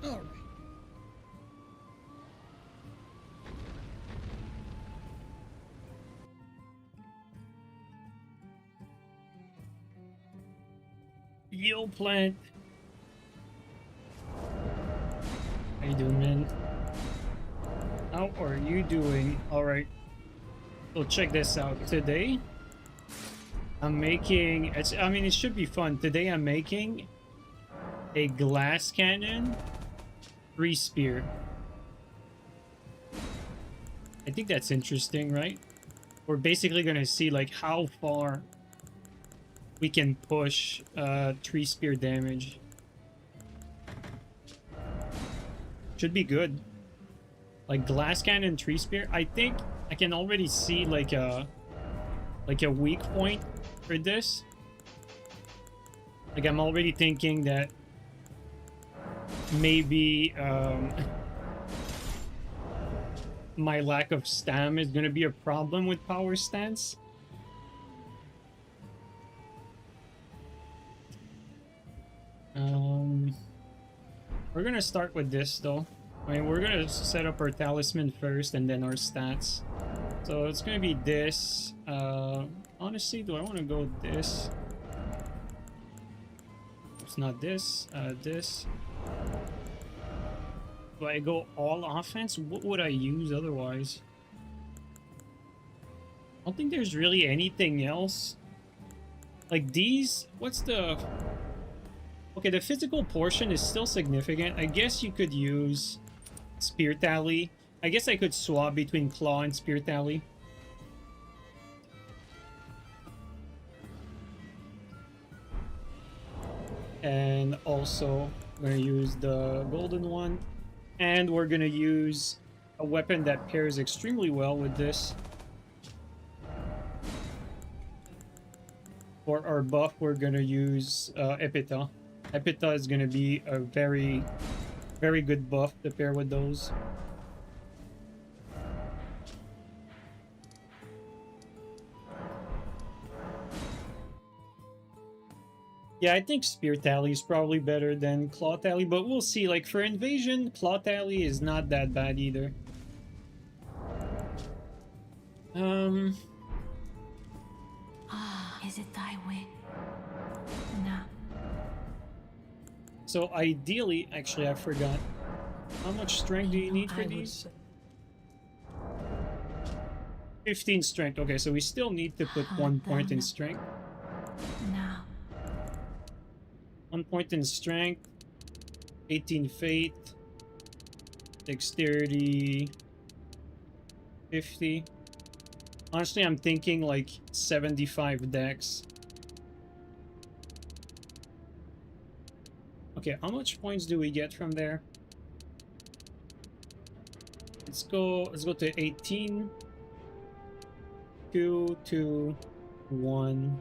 All right. Yo, plant. How you doing, man? How are you doing? All right. So check this out. Today, I'm making. I mean, it should be fun. Today, I'm making a glass cannon, free spear. I think that's interesting, right? We're basically gonna see like how far we can push tree spear damage. Should be good. Like glass cannon, tree spear. I think I can already see like a weak point for this. Like I'm already thinking that maybe my lack of stam is gonna be a problem with power stance. We're gonna start with this though. I mean, we're gonna set up our talisman first and then our stats. So it's gonna be this. Honestly, do I want to go this? It's not this. This. Do I go all offense? What would I use otherwise? I don't think there's really anything else. Like these, what's the... Okay, the physical portion is still significant. I guess you could use Spear Tally. I guess I could swap between Claw and Spear Tally. And also, we're going to use the golden one. And we're going to use a weapon that pairs extremely well with this. For our buff, we're going to use Epita. Epita is going to be a very, very good buff to pair with those. Yeah, I think Spear Tally is probably better than Claw Tally, but we'll see. Like, for Invasion, Claw Tally is not that bad either. Is it thy way? No. So ideally, actually, I forgot. How much strength do you need for these? 15 strength. Okay, so we still need to put 1 point in strength. No. 1 point in strength. 18 fate. Dexterity. 50. Honestly, I'm thinking like 75 dex. Okay, how much points do we get from there? Let's go to 18. 2, 2, 1.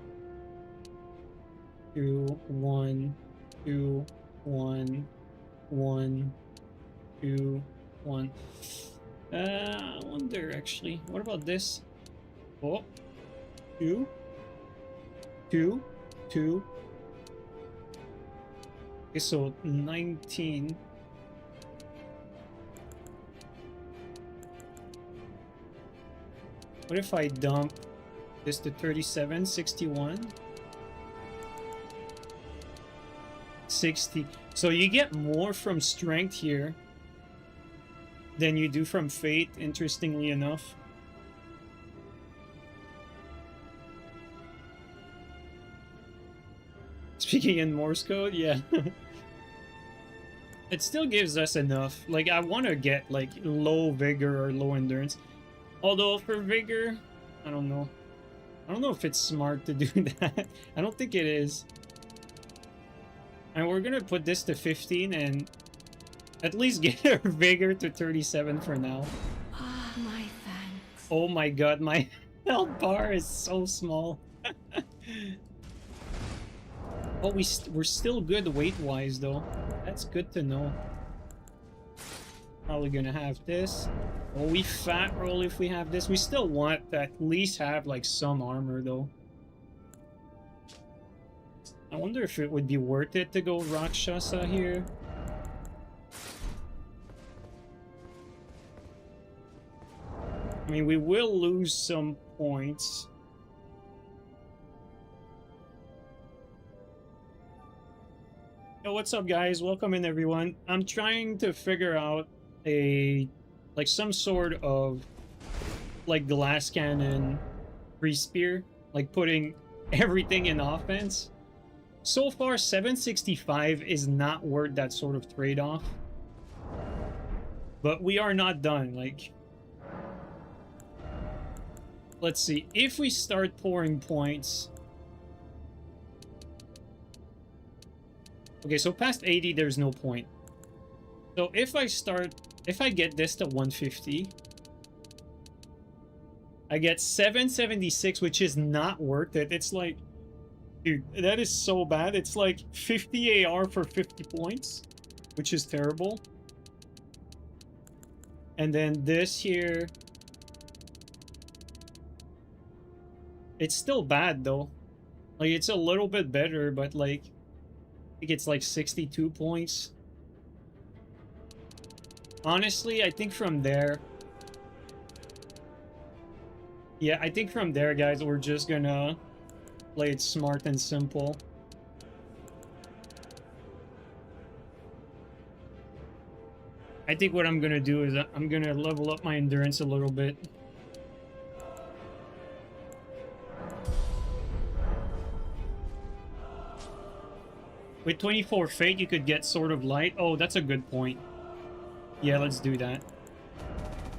2, 1, 2, 1, 1, 2, 1. I wonder actually. What about this? Oh, 2, 2, 2. Okay, so 19. What if I dump this to 37, 61? 60. So you get more from strength here than you do from fate, interestingly enough. Speaking in Morse code, yeah. It still gives us enough. Like, I want to get, like, low vigor or low endurance. Although, for vigor, I don't know. I don't know if it's smart to do that. I don't think it is. And we're gonna put this to 15 and at least get our vigor to 37 for now. Ah, my thanks. Oh my god, my health bar is so small. Oh, we're still good weight-wise, though. That's good to know. Probably gonna have this. Oh, we fat roll if we have this. We still want to at least have, like, some armor, though. I wonder if it would be worth it to go Rakshasa here. I mean, we will lose some points. Yo, what's up, guys? Welcome in, everyone. I'm trying to figure out like some sort of like glass cannon free spear, like putting everything in offense. So far, 765 is not worth that sort of trade-off. But we are not done. Like, let's see. If we start pouring points... Okay, so past 80, there's no point. So if I get this to 150, I get 776, which is not worth it. It's like, dude, that is so bad. It's like 50 AR for 50 points, which is terrible. And then this here, it's still bad though. Like, it's a little bit better, but like, I think it's like 62 points. Honestly, I think from there... Yeah, I think from there, guys, we're just gonna play it smart and simple. I think what I'm gonna do is I'm gonna level up my endurance a little bit. With 24 Fate, you could get Sword of Light. Oh, that's a good point. Yeah, let's do that.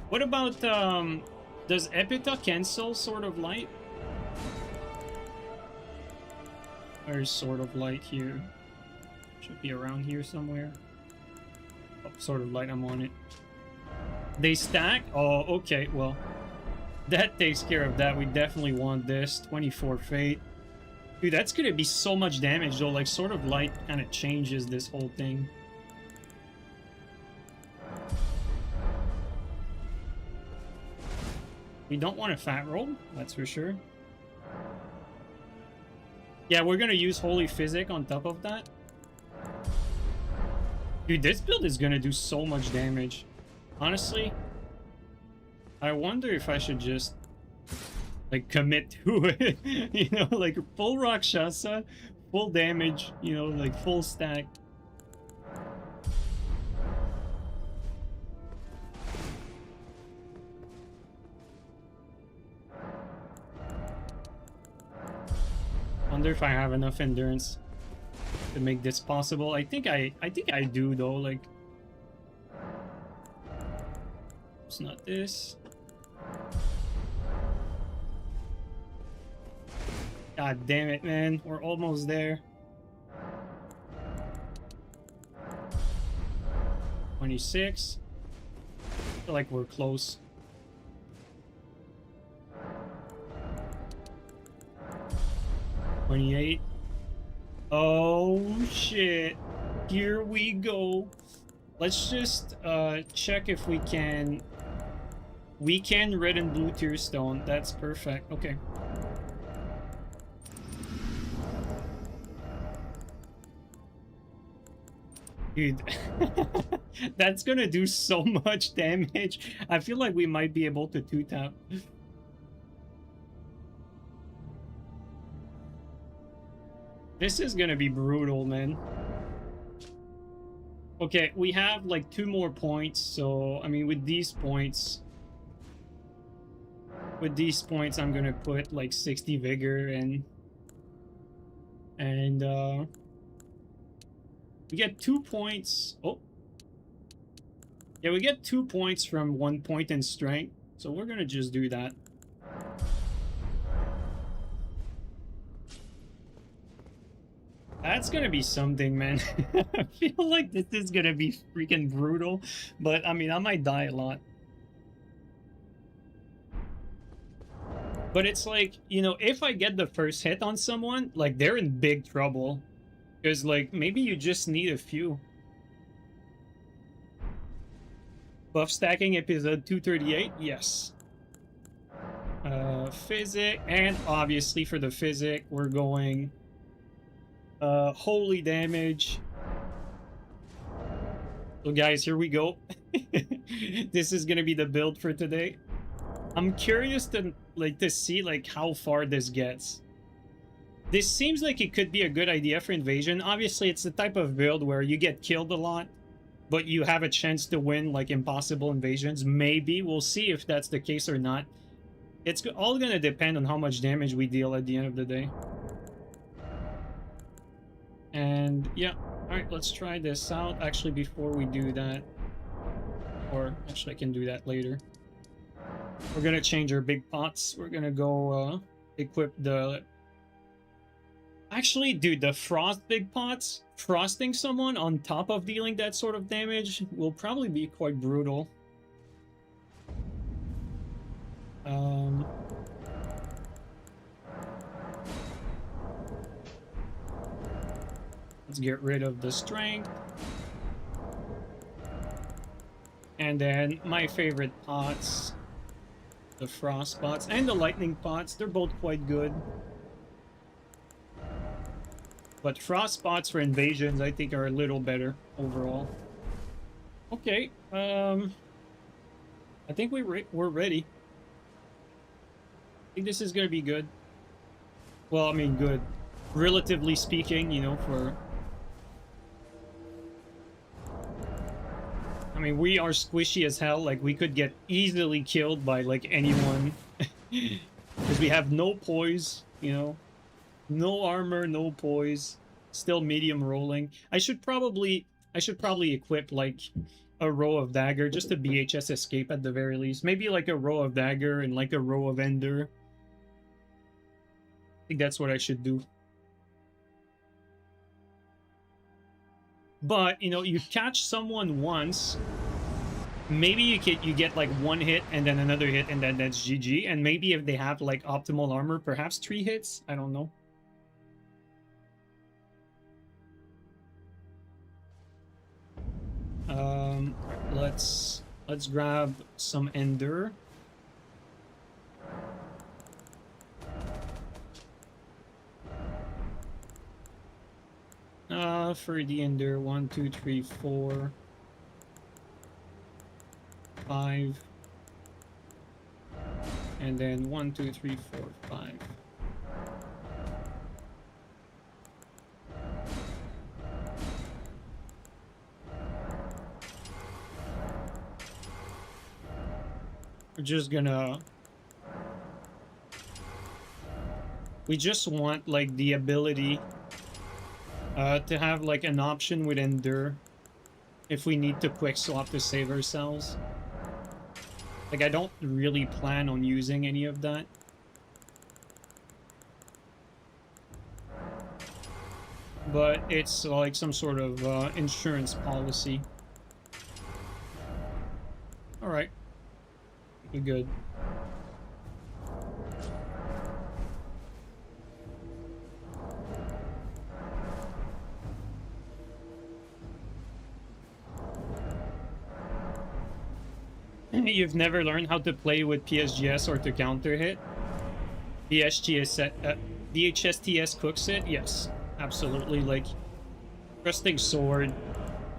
What about, does Epita cancel Sword of Light? Where's Sword of Light here? Should be around here somewhere. Oh, Sword of Light, I'm on it. They stack? Oh, okay, well. That takes care of that. We definitely want this. 24 Fate. Dude, that's gonna be so much damage though. Like, Sword of Light kind of changes this whole thing. We don't want a fat roll, that's for sure. Yeah, we're gonna use Holy Physic on top of that. Dude, this build is gonna do so much damage. Honestly, I wonder if I should just like commit to it. You know, like full Rakshasa, full damage, you know, like full stack. Wonder if I have enough endurance to make this possible. I think I do though. Like, it's not this. God damn it, man. We're almost there. 26. I feel like we're close. 28. Oh shit. Here we go. Let's just check if we can. We can red and blue tier stone. That's perfect. Okay. Dude, that's gonna do so much damage. I feel like we might be able to 2-tap. This is gonna be brutal, man. Okay, we have like 2 more points, so I mean, with these points, I'm gonna put like 60 vigor and we get 2 points. Oh, yeah, we get 2 points from 1 point in strength, so we're gonna just do that. That's gonna be something, man. I feel like this is gonna be freaking brutal, but I mean, I might die a lot. But it's like, you know, if I get the first hit on someone, like, they're in big trouble. Because, like, maybe you just need a few. Buff stacking episode 238? Yes. Physic, and obviously for the physic, we're going... holy damage. So guys, here we go. This is gonna be the build for today. I'm curious to see like how far this gets. This seems like it could be a good idea for invasion. Obviously, it's the type of build where you get killed a lot, but you have a chance to win like impossible invasions. Maybe we'll see if that's the case or not. It's all gonna depend on how much damage we deal at the end of the day. And yeah, all right, let's try this out. Actually, before we do that, or actually I can do that later. We're gonna change our big pots. We're gonna go equip the... Actually, dude, the frost big pots, frosting someone on top of dealing that sort of damage will probably be quite brutal. Let's get rid of the strength. And then my favorite pots, the frost pots and the lightning pots, they're both quite good. But frost pots for invasions, I think, are a little better overall. Okay, I think we're ready. I think this is gonna be good. Well, I mean, good, relatively speaking, you know. I mean, we are squishy as hell. Like, we could get easily killed by like anyone, because we have no poise, you know. No armor, no poise. Still medium rolling. I should probably equip like a row of dagger, just a BHS escape at the very least. Maybe like a row of dagger and like a row of ender. I think that's what I should do. But you know, you catch someone once, maybe you get like one hit and then another hit and then that's GG. And maybe if they have like optimal armor, perhaps 3 hits. I don't know. Let's grab some ender. For the ender, 1, 2, 3, 4, 5, and then 1, 2, 3, 4, 5. We're just gonna... We just want, like, the ability to have, like, an option with Ender if we need to quick swap to save ourselves. Like, I don't really plan on using any of that. But it's, like, some sort of insurance policy. Alright. We're good. You've never learned how to play with PSGS or to counter hit? DHSTS cooks it? Yes, absolutely. Like, Trusting Sword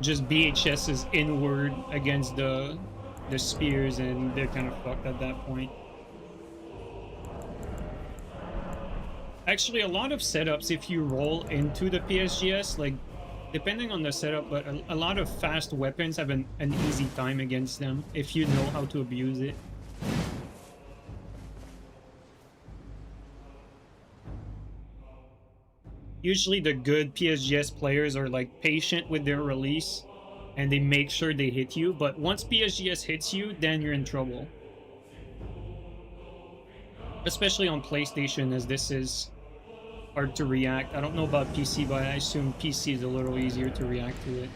just BHS's inward against the spears, and they're kind of fucked at that point. Actually, a lot of setups, if you roll into the PSGS, like, depending on the setup, but a lot of fast weapons have an easy time against them if you know how to abuse it. Usually the good PSGS players are like patient with their release and they make sure they hit you, but once PSGS hits you, then you're in trouble. Especially on PlayStation, as this is hard to react. I don't know about PC, but I assume PC is a little easier to react to it.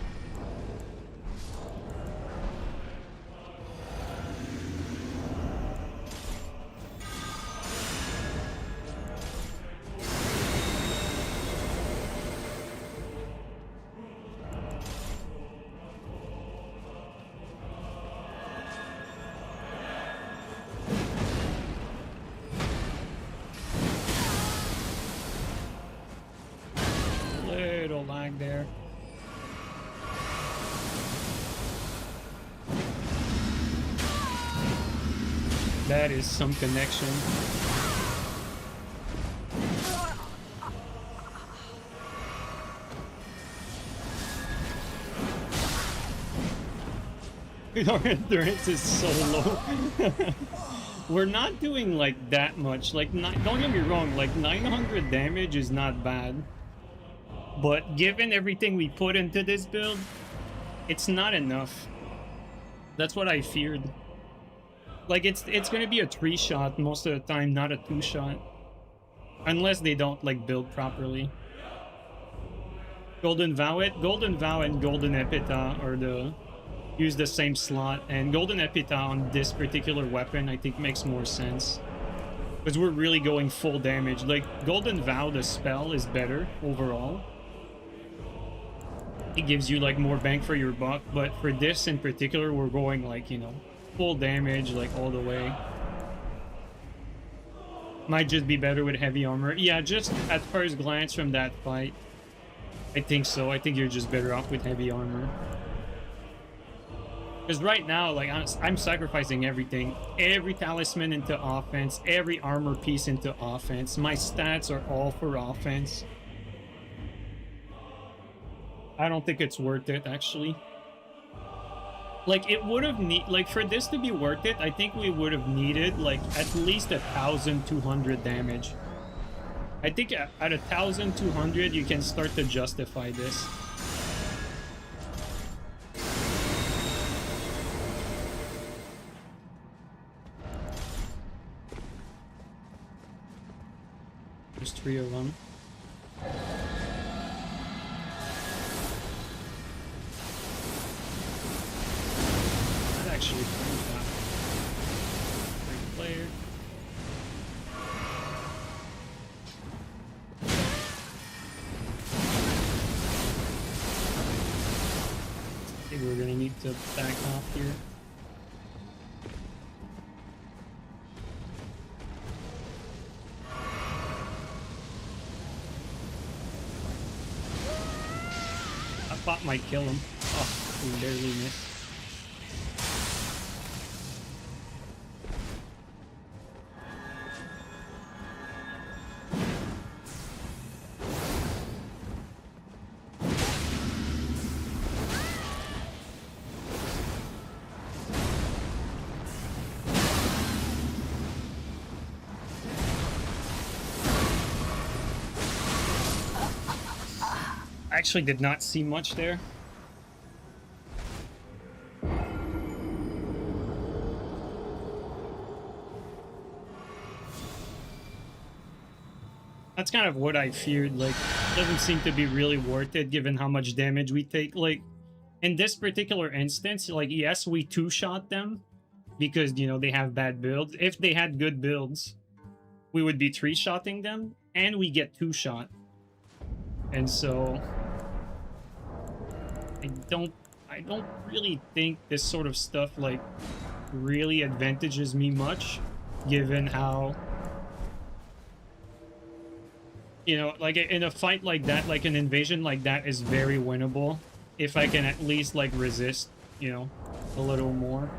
Little lag there. That is some connection. Our endurance is so low. We're not doing like that much. Like, don't get me wrong, like 900 damage is not bad. But given everything we put into this build, it's not enough. That's what I feared. Like, it's gonna be a 3-shot most of the time, not a 2-shot. Unless they don't, like, build properly. Golden Vow it. Golden Vow and Golden Epitaph are the... use the same slot, and Golden Epitaph on this particular weapon I think makes more sense. Because we're really going full damage. Like, Golden Vow, the spell, is better overall. It gives you, like, more bang for your buck, but for this in particular, we're going, like, you know, full damage, like, all the way. Might just be better with heavy armor. Yeah, just at first glance from that fight, I think so. I think you're just better off with heavy armor. Because right now, like, I'm sacrificing everything. Every talisman into offense, every armor piece into offense. My stats are all for offense. I don't think it's worth it, actually. Like, it would have like, for this to be worth it, I think we would have needed, like, at least 1,200 damage. I think at 1,200, you can start to justify this. There's 3 of them. That actually brings that. Great player. I think we're gonna need to back off here. Thought might kill him. Oh, we barely missed. I actually did not see much there. That's kind of what I feared. Like, it doesn't seem to be really worth it given how much damage we take. Like, in this particular instance, like, yes, we 2-shot them because, you know, they have bad builds. If they had good builds, we would be 3-shotting them, and we get 2-shot. And so I don't really think this sort of stuff, like, really advantages me much, given how, you know, like, in a fight like that, like, an invasion like that is very winnable if I can at least, like, resist, you know, a little more.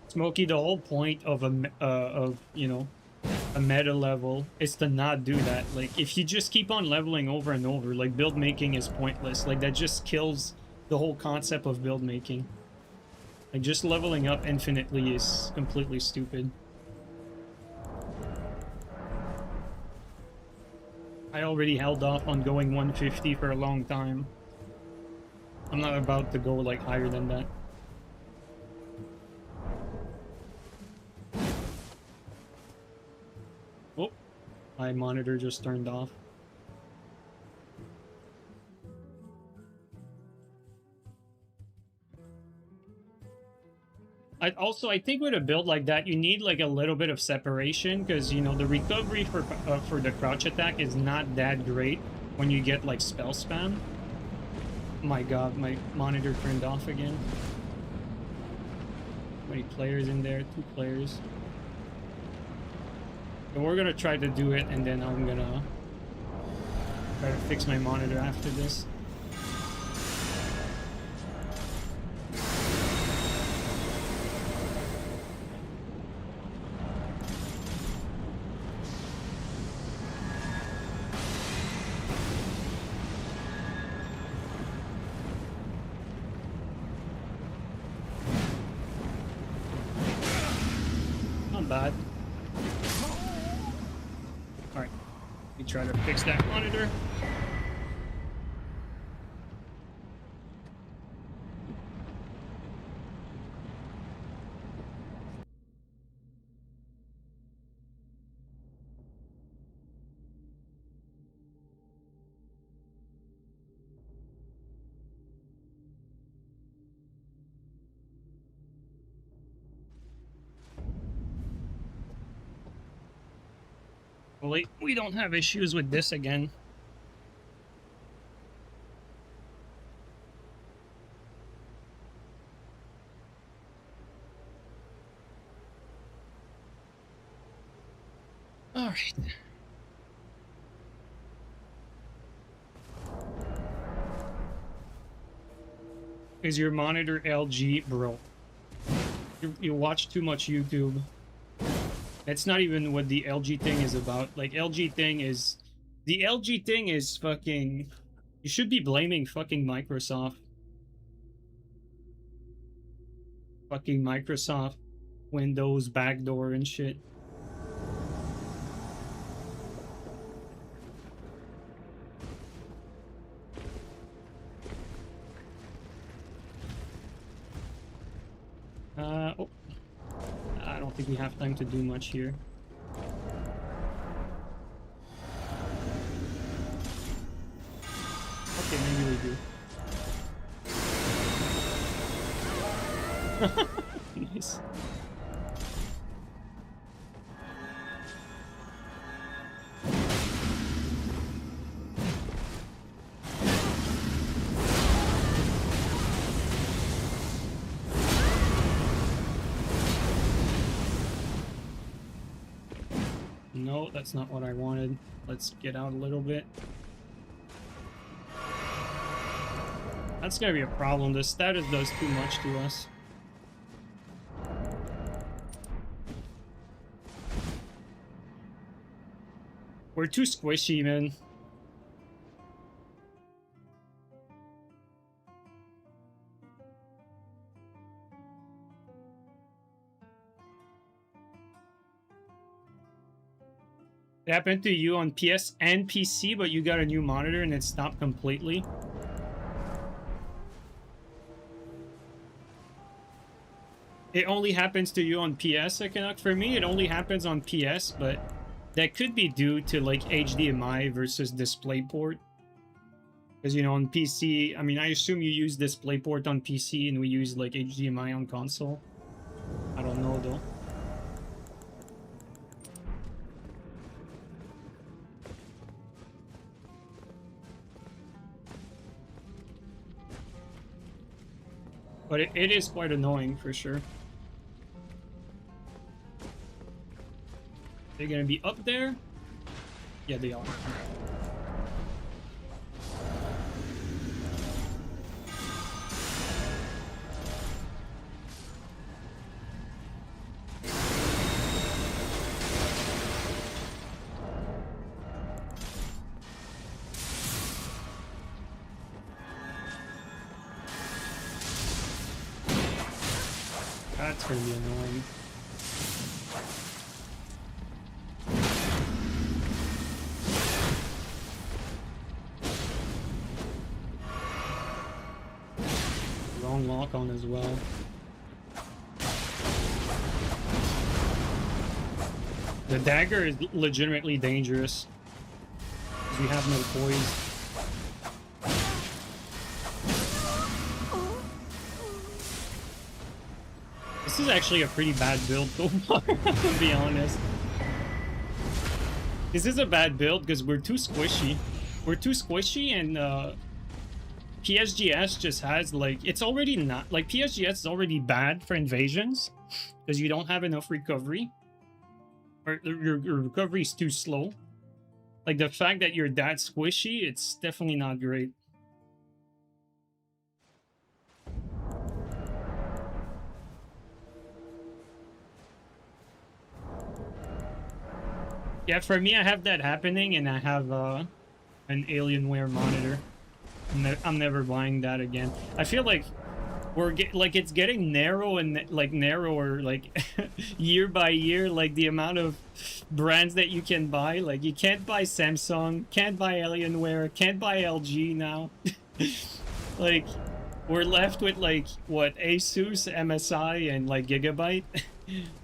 Smokey, the whole point of you know, a meta level is to not do that. Like, if you just keep on leveling over and over, like, build making is pointless. Like, that just kills the whole concept of build making. Like, just leveling up infinitely is completely stupid. I already held off on going 150 for a long time. I'm not about to go, like, higher than that. Oh, my monitor just turned off. I think with a build like that, you need, like, a little bit of separation, because, you know, the recovery for the crouch attack is not that great when you get, like, spell spam. Oh my god, my monitor turned off again. How many players in there? 2 players. So we're gonna try to do it, and then I'm gonna try to fix my monitor after this. Not bad. Alright, let me try to fix that monitor. Hopefully, we don't have issues with this again. All right. Is your monitor LG, bro? You watch too much YouTube. That's not even what the LG thing is about. Like, LG thing is... The LG thing is fucking... You should be blaming fucking Microsoft. Fucking Microsoft. Windows, backdoor, and shit. Oh. I don't think we have time to do much here. Okay, maybe we do. Nice. No, that's not what I wanted. Let's get out a little bit. That's gonna be a problem. The status does too much to us. We're too squishy, man. It happened to you on PS and PC, but you got a new monitor and it stopped completely. It only happens to you on PS, Econoc. For me, it only happens on PS, but that could be due to like HDMI versus DisplayPort. Because, you know, on PC, I mean, I assume you use DisplayPort on PC and we use like HDMI on console. I don't know though. But it is quite annoying for sure. They're gonna be up there? Yeah, they are. That's gonna be annoying. Wrong lock on as well. The dagger is legitimately dangerous. Because we have no poise. This is actually a pretty bad build so far, to be honest. This is a bad build because we're too squishy. We're too squishy and PSGS just has like, it's already not, like PSGS is already bad for invasions because you don't have enough recovery. or your recovery is too slow. Like the fact that you're that squishy, it's definitely not great. Yeah, for me, I have that happening, and I have an Alienware monitor. I'm never buying that again. I feel like like it's getting narrow and like narrower like year by year. Like the amount of brands that you can buy. Like you can't buy Samsung, can't buy Alienware, can't buy LG now. Like we're left with like what, Asus, MSI, and like Gigabyte.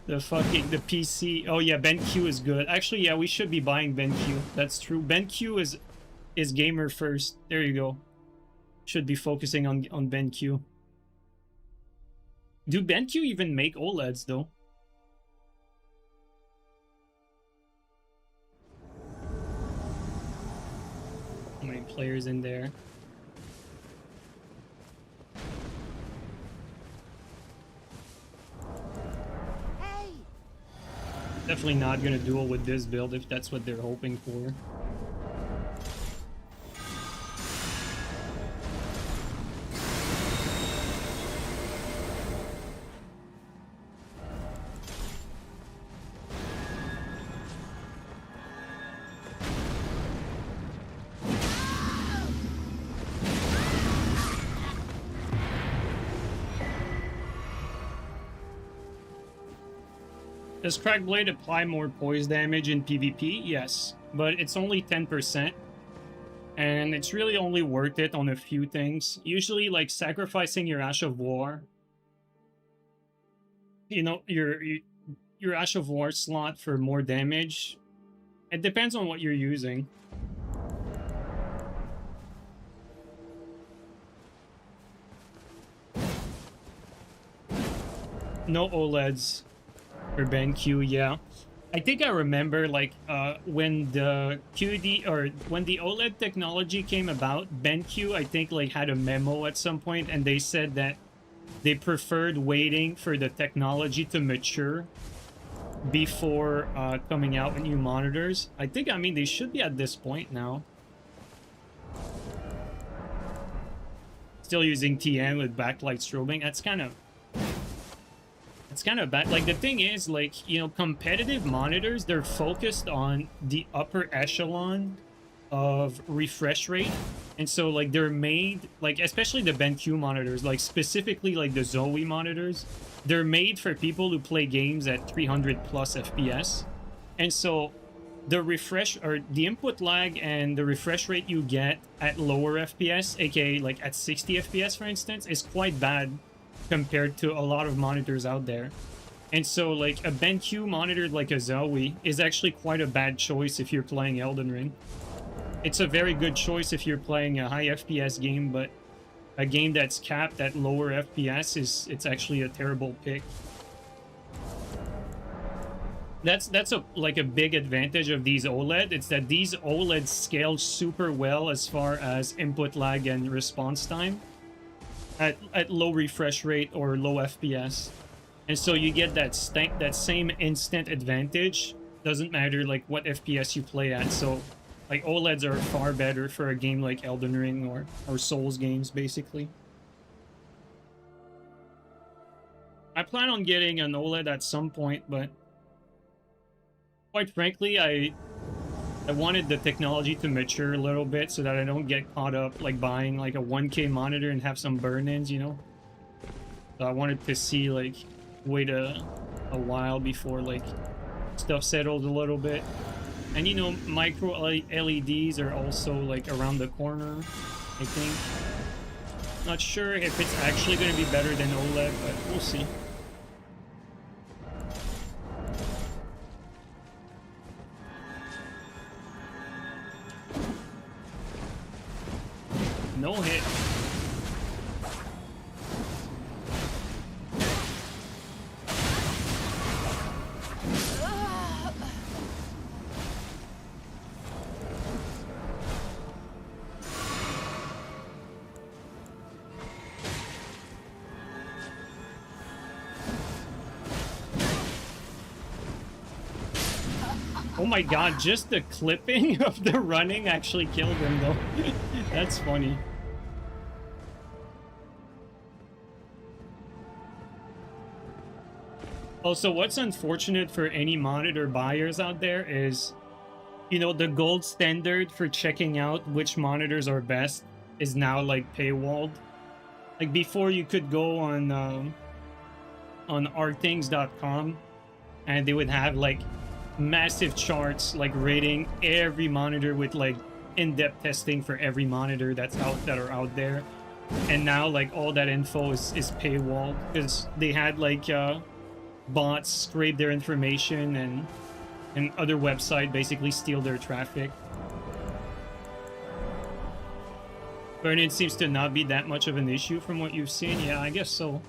The PC. Oh yeah, BenQ is good. Actually, yeah, we should be buying BenQ. That's true. BenQ is gamer first. There you go. Should be focusing on BenQ. Do BenQ even make OLEDs though? How many players in there? Definitely not gonna duel with this build if that's what they're hoping for. Does Cracked Blade apply more poise damage in PvP? Yes, but it's only 10%. And it's really only worth it on a few things. Usually, like, sacrificing your Ash of War. You know, your Ash of War slot for more damage. It depends on what you're using. No OLEDs for BenQ, yeah. I think I remember, like, when the QD, or when the OLED technology came about, BenQ, I think, like, had a memo at some point, and they said that they preferred waiting for the technology to mature before coming out with new monitors. I think, I mean, they should be at this point now. Still using TN with backlight strobing. That's kind of... It's kind of bad. Like, the thing is, like, you know, competitive monitors, they're focused on the upper echelon of refresh rate. And so, like, they're made, like, especially the BenQ monitors, like, specifically, like, the Zoe monitors, they're made for people who play games at 300 plus FPS. And so, the refresh, or the input lag and the refresh rate you get at lower FPS, aka, like, at 60 FPS, for instance, is quite bad compared to a lot of monitors out there. And so, like, a BenQ monitor like a Zoe is actually quite a bad choice if you're playing Elden Ring. It's a very good choice if you're playing a high FPS game, but a game that's capped at lower FPS it's actually a terrible pick. That's like a big advantage of these OLED. It's that these OLEDs scale super well as far as input lag and response time at low refresh rate or low FPS. And so you get that same instant advantage. Doesn't matter like what FPS you play at. So like OLEDs are far better for a game like Elden Ring or Souls games, basically. I plan on getting an OLED at some point, but quite frankly, I wanted the technology to mature a little bit so that I don't get caught up like buying like a 1K monitor and have some burn-ins, you know? So I wanted to see like wait a while before like stuff settles a little bit. And you know, micro LEDs are also like around the corner, I think. Not sure if it's actually going to be better than OLED, but we'll see. No hit. Oh my god, just the clipping of the running actually killed him though. That's funny. Also, what's unfortunate for any monitor buyers out there is, you know, the gold standard for checking out which monitors are best is now like paywalled. Like before, you could go on artthings.com and they would have like massive charts like rating every monitor with like in-depth testing for every monitor that are out there. And now like all that info is paywalled because they had like bots scrape their information and other website basically steal their traffic. Burn-in seems to not be that much of an issue from what you've seen. Yeah, I guess so.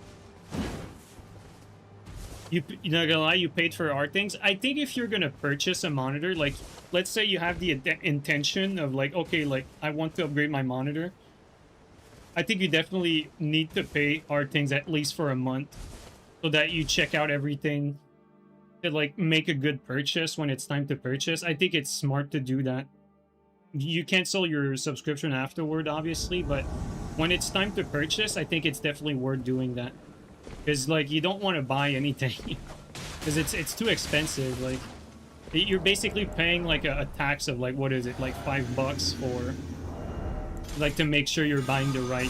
You're not gonna lie, you paid for art things. I think if you're gonna purchase a monitor, like let's say you have the intention of like, okay, like I want to upgrade my monitor, I think you definitely need to pay art things at least for a month so that you check out everything to like make a good purchase when it's time to purchase. I think it's smart to do that. You cancel your subscription afterward, obviously, but when it's time to purchase, I think it's definitely worth doing that. Because like you don't want to buy anything because it's too expensive. Like you're basically paying like a tax of like, what is it, like $5 for like to make sure you're buying the right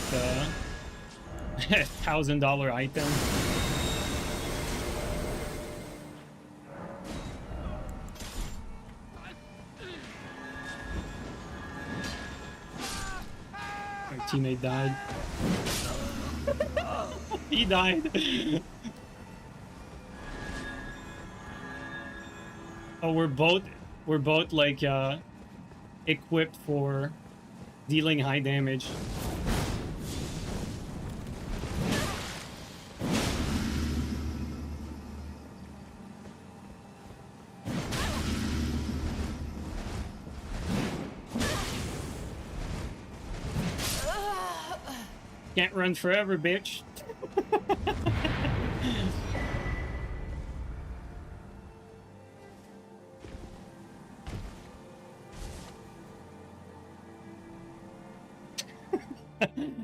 $1,000 item. Our teammate died. He died. Oh, we're both like equipped for dealing high damage. Can't run forever, bitch.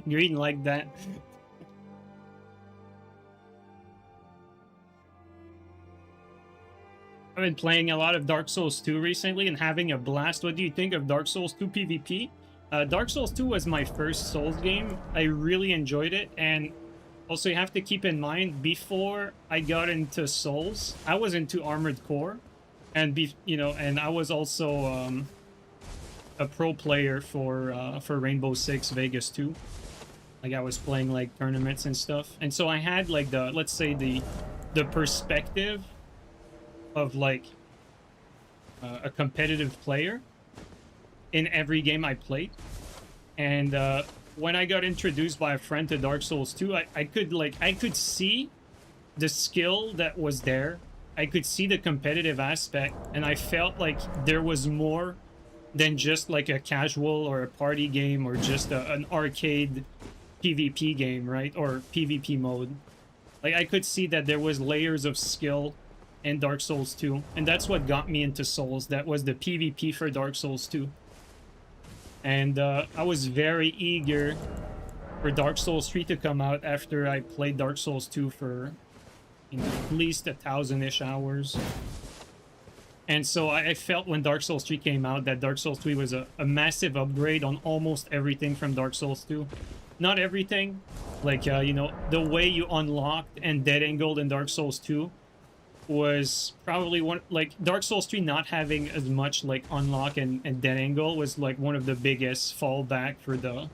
Green like that. I've been playing a lot of Dark Souls 2 recently and having a blast. What do you think of Dark Souls 2 PvP? Dark Souls 2 was my first Souls game. I really enjoyed it, and also you have to keep in mind, before I got into Souls, I was into Armored Core, and and I was also a pro player for Rainbow Six Vegas 2. Like I was playing like tournaments and stuff, and so I had like the, let's say the perspective of like a competitive player in every game I played. And when I got introduced by a friend to Dark Souls 2, I could see the skill that was there. I could see the competitive aspect, and I felt like there was more than just like a casual or a party game or just an arcade PvP game, right? Or PvP mode. Like I could see that there was layers of skill in Dark Souls 2, and that's what got me into Souls. That was the PvP for Dark Souls 2. And I was very eager for Dark Souls 3 to come out after I played Dark Souls 2 for, you know, at least 1,000-ish hours. And so I felt when Dark Souls 3 came out that Dark Souls 3 was a massive upgrade on almost everything from Dark Souls 2. Not everything. Like, you know, the way you unlocked and dead-angled in Dark Souls 2 was probably one, like Dark Souls 3 not having as much like unlock and dead angle was like one of the biggest fallback for the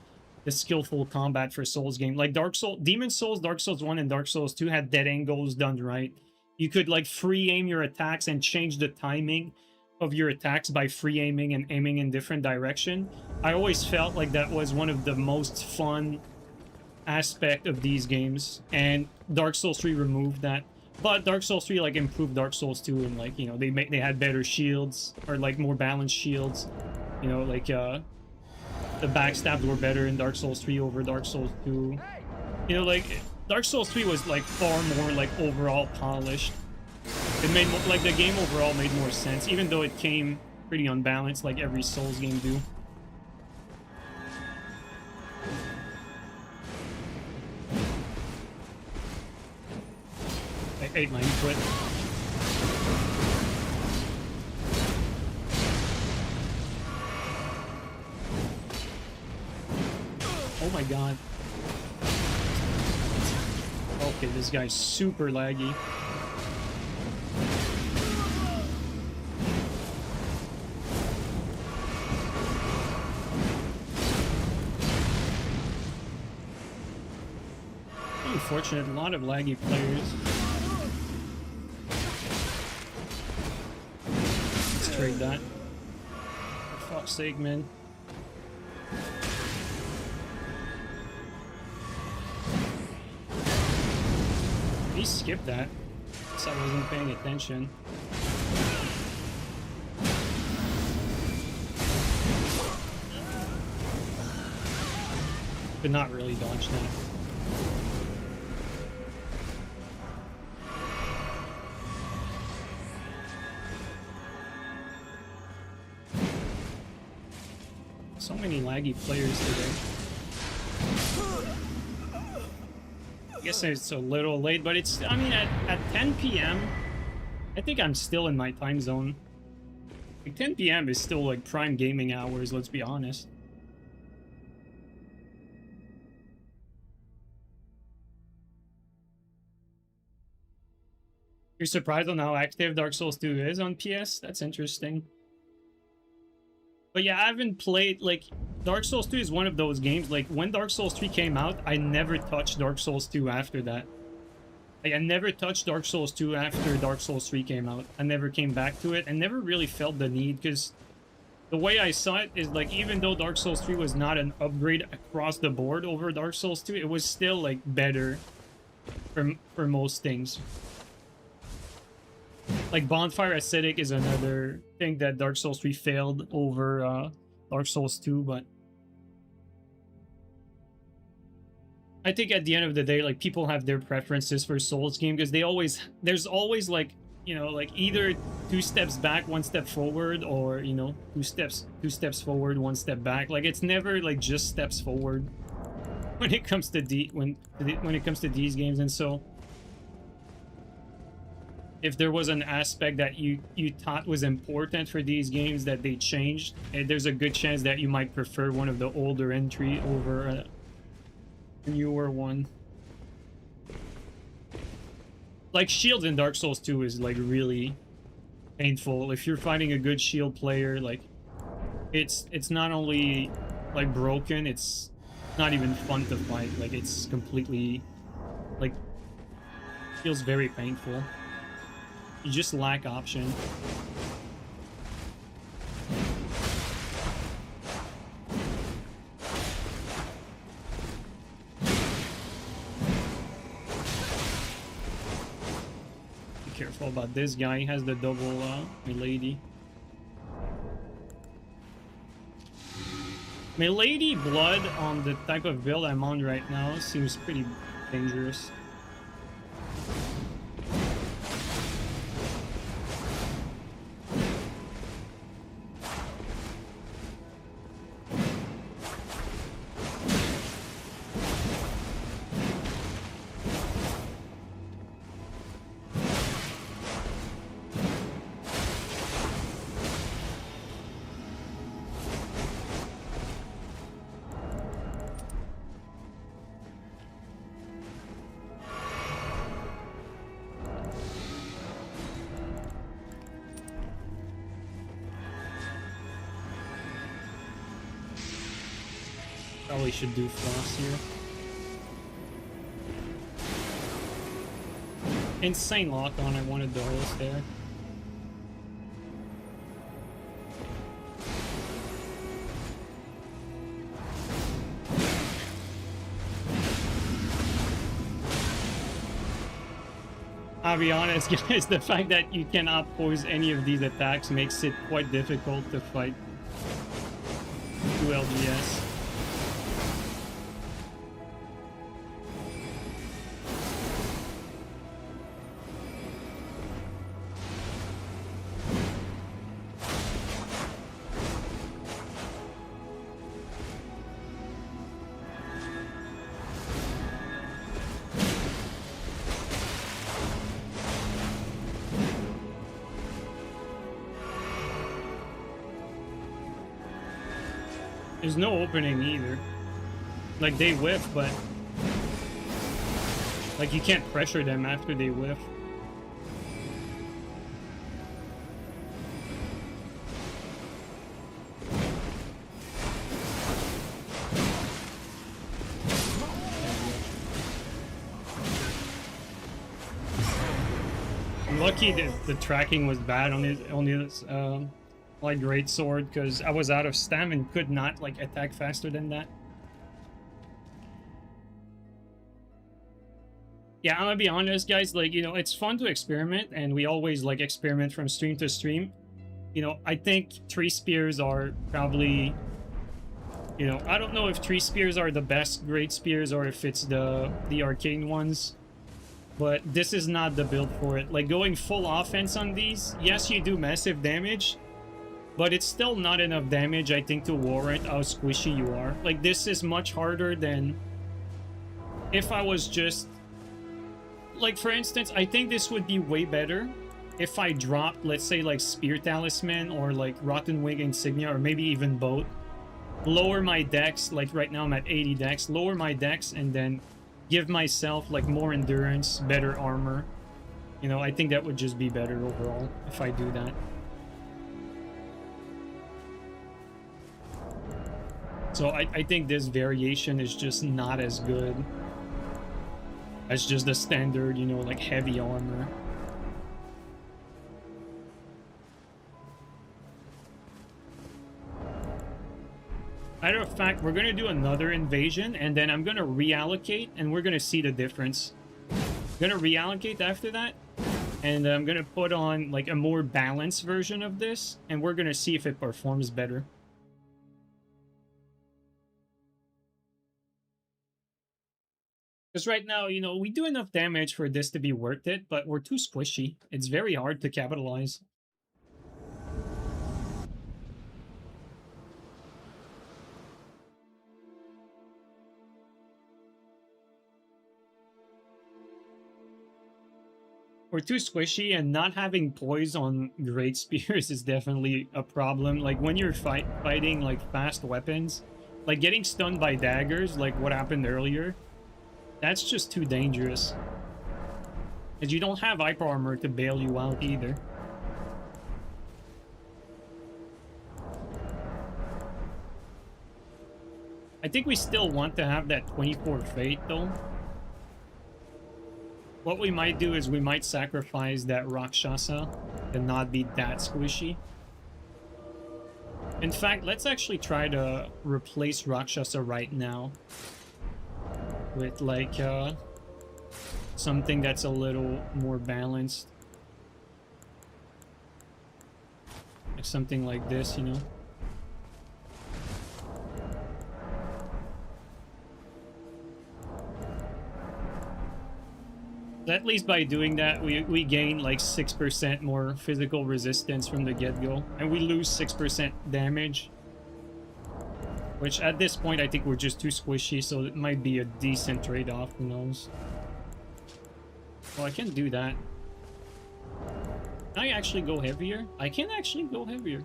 skillful combat for Souls game. Like Demon Souls, Dark Souls 1 and Dark Souls 2 had dead angles done right. You could like free aim your attacks and change the timing of your attacks by free aiming and aiming in different direction. I always felt like that was one of the most fun aspect of these games, and Dark Souls 3 removed that. But Dark Souls 3 like improved Dark Souls 2, and like, you know, they had better shields, or like more balanced shields. You know, like the backstabs were better in Dark Souls 3 over Dark Souls 2. You know, like Dark Souls 3 was like far more like overall polished, It made like the game overall made more sense, even though it came pretty unbalanced, like every Souls game do. I ate my input. Oh my god. Okay, this guy's super laggy. Unfortunate, a lot of laggy players. Let's trade that. For fuck's sake, man. He skipped that. Guess I wasn't paying attention. Could not really dodge that. So many laggy players today. I guess it's a little late, but it's, I mean, at 10 p.m., I think I'm still in my time zone. Like, 10 p.m. is still, like, prime gaming hours, let's be honest. You're surprised on how active Dark Souls 2 is on PS? That's interesting. But yeah, I haven't played, like, Dark Souls 2 is one of those games, like, when Dark Souls 3 came out, I never touched Dark Souls 2 after that. Like, I never touched Dark Souls 2 after Dark Souls 3 came out. I never came back to it, and never really felt the need, because the way I saw it is, like, even though Dark Souls 3 was not an upgrade across the board over Dark Souls 2, it was still, like, better for most things. Like, Bonfire Aesthetic is another thing that Dark Souls 3 failed over Dark Souls 2, but I think at the end of the day, like, people have their preferences for Souls game, because there's always, like, you know, like, either 2 steps back, 1 step forward, or, you know, 2 steps forward, 1 step back. Like, it's never, like, just steps forward when it comes to when it comes to these games. And so if there was an aspect that you thought was important for these games that they changed, there's a good chance that you might prefer one of the older entry over a newer one. Like, shields in Dark Souls 2 is, like, really painful. If you're fighting a good shield player, like, it's not only, like, broken, it's not even fun to fight. Like, it's completely, like, feels very painful. You just lack option. Be careful about this guy. He has the double Milady. Milady blood on the type of build I'm on right now seems pretty dangerous. Probably should do Frost here. Insane lock on, I wanted Doris there. I'll be honest, guys, the fact that you cannot poise any of these attacks makes it quite difficult to fight 2 LGS. There's no opening either. Like, they whiff, but... like, you can't pressure them after they whiff. I'm lucky that the tracking was bad on his like great sword, because I was out of stam and could not like attack faster than that. Yeah, I'm gonna be honest, guys. Like, you know, it's fun to experiment, and we always like experiment from stream to stream. You know, I think tree spears are probably, you know, I don't know if tree spears are the best great spears or if it's the arcane ones. But this is not the build for it. Like, going full offense on these, yes, you do massive damage, but it's still not enough damage, I think, to warrant how squishy you are. Like, this is much harder than if I was just... like, for instance, I think this would be way better if I dropped, let's say, like, Spear Talisman or, like, Rotten Wing Insignia, or maybe even both. Lower my dex, like, right now I'm at 80 dex. Lower my dex and then give myself like more endurance, better armor. You know, I think that would just be better overall if I do that. So I think this variation is just not as good as just the standard, you know, like heavy armor. Matter of fact, we're going to do another invasion, and then I'm going to reallocate, and we're going to see the difference. I'm going to reallocate after that, and I'm going to put on like a more balanced version of this, and we're going to see if it performs better. Because right now, you know, we do enough damage for this to be worth it, but we're too squishy. It's very hard to capitalize. We're too squishy, and not having poise on great spears is definitely a problem. Like, when you're fighting like fast weapons, like getting stunned by daggers, like what happened earlier, that's just too dangerous. Because you don't have hyper armor to bail you out either. I think we still want to have that 24 fate though. What we might do is we might sacrifice that Rakshasa to not be that squishy. In fact, let's actually try to replace Rakshasa right now with like something that's a little more balanced. Like something like this, you know? At least by doing that, we gain like 6% more physical resistance from the get-go. And we lose 6% damage. Which at this point, I think we're just too squishy, so it might be a decent trade-off, who knows. Well, I can do that. Can I actually go heavier? I can actually go heavier.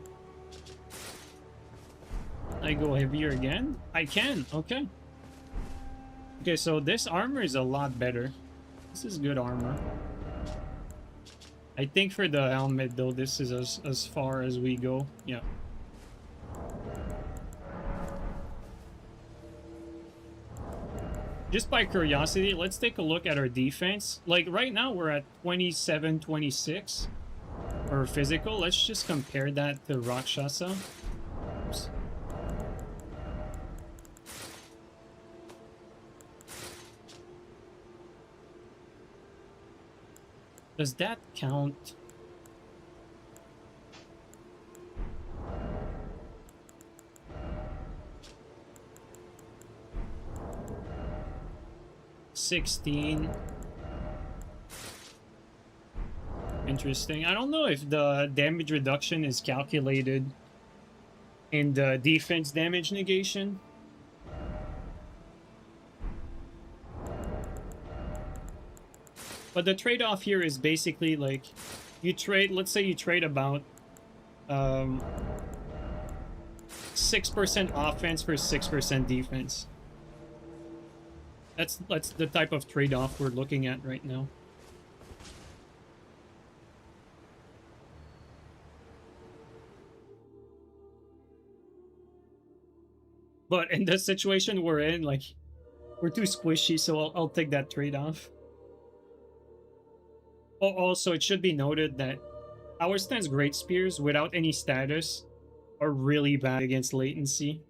Can I go heavier again? I can, okay. Okay, so this armor is a lot better. This is good armor. I think for the helmet, though, this is as far as we go. Yeah. Just by curiosity, let's take a look at our defense. Like, right now, we're at 27, 26 for physical. Let's just compare that to Rakshasa. Oops. Does that count? $16. Interesting. I don't know if the damage reduction is calculated in the defense damage negation. But the trade-off here is basically like you trade, let's say you trade about 6% offense for 6% defense. That's the type of trade-off we're looking at right now. But in the situation we're in, like, we're too squishy, so I'll take that trade-off. Oh, also, it should be noted that our stance Great Spears without any status are really bad against latency.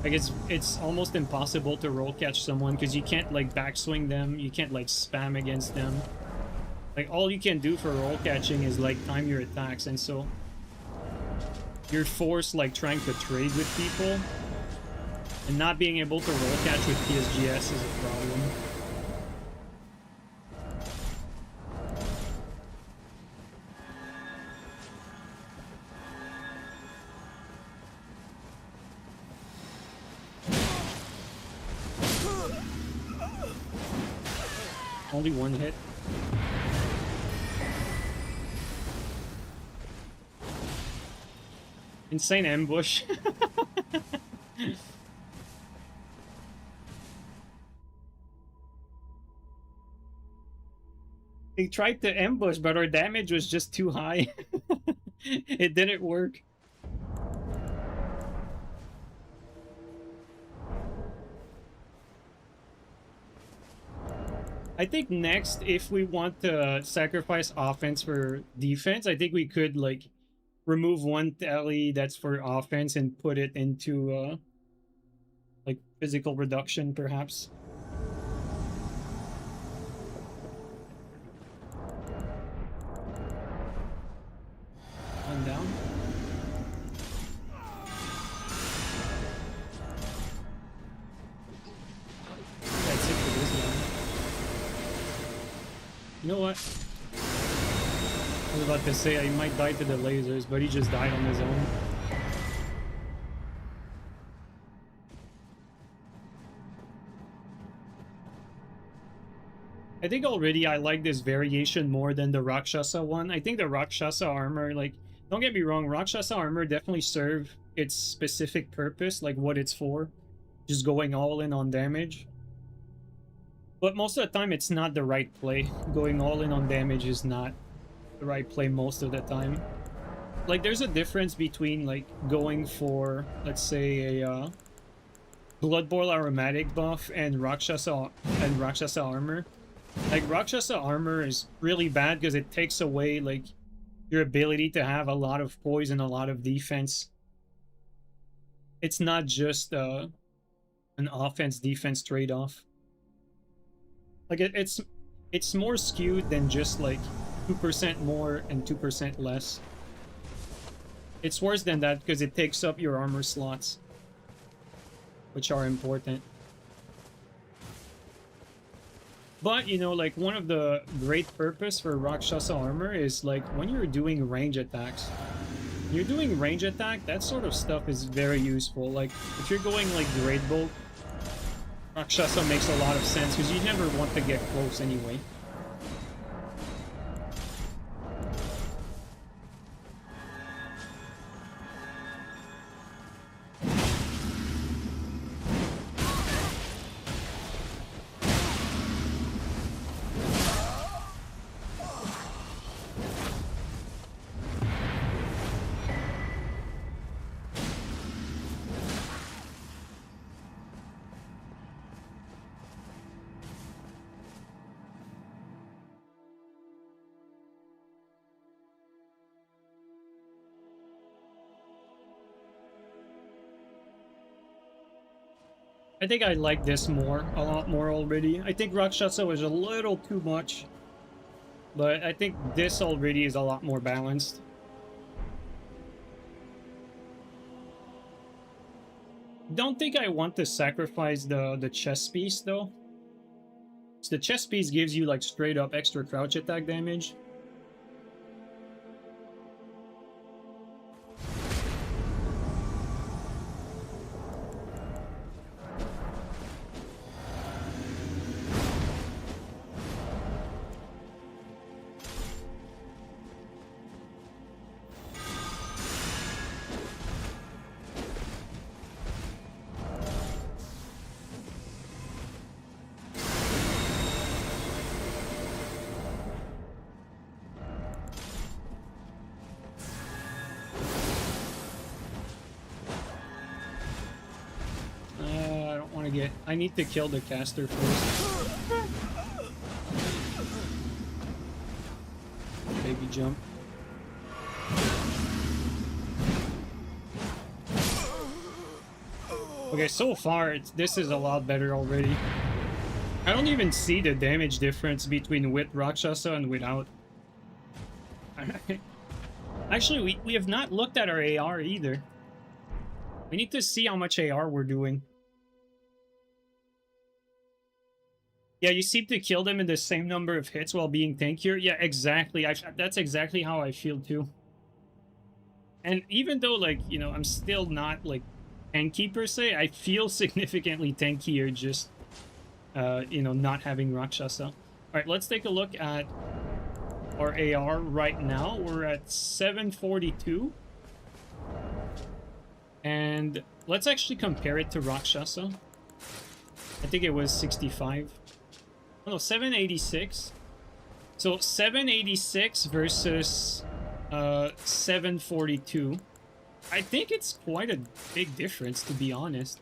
Like, it's almost impossible to roll catch someone because you can't, like, backswing them, you can't, like, spam against them. Like, all you can do for roll catching is, like, time your attacks, and so you're forced, like, trying to trade with people, and not being able to roll catch with PSGS is a problem. Only one hit. Insane ambush. They tried to ambush, but our damage was just too high. It didn't work. I think next, if we want to sacrifice offense for defense, I think we could, like, remove one tally that's for offense and put it into, like, physical reduction, perhaps. One down. That's it for this one. You know what? I was about to say I might die to the lasers, but he just died on his own. I think already I like this variation more than the Rakshasa one. I think the Rakshasa armor, like, don't get me wrong, Rakshasa armor definitely serve its specific purpose, like what it's for. Just going all in on damage. But most of the time, it's not the right play. Going all in on damage is not the right play most of the time. Like, there's a difference between, like, going for, let's say, a Blood Boil aromatic buff and Rakshasa armor. Like, Rakshasa armor is really bad because it takes away, like, your ability to have a lot of poise and a lot of defense. It's not just an offense-defense trade-off. Like, it's more skewed than just, like, 2% more and 2% less. It's worse than that because it takes up your armor slots, which are important. But, you know, like, one of the great purpose for Rakshasa armor is, like, when you're doing range attacks. When you're doing range attack, that sort of stuff is very useful. Like, if you're going, like, Great Bolt, Rakshasa makes a lot of sense because you never want to get close anyway. I think I like this a lot more already. I think Rakshasa was a little too much, but I think this already is a lot more balanced. Don't think I want to sacrifice the chest piece though. So the chest piece gives you, like, straight up extra crouch attack damage. I need to kill the caster first. Baby jump. Okay, so far this is a lot better already. I don't even see the damage difference between with Rakshasa and without. Actually, we have not looked at our AR either. We need to see how much AR we're doing. Yeah, you seem to kill them in the same number of hits while being tankier. Yeah, exactly. That's exactly how I feel too. And even though, like, you know, I'm still not, like, tanky per se, I feel significantly tankier just, you know, not having Rakshasa. Alright, let's take a look at our AR right now. We're at 742. And let's actually compare it to Rakshasa. I think it was 65. Oh, no, 786. So 786 versus 742. I think it's quite a big difference, to be honest.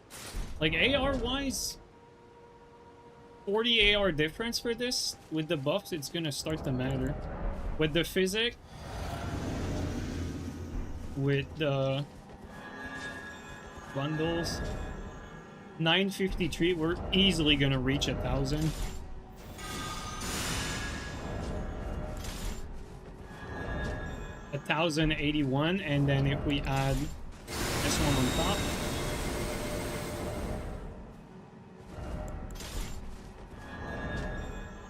Like, AR-wise, 40 AR difference for this. With the buffs, it's gonna start to matter. With the physic, with the bundles, 953, we're easily gonna reach 1,000. A 1,081, and then if we add this one on top,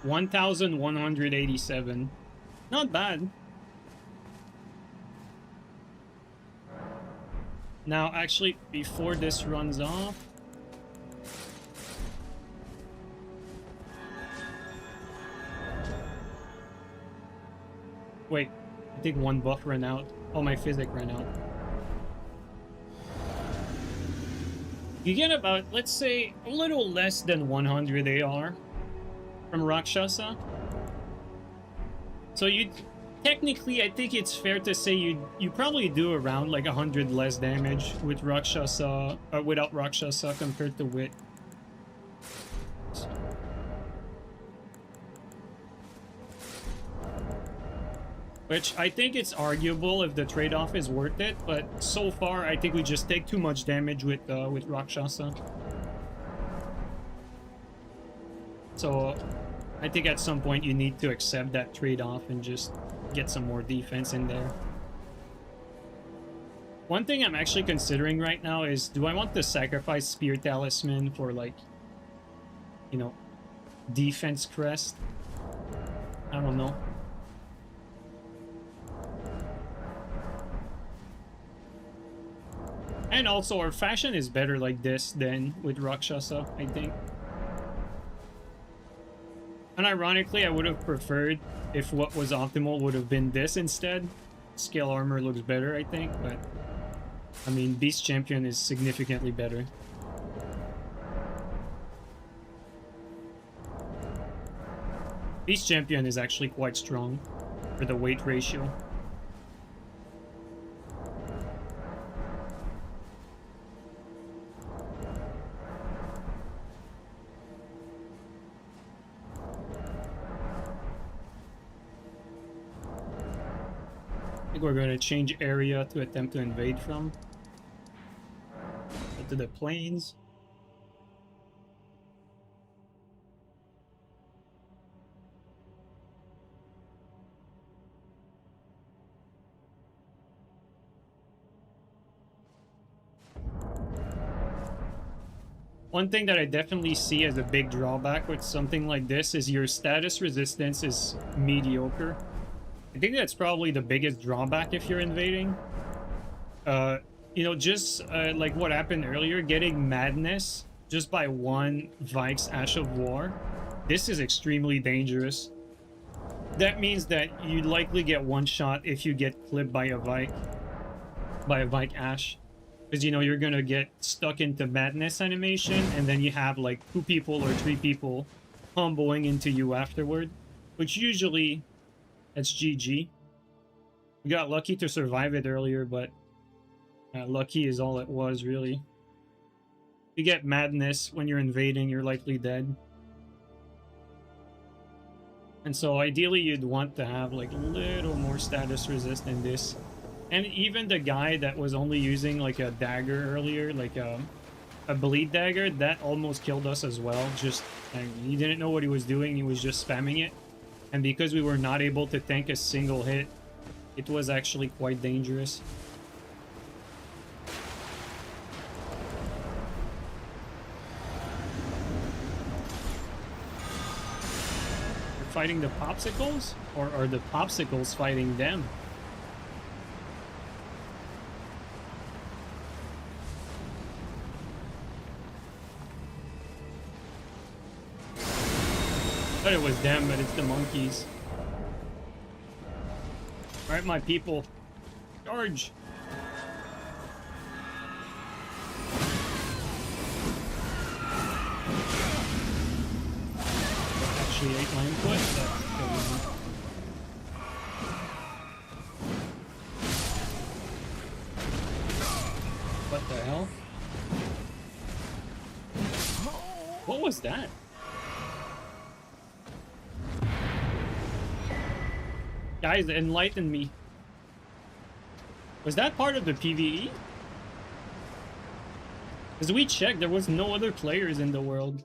$1,187. Not bad. Now, actually, before this runs off, wait, I think one buff ran out. Oh, my physic ran out. You get about, let's say, a little less than 100 AR from Rakshasa. So you technically, I think it's fair to say you probably do around like 100 less damage with Rakshasa, without Rakshasa compared to Wit. Which I think it's arguable if the trade-off is worth it, but so far I think we just take too much damage with Rakshasa. So I think at some point you need to accept that trade-off and just get some more defense in there. One thing I'm actually considering right now is, do I want to sacrifice Spear Talisman for, like, you know, defense crest? I don't know. And also, our fashion is better like this than with Rakshasa, I think. And ironically, I would have preferred if what was optimal would have been this instead. Scale armor looks better, I think, but I mean, Beast Champion is significantly better. Beast Champion is actually quite strong for the weight ratio. I think we're going to change area to attempt to invade from. Go to the plains. One thing that I definitely see as a big drawback with something like this is your status resistance is mediocre. I think that's probably the biggest drawback if you're invading. You know, just like what happened earlier, getting Madness just by one Vike's Ash of War. This is extremely dangerous. That means that you likely get one shot if you get clipped by a Vike Ash. Because, you know, you're gonna get stuck into Madness animation, and then you have like 2 people or 3 people comboing into you afterward, which usually, that's GG. We got lucky to survive it earlier, but lucky is all it was, really. you get madness when you're invading, you're likely dead. And so ideally you'd want to have like a little more status resist in this. And even the guy that was only using like a dagger earlier, like a bleed dagger, that almost killed us as well. Just, he didn't know what he was doing, he was just spamming it. And because we were not able to tank a single hit, it was actually quite dangerous. They're fighting the popsicles? Or are the popsicles fighting them? I thought it was them, but it's the monkeys. Alright, my people. Charge! Actually, 8 lane foot. That's crazy. What the hell? What was that? Guys, enlighten me. Was that part of the PvE? Because we checked, there was no other players in the world.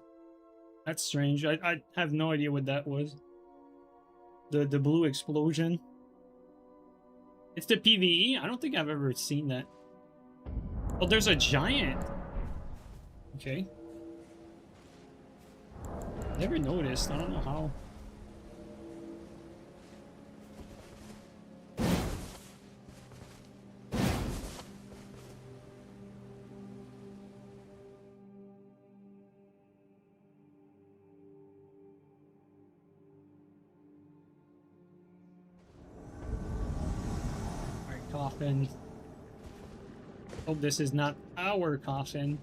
That's strange. I have no idea what that was. The blue explosion. It's the PvE? I don't think I've ever seen that. Oh, there's a giant. Okay. Never noticed. I don't know how. Coffin. Hope this is not our coffin.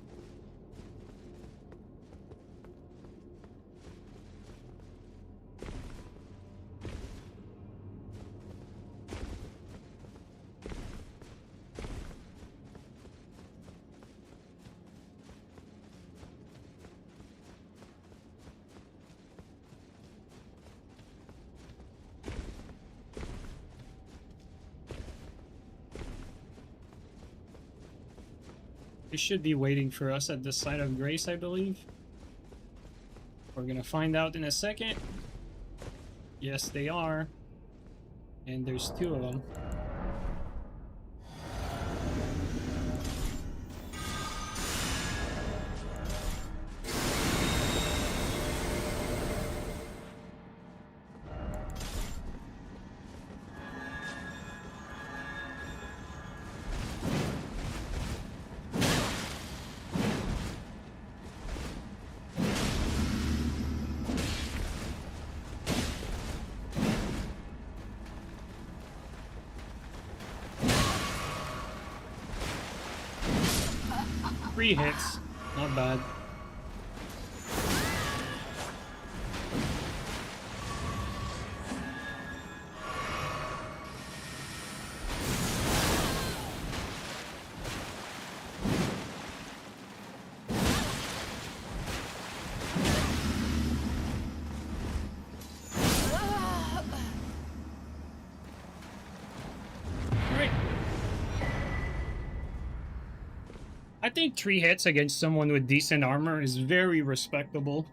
They should be waiting for us at the site of grace, I believe. We're gonna find out in a second. Yes, they are. And there's 2 of them. Three hits, not bad. I think 3 hits against someone with decent armor is very respectable.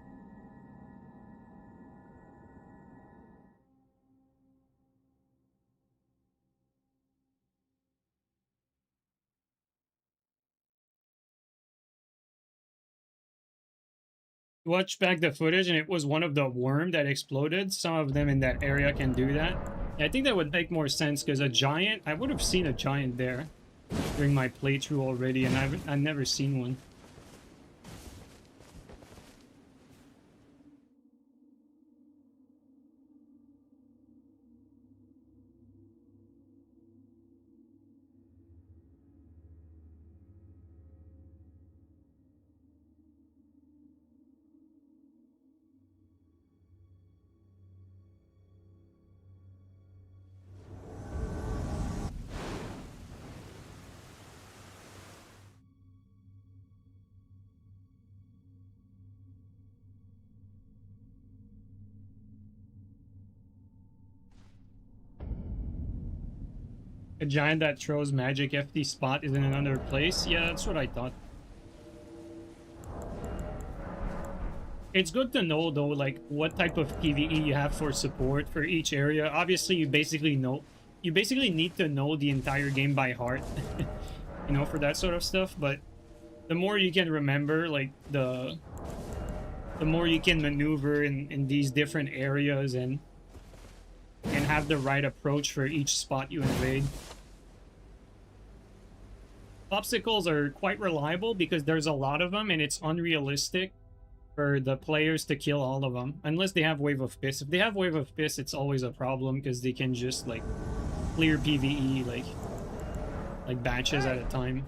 Watch back the footage and it was one of the worm that exploded. Some of them in that area can do that. Yeah, I think that would make more sense because a giant, I would have seen a giant there during my playthrough already, and I've never seen one. A giant that throws magic if the spot is in another place. Yeah, that's what I thought. It's good to know though, like what type of PvE you have for support for each area. Obviously, you basically need to know the entire game by heart, you know, for that sort of stuff. But the more you can remember, like the more you can maneuver in these different areas and have the right approach for each spot you invade. Obstacles are quite reliable because there's a lot of them and it's unrealistic for the players to kill all of them unless they have Wave of Piss. If they have Wave of Piss, it's always a problem because they can just like clear PvE like batches at a time.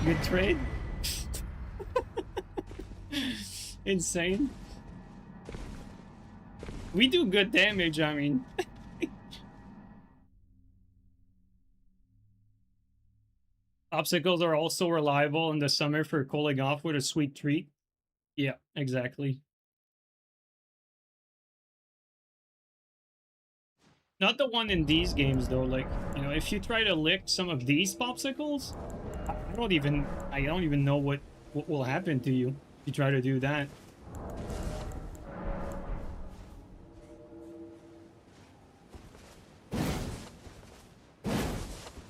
Good trade. Insane. We do good damage, I mean. Obstacles are also reliable in the summer for cooling off with a sweet treat. Yeah, exactly. Not the one in these games though, like, you know, if you try to lick some of these popsicles, I don't even know what will happen to you if you try to do that.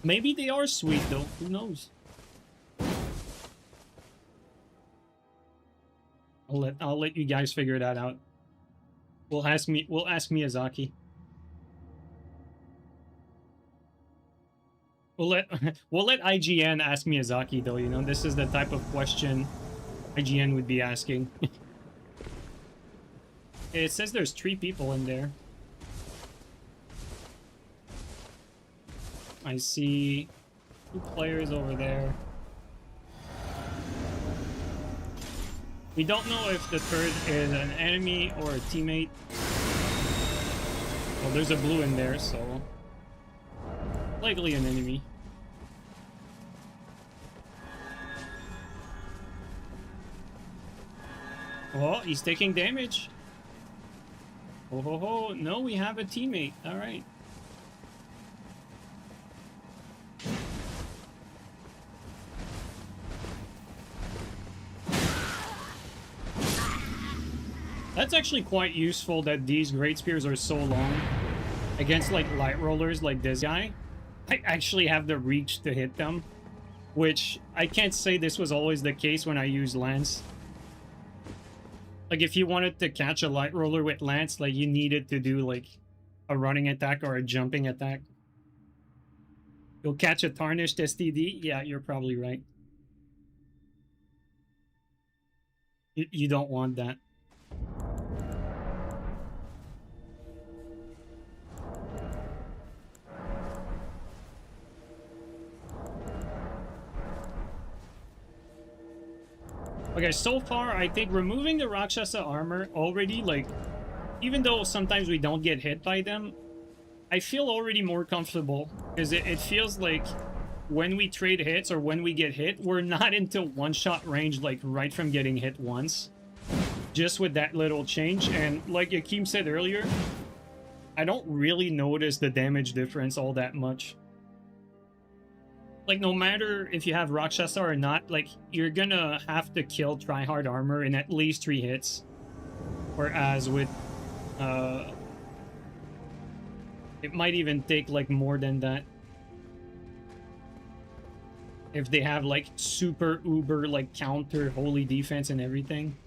Maybe they are sweet though, who knows? I'll let you guys figure that out. We'll ask Miyazaki. We'll let IGN ask Miyazaki though, you know, this is the type of question IGN would be asking. It says there's 3 people in there. I see 2 players over there. We don't know if the third is an enemy or a teammate. Well, there's a blue in there, so likely an enemy. Oh, he's taking damage. Oh ho ho! No, we have a teammate. All right. That's actually quite useful that these Great Spears are so long against like light rollers like this guy. I actually have the reach to hit them, which I can't say this was always the case when I used Lance. Like if you wanted to catch a light roller with Lance, like you needed to do like a running attack or a jumping attack. You'll catch a Tarnished STD? Yeah, you're probably right. You don't want that. Okay, so far, I think removing the Rakshasa armor already, like, even though sometimes we don't get hit by them, I feel already more comfortable. Because it feels like when we trade hits or when we get hit, we're not into one-shot range, like, right from getting hit once. Just with that little change. And like Akeem said earlier, I don't really notice the damage difference all that much. Like, no matter if you have Rakshasa or not, like, you're gonna have to kill tryhard armor in at least 3 hits. Whereas with, it might even take, like, more than that. If they have, like, super uber, like, counter holy defense and everything.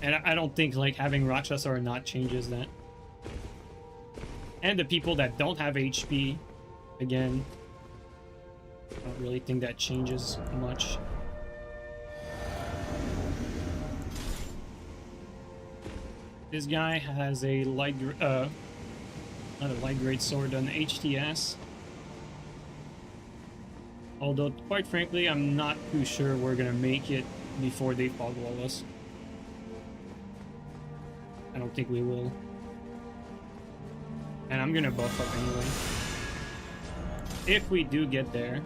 And I don't think, like, having Rakshasa or not changes that. And the people that don't have HP, again, I don't really think that changes much. This guy has a light, not a light grade sword, an HTS. Although, quite frankly, I'm not too sure we're gonna make it before they fog wall us. I don't think we will. And I'm gonna buff up anyway. If we do get there,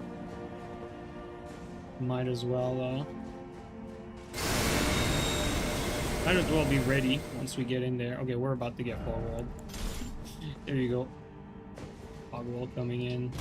might as well be ready once we get in there. Okay, we're about to get fog walled. There you go. Fog wall coming in.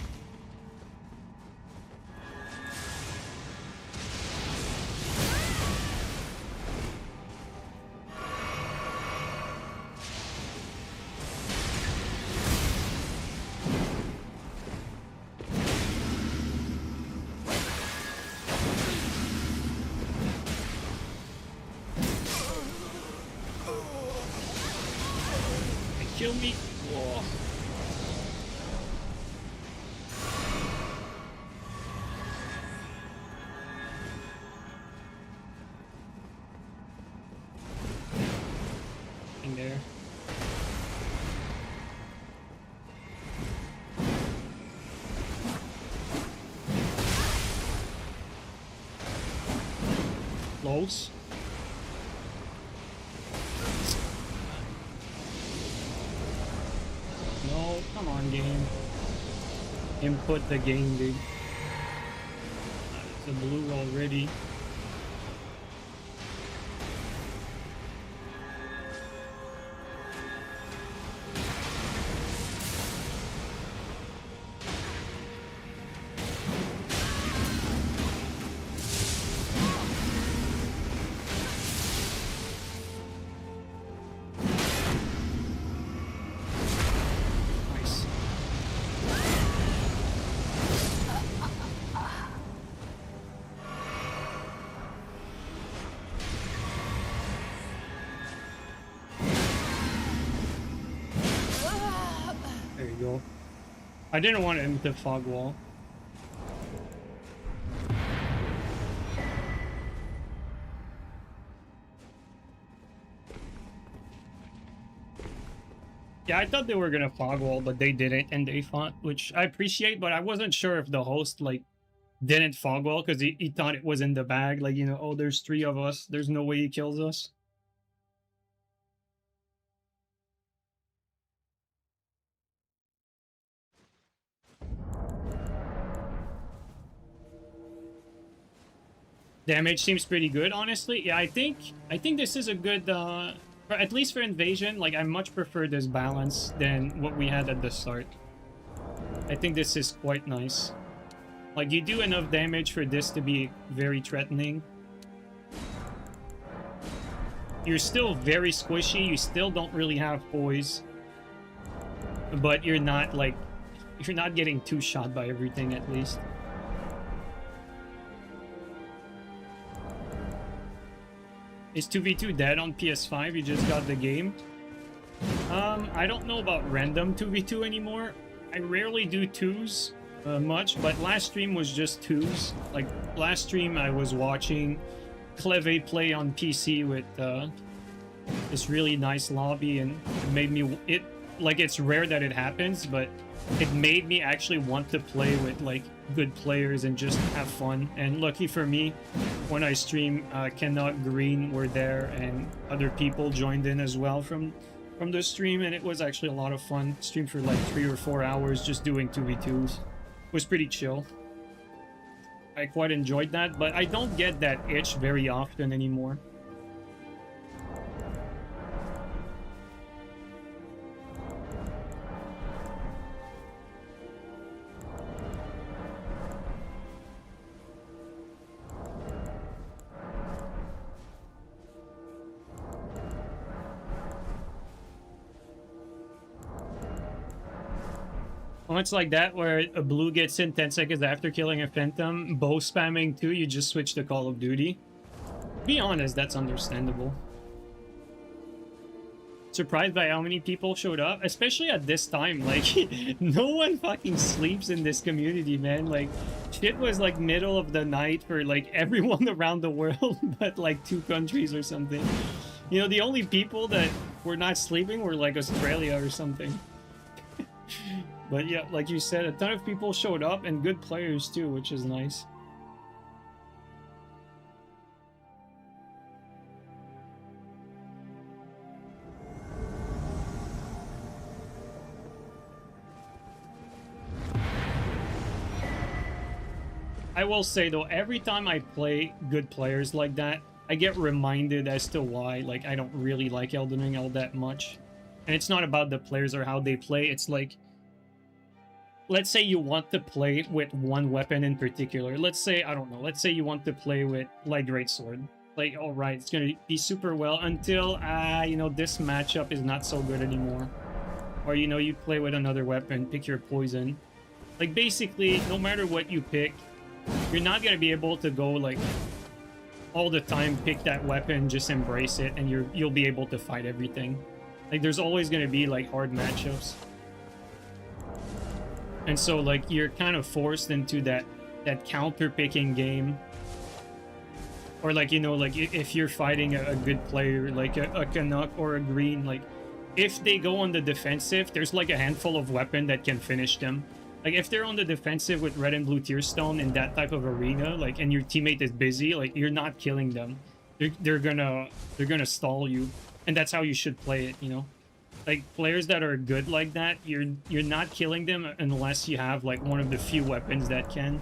Kill me. Whoa. In there. Close. No, come on, game. Input the game, dude. It's a blue already. I didn't want him to fog wall. Yeah, I thought they were gonna fog wall, but they didn't, and they fought, which I appreciate, but I wasn't sure if the host, like, didn't fog wall, because he thought it was in the bag, like, you know, oh, there's 3 of us, there's no way he kills us. Damage seems pretty good, honestly. Yeah, I think this is a good, at least for invasion, like, I much prefer this balance than what we had at the start. I think this is quite nice. Like, you do enough damage for this to be very threatening. You're still very squishy, you still don't really have poise. But you're not, like, you're not getting too shot by everything, at least. Is 2v2 dead on PS5? You just got the game? I don't know about random 2v2 anymore. I rarely do 2s much, but last stream was just 2s. Like, last stream I was watching Cleve play on PC with this really nice lobby, and it made me... Like, it's rare that it happens, but it made me actually want to play with, like, good players and just have fun. And lucky for me, when I stream, Cannot Green were there, and other people joined in as well from the stream, and it was actually a lot of fun. Streamed for like 3 or 4 hours just doing 2v2s. It was pretty chill. I quite enjoyed that, but I don't get that itch very often anymore. Well, it's like that where a blue gets in 10 seconds after killing a phantom, bow spamming too, you just switch to Call of Duty. Be honest, that's understandable. Surprised by how many people showed up, especially at this time. Like, no one fucking sleeps in this community, man. Like, shit was like middle of the night for like everyone around the world, but like 2 countries or something. You know, the only people that we're not sleeping, we're like Australia or something. But yeah, like you said, a ton of people showed up and good players too, which is nice. I will say though, every time I play good players like that, I get reminded as to why like I don't really like Elden Ring all that much. And it's not about the players or how they play, it's like, let's say you want to play with one weapon in particular. Let's say, I don't know, let's say you want to play with light greatsword. Like, alright, it's gonna be super well until, you know, this matchup is not so good anymore. Or, you know, you play with another weapon, pick your poison. Like, basically, no matter what you pick, you're not gonna be able to go, like, all the time pick that weapon, just embrace it, and you'll be able to fight everything. Like, there's always gonna be, like, hard matchups. And so, like, you're kind of forced into that counter-picking game. Or, like, you know, like, if you're fighting a good player, like a Canuck or a Green, like, if they go on the defensive, there's, like, a handful of weapon that can finish them. Like, if they're on the defensive with red and blue tear stone in that type of arena, like, and your teammate is busy, like, you're not killing them. They're gonna stall you. And that's how you should play it, you know? Like, players that are good like that, you're not killing them unless you have, like, one of the few weapons that can.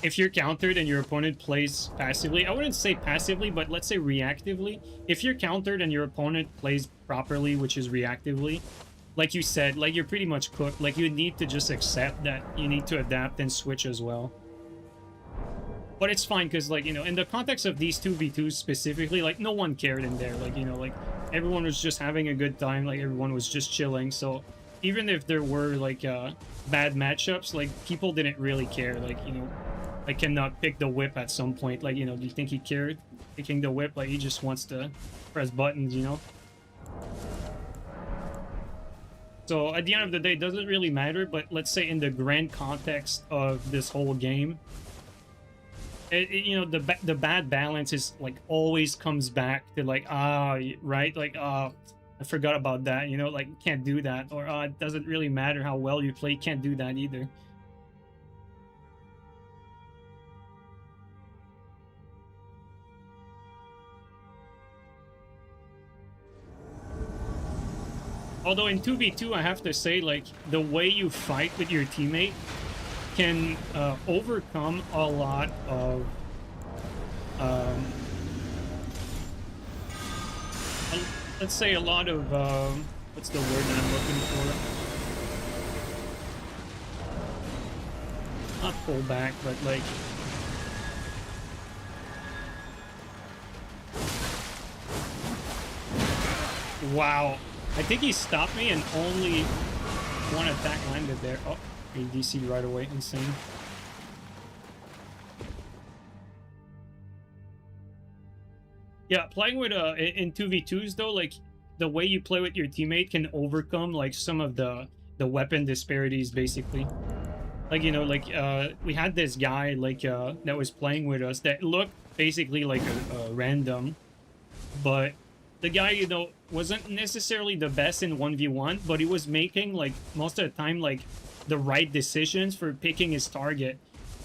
If you're countered and your opponent plays passively, I wouldn't say passively, but let's say reactively. If you're countered and your opponent plays properly, which is reactively, like you said, like, you're pretty much cooked. Like, you need to just accept that you need to adapt and switch as well. But it's fine, because, like, you know, in the context of these 2v2s specifically, like, no one cared in there. Like, you know, like, everyone was just having a good time. Like, everyone was just chilling. So even if there were, like, bad matchups, like, people didn't really care. Like, you know, I cannot pick the whip at some point. Like, you know, do you think he cared picking the whip? Like, he just wants to press buttons, you know? So at the end of the day, it doesn't really matter. But let's say in the grand context of this whole game, you know, the bad balance is, like, always comes back to, like, right? Like, I forgot about that, you know? Like, you can't do that. Or, it doesn't really matter how well you play. You can't do that either. Although in 2v2, I have to say, like, the way you fight with your teammate can overcome a lot of let's say a lot of what's the word that I'm looking for? Not pull back, but, like, wow. I think he stopped me and only one attack landed there. Oh, ADC right away. Insane. Yeah, playing with in 2v2s though, like, the way you play with your teammate can overcome, like, some of the weapon disparities, basically. Like, you know, like, we had this guy, like, that was playing with us that looked basically like a random, but the guy, you know, wasn't necessarily the best in 1v1, but he was making, like, most of the time, like, the right decisions for picking his target.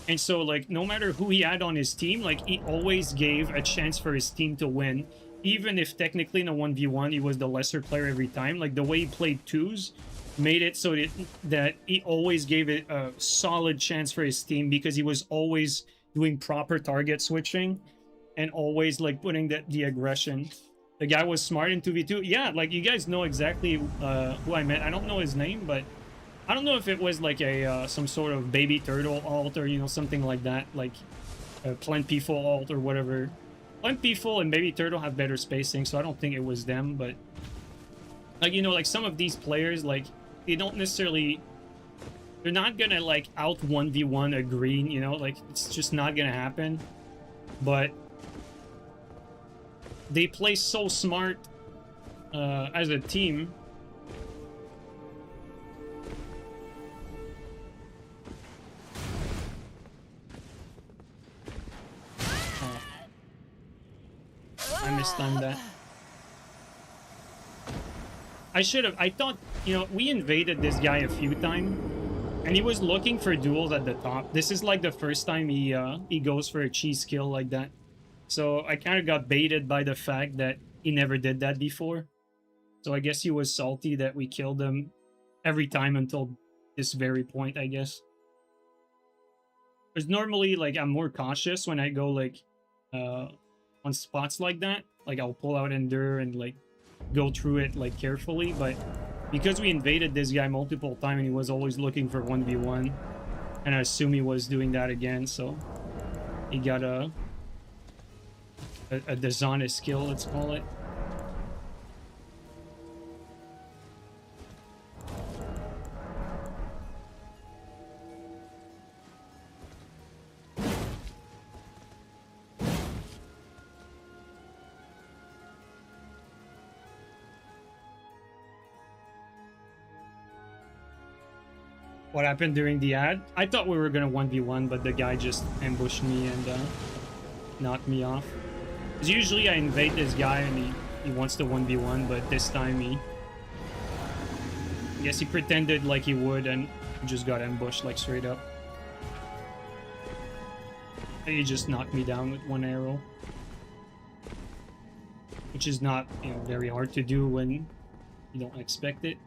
And so, like, no matter who he had on his team, like, he always gave a chance for his team to win. Even if technically in a 1v1 he was the lesser player every time. Like, the way he played twos made it so that he always gave it a solid chance for his team, because he was always doing proper target switching and always, like, putting the aggression. The guy was smart in 2v2. Yeah, like, you guys know exactly who I meant. I don't know his name, but I don't know if it was, like, a some sort of baby turtle alt or, you know, something like that. Like, a plentiful alt or whatever. Plentiful and baby turtle have better spacing, so I don't think it was them. But, like, you know, like, some of these players, like, they don't necessarily... They're not gonna, like, out 1v1 a green, you know? Like, it's just not gonna happen. But they play so smart as a team time that. I should have. I thought, you know, we invaded this guy a few times, and he was looking for duels at the top. This is like the first time he goes for a cheese kill like that. So I kind of got baited by the fact that he never did that before. So I guess he was salty that we killed him every time until this very point, I guess. Because normally, like, I'm more cautious when I go, like, on spots like that. Like, I'll pull out Endure and, like, go through it, like, carefully. But because we invaded this guy multiple times and he was always looking for 1v1, and I assume he was doing that again, so he got a dishonest kill, let's call it. What happened during the ad? I thought we were gonna 1v1, but the guy just ambushed me and knocked me off. Because usually I invade this guy and he wants to 1v1, but this time I guess he pretended like he would and just got ambushed, like, straight up. And he just knocked me down with one arrow. Which is not, you know, very hard to do when you don't expect it.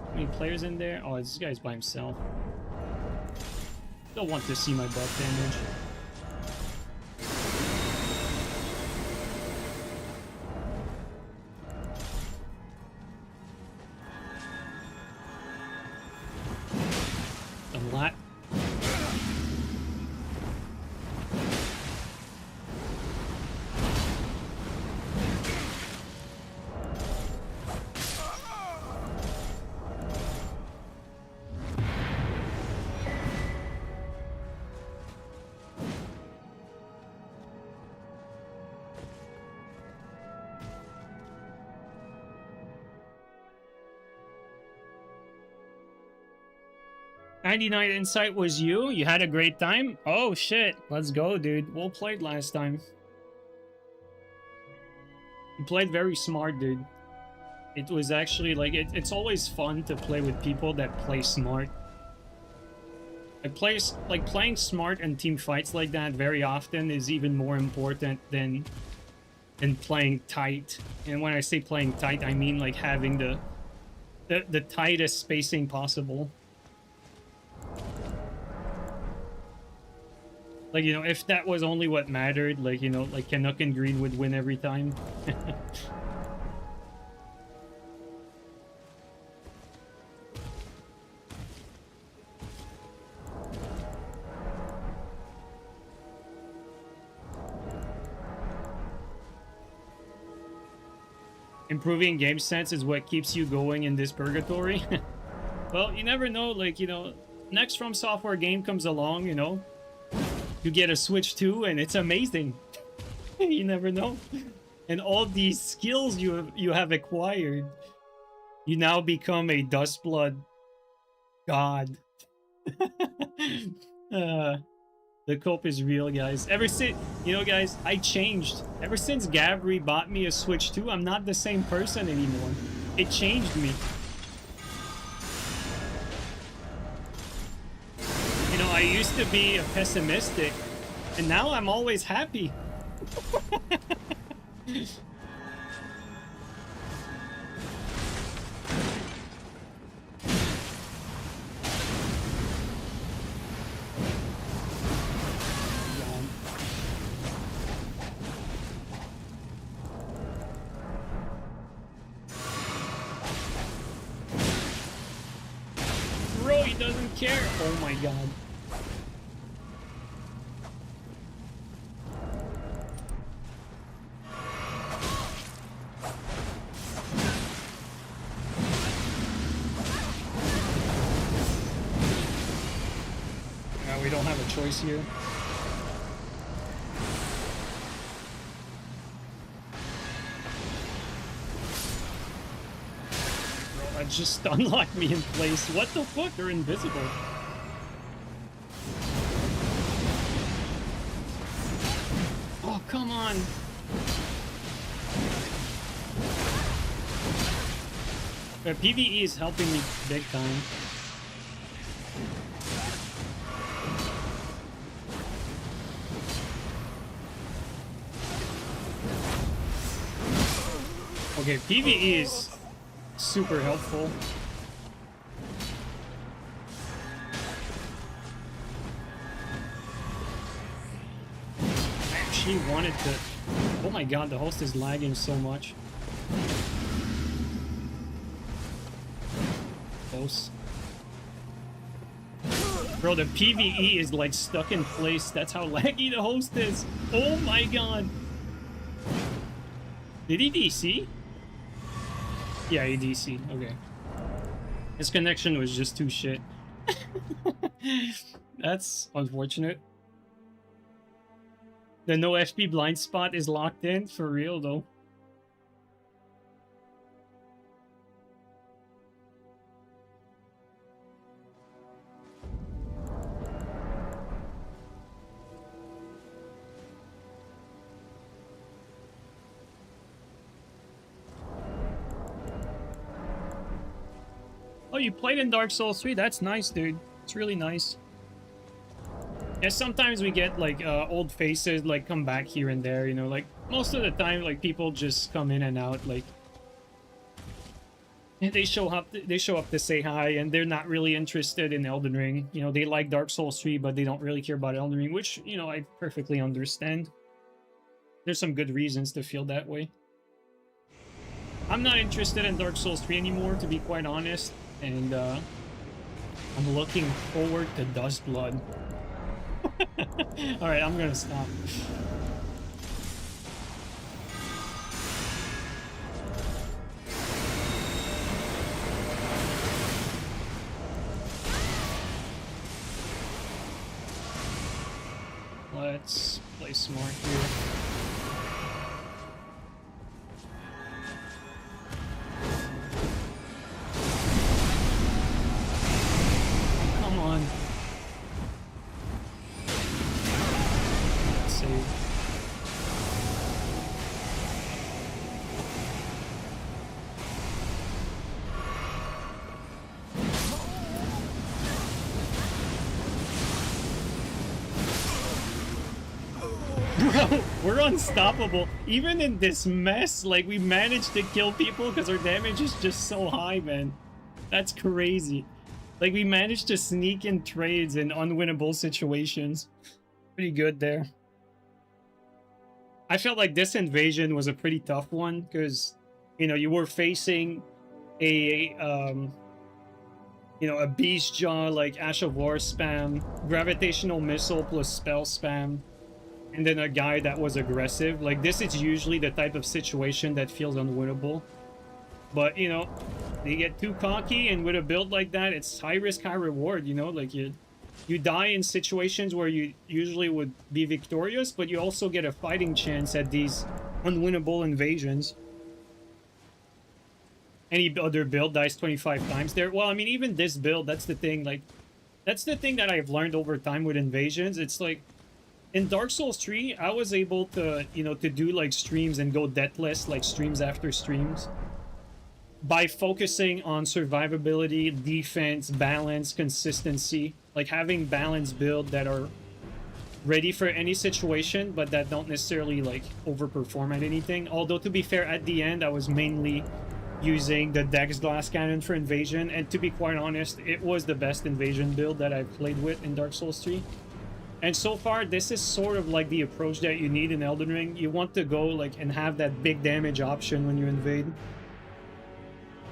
How many players in there? Oh, this guy's by himself. Don't want to see my buff damage. A lot. '99 Insight was you? You had a great time? Oh shit, let's go, dude. Well played last time. You played very smart, dude. It was actually like, it's always fun to play with people that play smart. Playing smart and team fights like that very often is even more important than playing tight. And when I say playing tight, I mean like having the tightest spacing possible. Like, you know, if that was only what mattered, like, you know, like Canuck and Green would win every time. Improving game sense is what keeps you going in this purgatory. Well, you never know, like, you know, next From Software game comes along, you know, you get a Switch 2 and it's amazing. You never know. And all these skills you have acquired, you now become a Duskblood god. The cope is real, guys. Ever since, you know, guys, I changed. Ever since Gabri bought me a Switch 2, I'm not the same person anymore. It changed me. You know, I used to be pessimistic, and now I'm always happy. Bro, he doesn't care. Oh my god. We don't have a choice here. Bro, that just unlocked me in place. What the fuck? They're invisible. Oh, come on. But PvE is helping me big time. Okay, PvE is super helpful. I actually wanted to... Oh my god, the host is lagging so much. Close. Bro, the PvE is like stuck in place. That's how laggy the host is. Oh my god. Did he DC? Yeah, he DC. Okay. His connection was just too shit. That's unfortunate. The no FP blind spot is locked in for real though. Oh, you played in Dark Souls 3? That's nice, dude. It's really nice. Yeah, sometimes we get like old faces like come back here and there, you know, like most of the time like people just come in and out, like they show up to say hi and they're not really interested in Elden Ring. You know, they like Dark Souls 3 but they don't really care about Elden Ring, which, you know, I perfectly understand. There's some good reasons to feel that way. I'm not interested in Dark Souls 3 anymore, to be quite honest, and I'm looking forward to Duskblood. Alright, I'm gonna stop. Let's play smart here. Come on. Let's save. Bro, we're unstoppable. Even in this mess, like, we managed to kill people because our damage is just so high, man. That's crazy. Like, we managed to sneak in trades in unwinnable situations. Pretty good there. I felt like this invasion was a pretty tough one because, you know, you were facing a, you know, a beast jaw, like Ash of War spam, gravitational missile plus spell spam, and then a guy that was aggressive. Like, this is usually the type of situation that feels unwinnable. But, you know, they get too cocky, and with a build like that, it's high risk, high reward, you know? Like, you die in situations where you usually would be victorious, but you also get a fighting chance at these unwinnable invasions. Any other build dies 25 times there. Well, I mean, even this build, that's the thing. Like, that's the thing that I've learned over time with invasions. It's like, in Dark Souls 3, I was able to, you know, to do, like, streams and go deathless, like, streams after streams, by focusing on survivability, defense, balance, consistency. Like, having balanced build that are ready for any situation, but that don't necessarily, like, overperform at anything. Although, to be fair, at the end, I was mainly using the Dex Glass Cannon for invasion, and to be quite honest, it was the best invasion build that I've played with in Dark Souls 3. And so far, this is sort of like the approach that you need in Elden Ring. You want to go, like, and have that big damage option when you invade.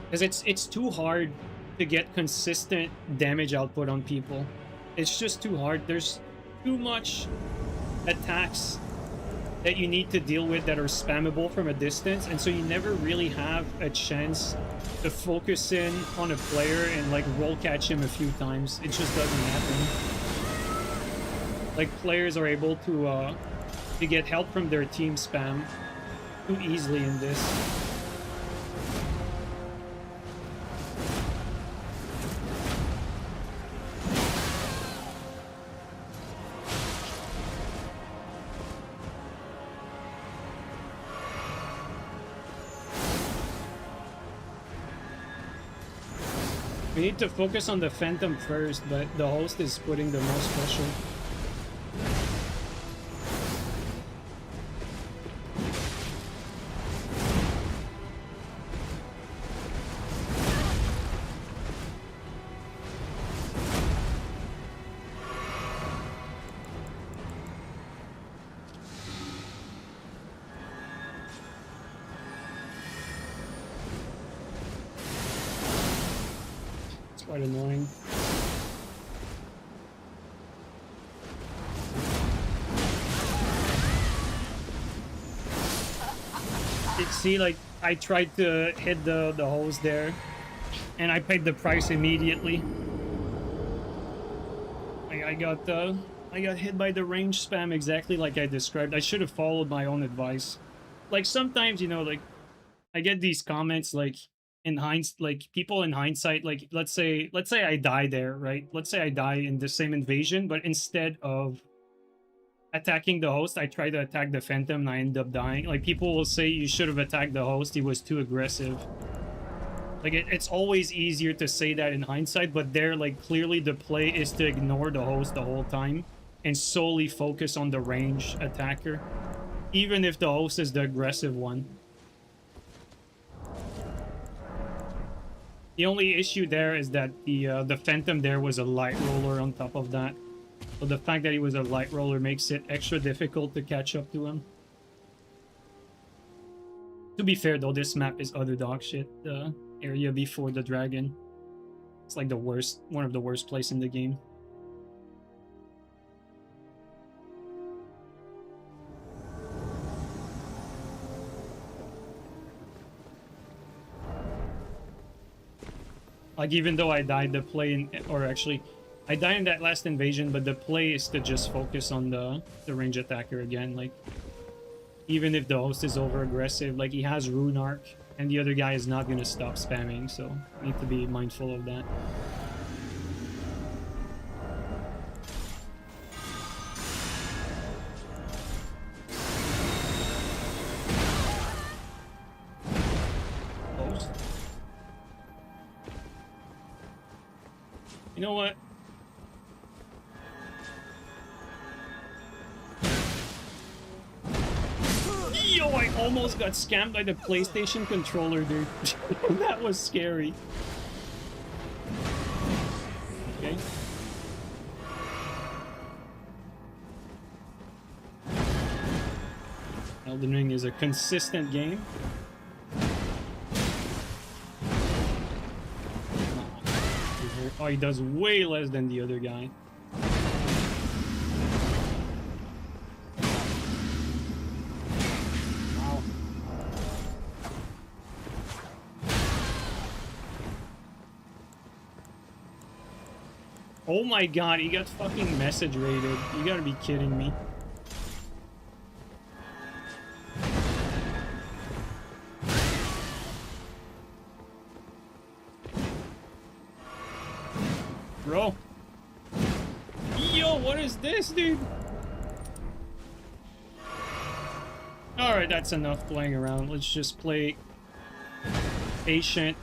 Because it's too hard to get consistent damage output on people. It's just too hard. There's too much attacks that you need to deal with that are spammable from a distance, and so you never really have a chance to focus in on a player and, like, roll catch him a few times. It just doesn't happen. Like, players are able to get help from their team spam too easily in this. We need to focus on the Phantom first, but the host is putting the most pressure. Quite annoying. See, like, I tried to hit the holes there, and I paid the price immediately. Like, I got hit by the range spam exactly like I described. I should have followed my own advice. Like, sometimes, you know, like, I get these comments, like, in hindsight, like, people in hindsight, like, let's say I die there, right? Let's say I die in the same invasion, but instead of attacking the host, I try to attack the Phantom and I end up dying. Like, people will say you should have attacked the host, he was too aggressive. Like, it's always easier to say that in hindsight, but there, like, clearly the play is to ignore the host the whole time and solely focus on the range attacker, even if the host is the aggressive one. The only issue there is that the Phantom there was a light roller on top of that. So the fact that he was a light roller makes it extra difficult to catch up to him. To be fair though, this map is utter dog shit. The area before the dragon. It's like the worst, one of the worst places in the game. Like, even though I died, the play in, or actually, I died in that last invasion, but the play is to just focus on the range attacker again. Like, even if the host is over aggressive, like, he has Rune Arc, and the other guy is not gonna stop spamming, so need to be mindful of that. Host. You know what? Yo, I almost got scammed by the PlayStation controller, dude. That was scary. Okay. Elden Ring is a consistent game. Oh, he does way less than the other guy. Wow. Oh my god, he got fucking message rated. You gotta be kidding me. Bro. Yo, what is this, dude? Alright, that's enough playing around. Let's just play patient.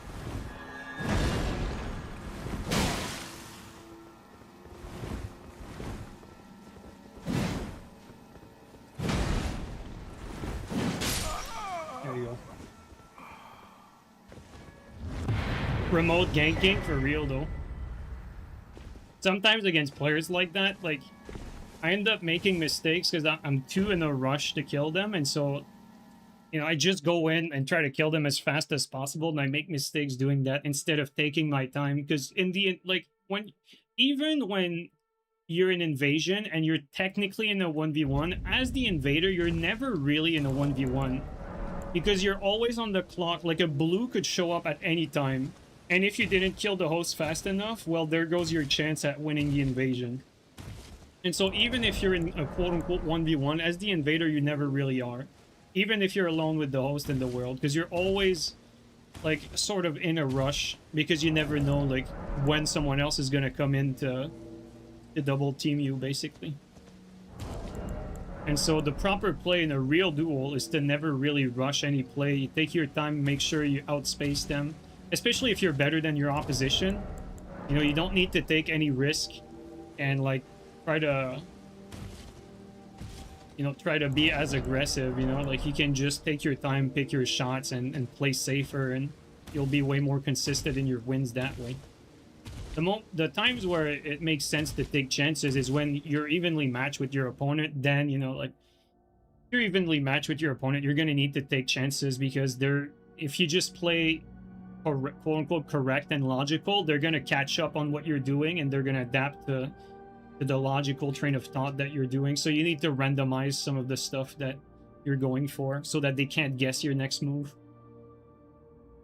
There you go. Remote ganking for real, though. Sometimes against players like that, like, I end up making mistakes because I'm too in a rush to kill them, and so, you know, I just go in and try to kill them as fast as possible, and I make mistakes doing that instead of taking my time, because in the, like, even when you're in invasion and you're technically in a 1v1, as the invader, you're never really in a 1v1, because you're always on the clock. Like, a blue could show up at any time. And if you didn't kill the host fast enough, well, there goes your chance at winning the invasion. And so even if you're in a quote-unquote 1v1, as the invader, you never really are. Even if you're alone with the host in the world, because you're always, like, sort of in a rush, because you never know, like, when someone else is going to come in to double team you, basically. And so the proper play in a real duel is to never really rush any play. You take your time, make sure you outspace them. Especially if you're better than your opposition, You know, you don't need to take any risk and like try to, you know, try to be as aggressive, you know, like you can just take your time, pick your shots and play safer, and you'll be way more consistent in your wins that way. The times where it makes sense to take chances is when you're evenly matched with your opponent. Then, you know, like if you're evenly matched with your opponent, you're going to need to take chances because if you just play quote unquote correct and logical, they're going to catch up on what you're doing and they're going to adapt to the logical train of thought that you're doing. So you need to randomize some of the stuff that you're going for so that they can't guess your next move.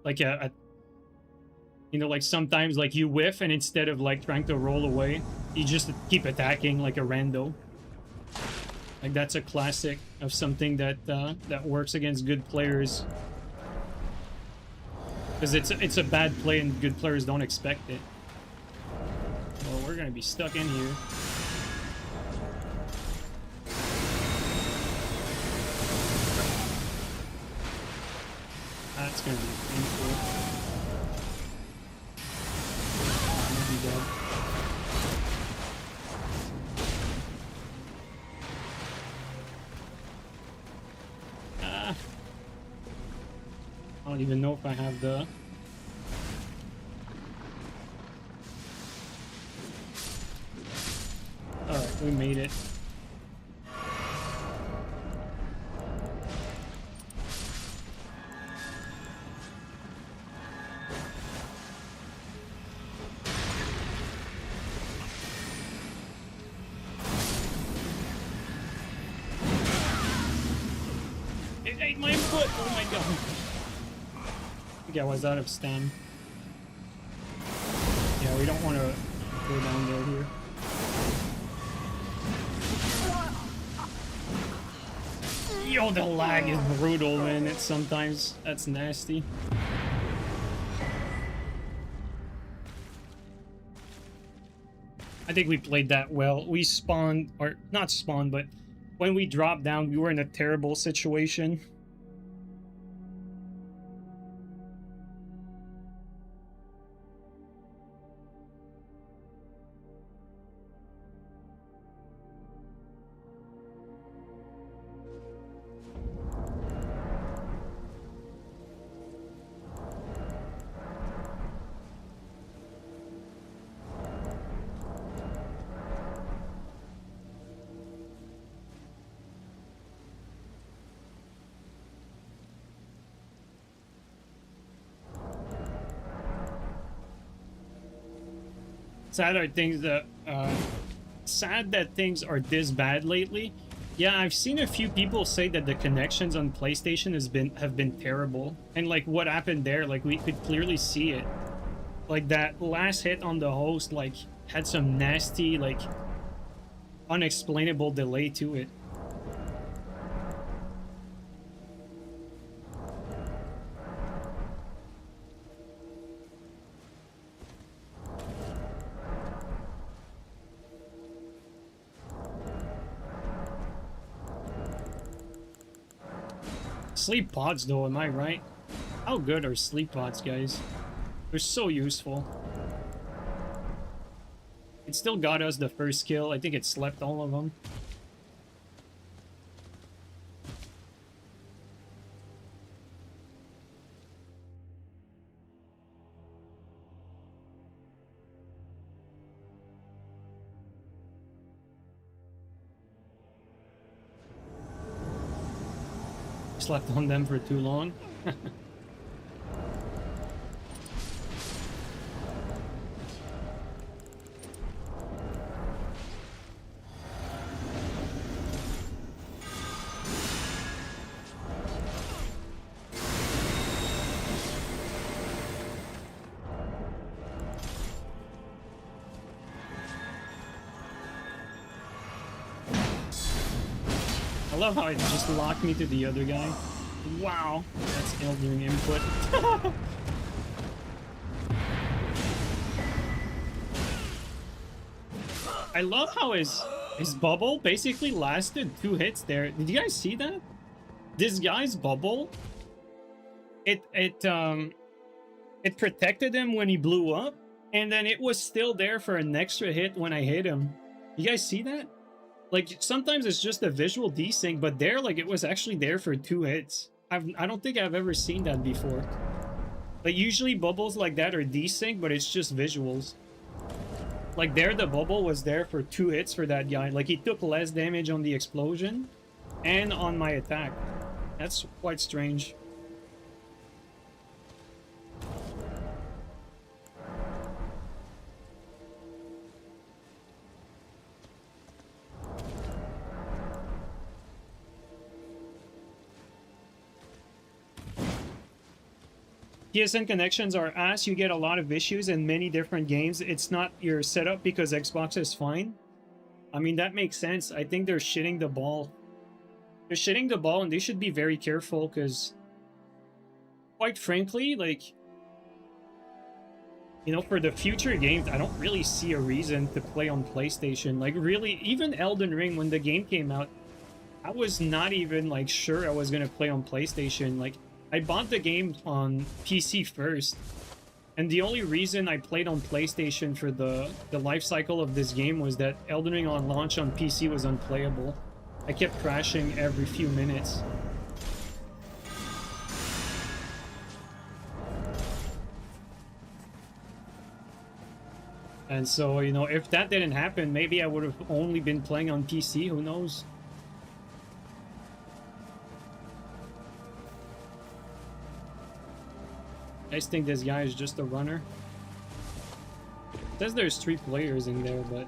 Like you know, like sometimes like you whiff and instead of like trying to roll away, you just keep attacking like a rando. Like that's a classic of something that that works against good players. Because it's a bad play and good players don't expect it. Well, we're gonna be stuck in here. That's gonna be painful. Dead. I don't even know if I have the... Alright, we made it. My foot! Oh my god. I think I was out of stun. Yeah, we don't want to go down there here. Yo, the lag is brutal, man. It's sometimes... That's nasty. I think we played that well. We spawned... Or, not spawned, but... When we dropped down, we were in a terrible situation. Sad that things are this bad lately. Yeah, I've seen a few people say that the connections on PlayStation have been terrible, and like what happened there, like we could clearly see it. Like that last hit on the host, like had some nasty, like unexplainable delay to it. Sleep pods though, am I right? How good are sleep pods, guys? They're so useful. It still got us the first kill. I think it slept all of them. Slept on them for too long. I love how it just locked me to the other guy. Wow, that's Elden Ring input. I love how his bubble basically lasted 2 hits there. Did you guys see that? This guy's bubble, it protected him when he blew up, And then it was still there for an extra hit when I hit him. You guys see that? Like, sometimes it's just a visual desync, but there, like, it was actually there for 2 hits. I don't think I've ever seen that before. Like, usually bubbles like that are desync, but it's just visuals. Like, there, the bubble was there for 2 hits for that guy. Like, he took less damage on the explosion and on my attack. That's quite strange. PSN connections are ass. You get a lot of issues in many different games. It's not your setup because Xbox is fine. I mean, that makes sense. I think they're shitting the ball. They're shitting the ball, and they should be very careful because, quite frankly, like, you know, for the future games, I don't really see a reason to play on PlayStation. Like, really, even Elden Ring, when the game came out, I was not even, like, sure I was going to play on PlayStation. Like, I bought the game on PC first, and the only reason I played on PlayStation for the life cycle of this game was that Elden Ring on launch on PC was unplayable. I kept crashing every few minutes. And so, you know, if that didn't happen, maybe I would have only been playing on PC, who knows? I just think this guy is just a runner. It says there's 3 players in there, but...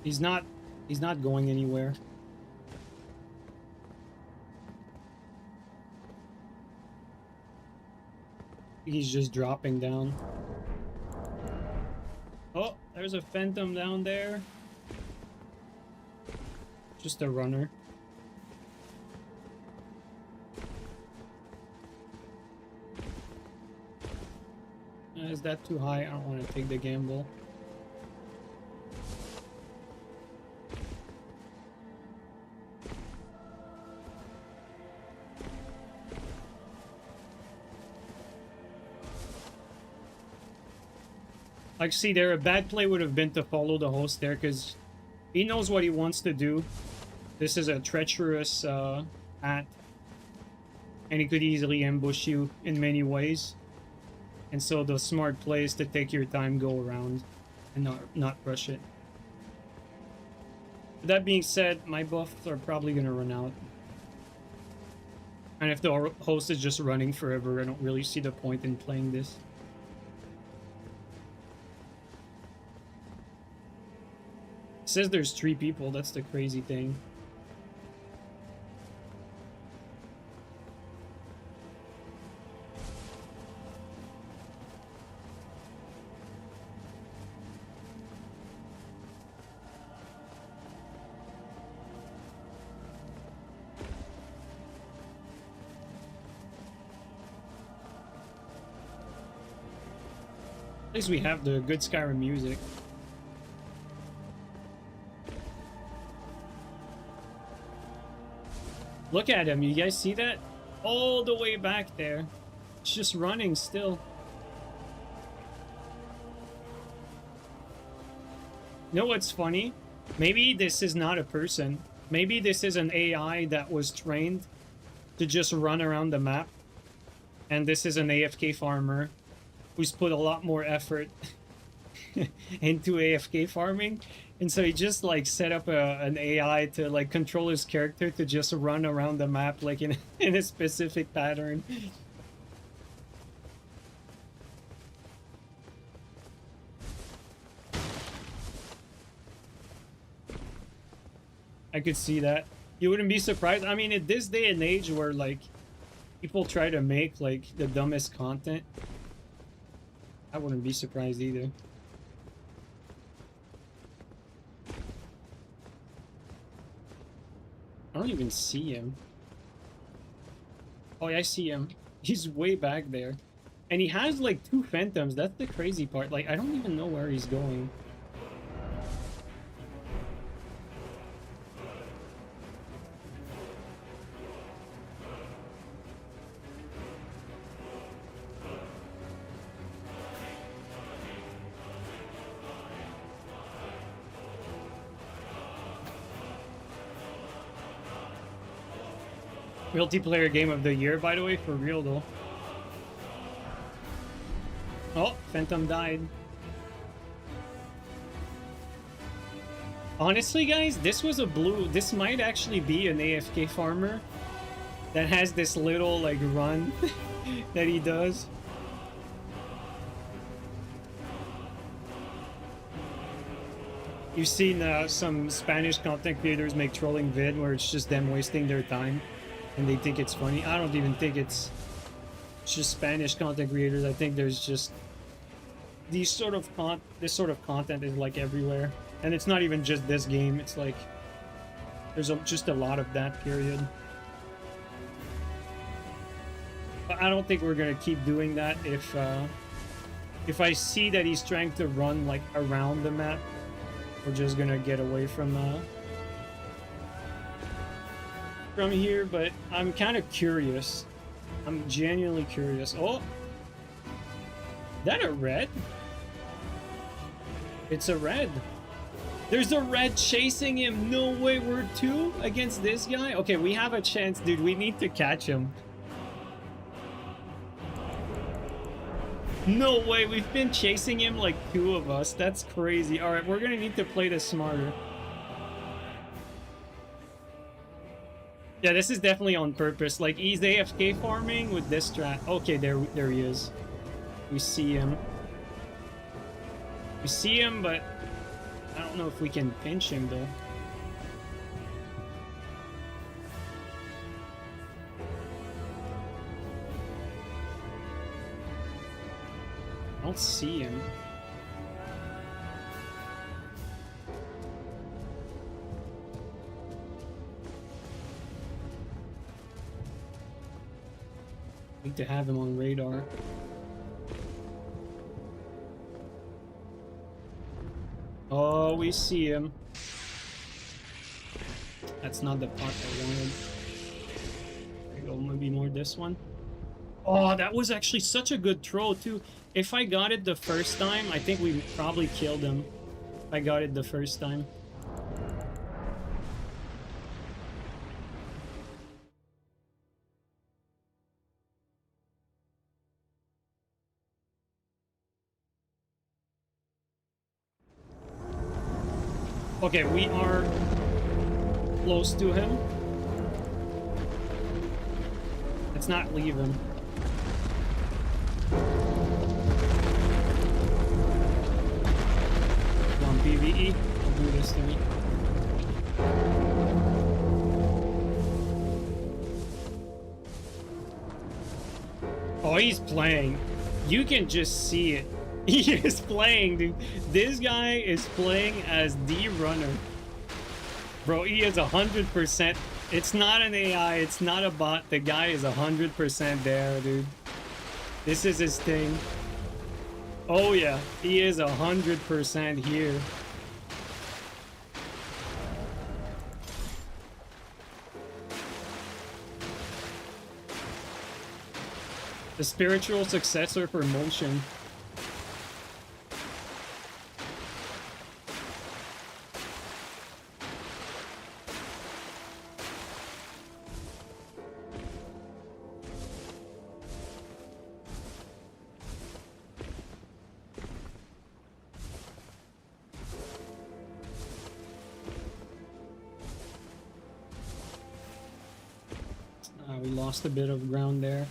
He's not going anywhere. He's just dropping down. Oh, there's a phantom down there. Just a runner. Is that too high? I don't want to take the gamble. Like, see there, a bad play would have been to follow the host there, because he knows what he wants to do. This is a treacherous hat, and he could easily ambush you in many ways. And so the smart play is to take your time, go around, and not rush it. That being said, my buffs are probably going to run out. And if the host is just running forever, I don't really see the point in playing this. It says there's 3 people, that's the crazy thing. At least we have the good Skyrim music. Look at him, you guys see that? All the way back there. It's just running still. You know what's funny? Maybe this is not a person. Maybe this is an AI that was trained to just run around the map. And this is an AFK farmer who's put a lot more effort into AFK farming. And so he just like set up an AI to like control his character to just run around the map like in a specific pattern. I could see that. You wouldn't be surprised. I mean, at this day and age where like people try to make like the dumbest content, I wouldn't be surprised either. I don't even see him. Oh, yeah, I see him. He's way back there. And he has like 2 phantoms. That's the crazy part. Like, I don't even know where he's going. Multiplayer game of the year, by the way, for real though. Oh, Phantom died. Honestly, guys, this was a blue. This might actually be an AFK farmer that has this little like run that he does. You've seen some Spanish content creators make trolling vid where it's just them wasting their time and they think it's funny. I don't even think it's just Spanish content creators. I think there's just this sort of content is like everywhere, and it's not even just this game. It's like there's just a lot of that, period. But I don't think we're gonna keep doing that if I see that he's trying to run like around the map. We're just gonna get away from here, but I'm kind of curious. I'm genuinely curious. Oh, is that a red? It's a red. There's a red chasing him. No way, we're 2 against this guy. Okay, we have a chance, dude. We need to catch him. No way, we've been chasing him like 2 of us. That's crazy. All right, we're gonna need to play this smarter. Yeah, this is definitely on purpose. Like, he's AFK farming with this strat. Okay, there he is. We see him. We see him, but I don't know if we can pinch him, though. I don't see him. Need to have him on radar. Oh, we see him. That's not the pot I wanted. There you go, maybe more this one. Oh, that was actually such a good throw, too. If I got it the first time, I think we probably killed him. If I got it the first time. Okay, we are close to him. Let's not leave him. Come on, PvE. Don't do this to me. Oh, he's playing. You can just see it. He is playing, dude. This guy is playing as the runner. Bro, he is 100%. It's not an AI. It's not a bot. The guy is 100% there, dude. This is his thing. Oh, yeah. He is 100% here. The spiritual successor for motion. We lost a bit of ground there.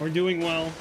We're doing well.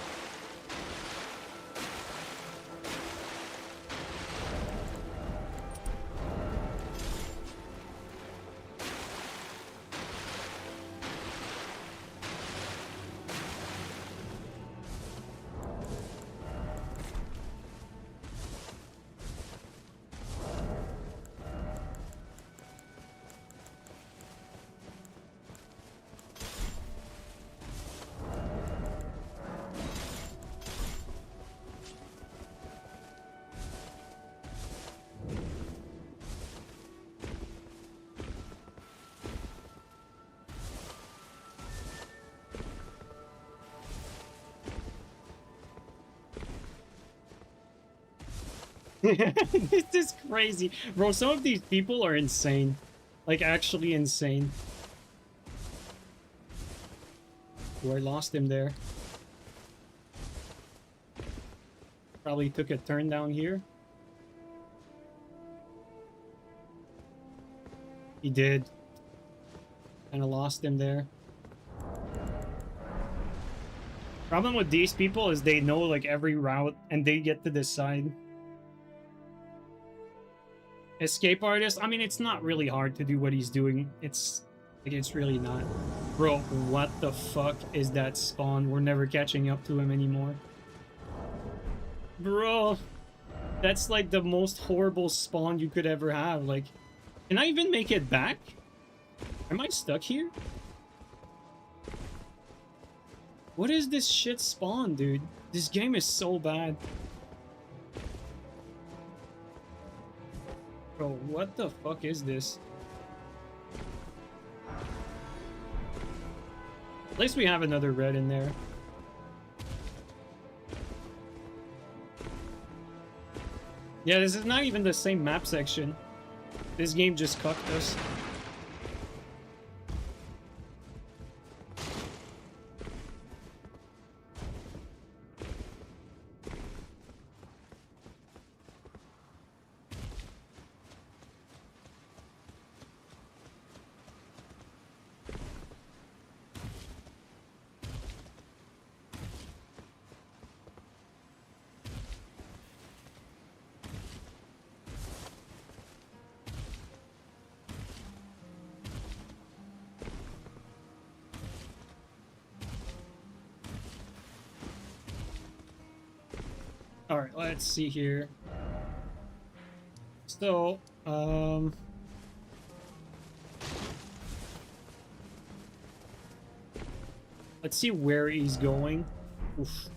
This is crazy. Bro, some of these people are insane. Like, actually insane. Oh, I lost him there. Probably took a turn down here. He did. Kinda lost him there. Problem with these people is they know, like, every route, and they get to decide. Escape artist, I mean, it's not really hard to do what he's doing. It's really not. Bro, what the fuck is that spawn? We're never catching up to him anymore. Bro, that's like the most horrible spawn you could ever have. Like, can I even make it back? Am I stuck here? What is this shit spawn, dude? This game is so bad. Bro, what the fuck is this? At least we have another red in there. Yeah, this is not even the same map section. This game just cucked us. Alright, let's see here. So, let's see where he's going. Oof.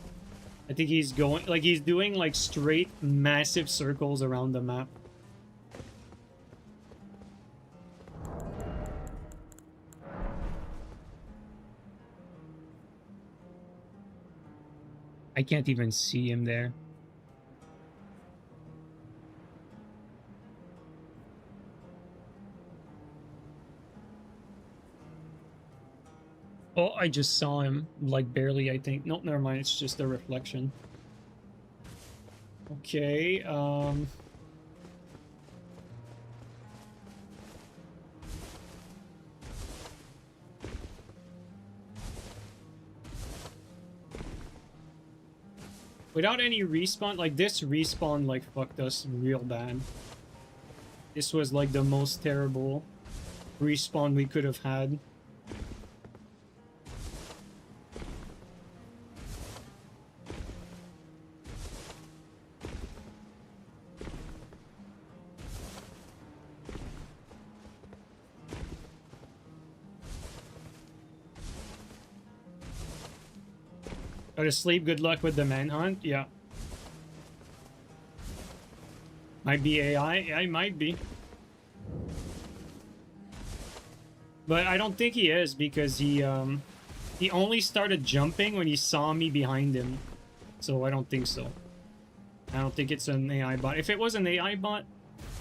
I think he's going, like, he's doing, like, straight massive circles around the map. I can't even see him there. Oh, I just saw him, like, barely, I think. Nope, never mind, it's just a reflection. Okay, without any respawn, like, this respawn, like, fucked us real bad. This was, like, the most terrible respawn we could have had. Go to sleep, good luck with the manhunt. Yeah. Might be AI. Yeah, it might be. But I don't think he is, because he only started jumping when he saw me behind him. So I don't think so. I don't think it's an AI bot. If it was an AI bot,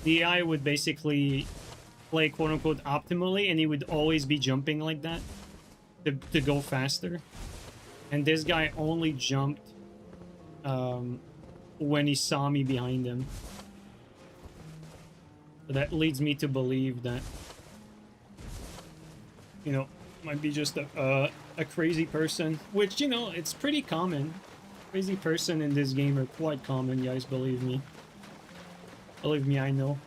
the AI would basically play quote-unquote optimally, and he would always be jumping like that to go faster. And this guy only jumped when he saw me behind him. So that leads me to believe that, you know, Might be just a crazy person, which, you know, it's pretty common. Crazy person in this game are quite common, guys, believe me. Believe me, I know.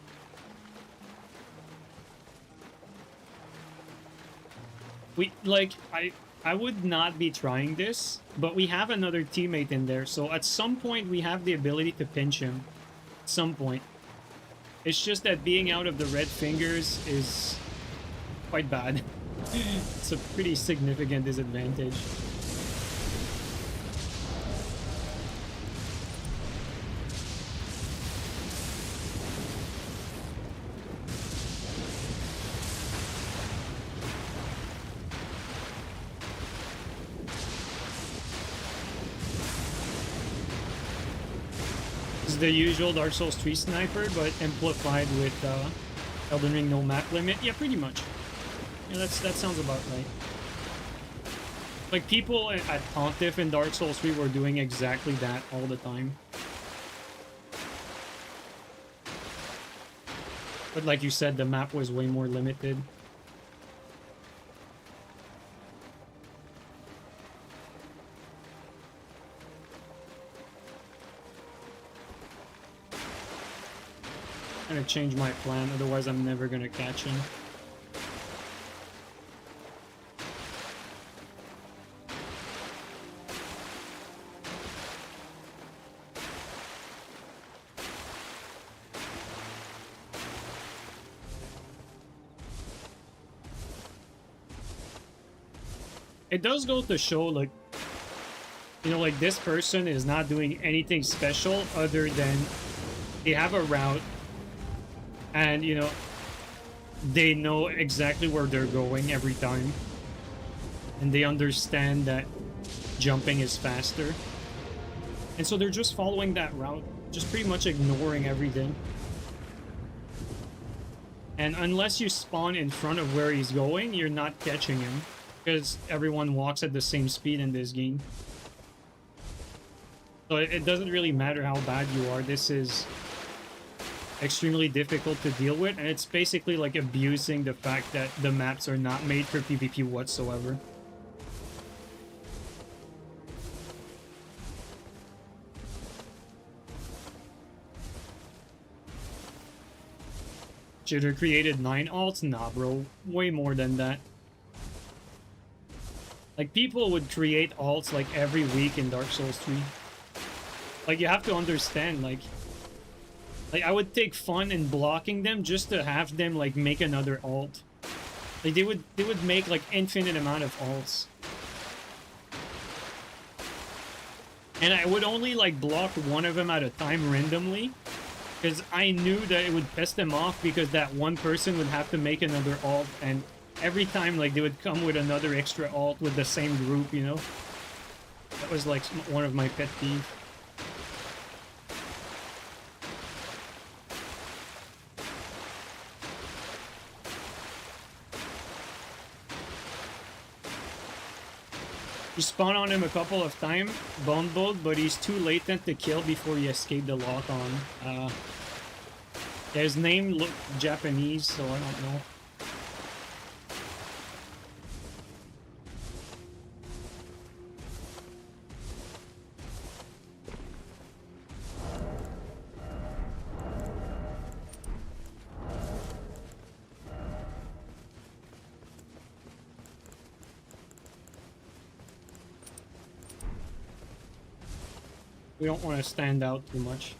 I would not be trying this, but we have another teammate in there, so at some point we have the ability to pinch him. At some point. It's just that being out of the red fingers is quite bad. It's a pretty significant disadvantage. It's the usual Dark Souls 3 sniper, but amplified with Elden Ring no map limit. Yeah, pretty much. Yeah, that sounds about right. Like, people at Pontiff in Dark Souls 3 were doing exactly that all the time. But like you said, the map was way more limited. I'm gonna change my plan, otherwise I'm never gonna catch him. It does go to show, like, you know, like, this person is not doing anything special other than they have a route and, you know, they know exactly where they're going every time. And they understand that jumping is faster. And so they're just following that route, just pretty much ignoring everything. And unless you spawn in front of where he's going, you're not catching him. Because everyone walks at the same speed in this game. So it doesn't really matter how bad you are. This is extremely difficult to deal with. And it's basically like abusing the fact that the maps are not made for PvP whatsoever. Should have created 9 alts? Nah, bro. Way more than that. Like, people would create alts, like, every week in Dark Souls 3. Like, you have to understand, like, I would take fun in blocking them just to have them, like, make another alt. Like, they would make, like, infinite amount of alts. And I would only, like, block one of them at a time randomly. Because I knew that it would piss them off because that one person would have to make another alt, and every time, like, they would come with another extra alt with the same group, you know? That was, like, one of my pet peeves. You spawn on him a couple of times, Bonebolt, but he's too latent to kill before you escape the lock-on. His name looked Japanese, so I don't know. We don't want to stand out too much.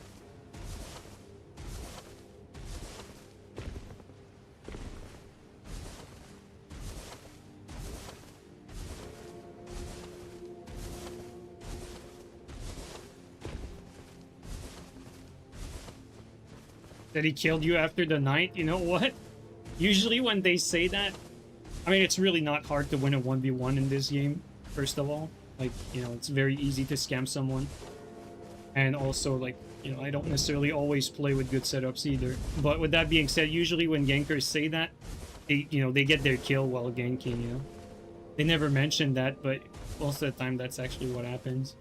That he killed you after the night? You know what? Usually when they say that, I mean, it's really not hard to win a 1v1 in this game, first of all. Like, you know, it's very easy to scam someone. And also, like, you know, I don't necessarily always play with good setups either. But with that being said, usually when gankers say that, they, you know, they get their kill while ganking, you know. They never mention that, but most of the time that's actually what happens.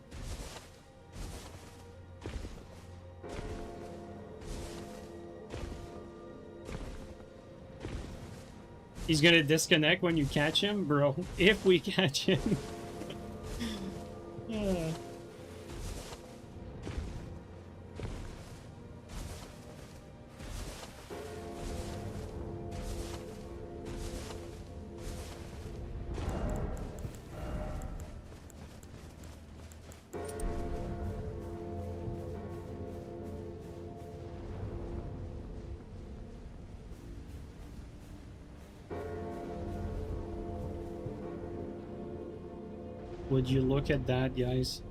He's gonna disconnect when you catch him, bro. If we catch him. Yeah. Would you look at that, guys?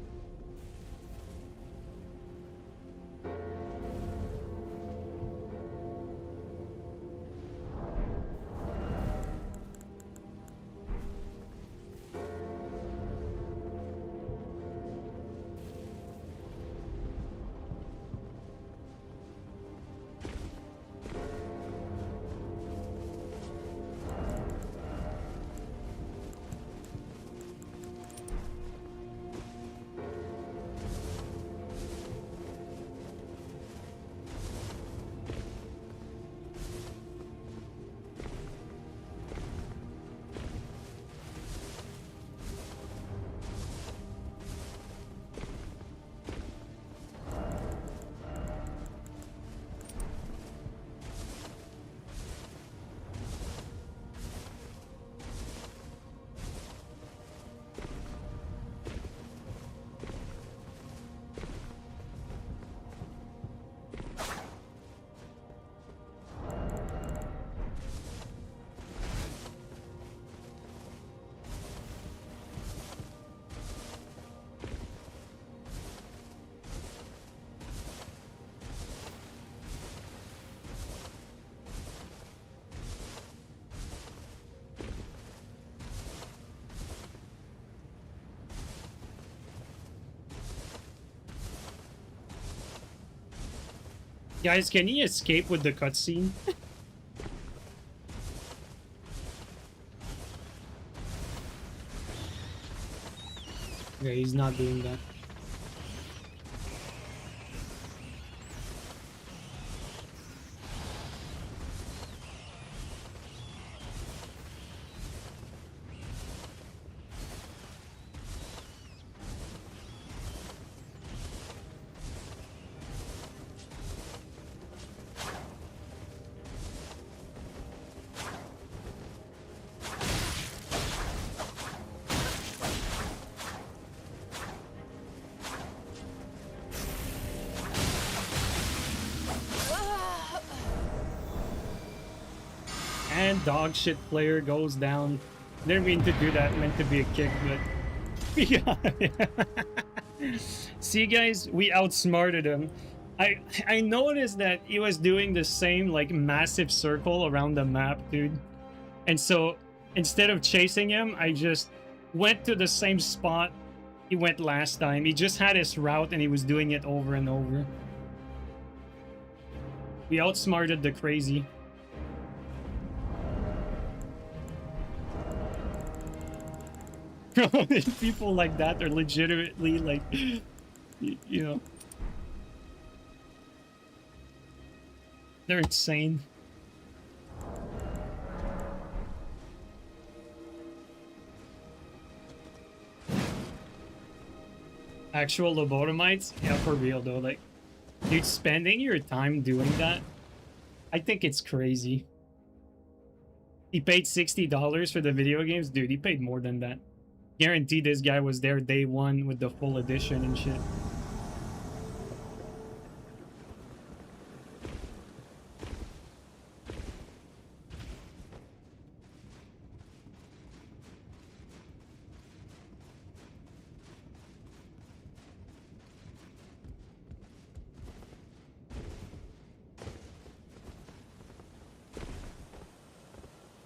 Guys, can he escape with the cutscene? Okay, he's not doing that. And dog shit player goes down. Didn't mean to do that, meant to be a kick, but we got it. See guys, we outsmarted him. I noticed that he was doing the same like massive circle around the map, dude. And so instead of chasing him, I just went to the same spot he went last time. He just had his route and he was doing it over and over. We outsmarted the crazy. People like that are legitimately like, you know, they're insane. Actual lobotomites? Yeah, for real though. Like, dude, spending your time doing that, I think it's crazy. He paid $60 for the video games? Dude, he paid more than that. Guarantee this guy was there day one with the full edition and shit.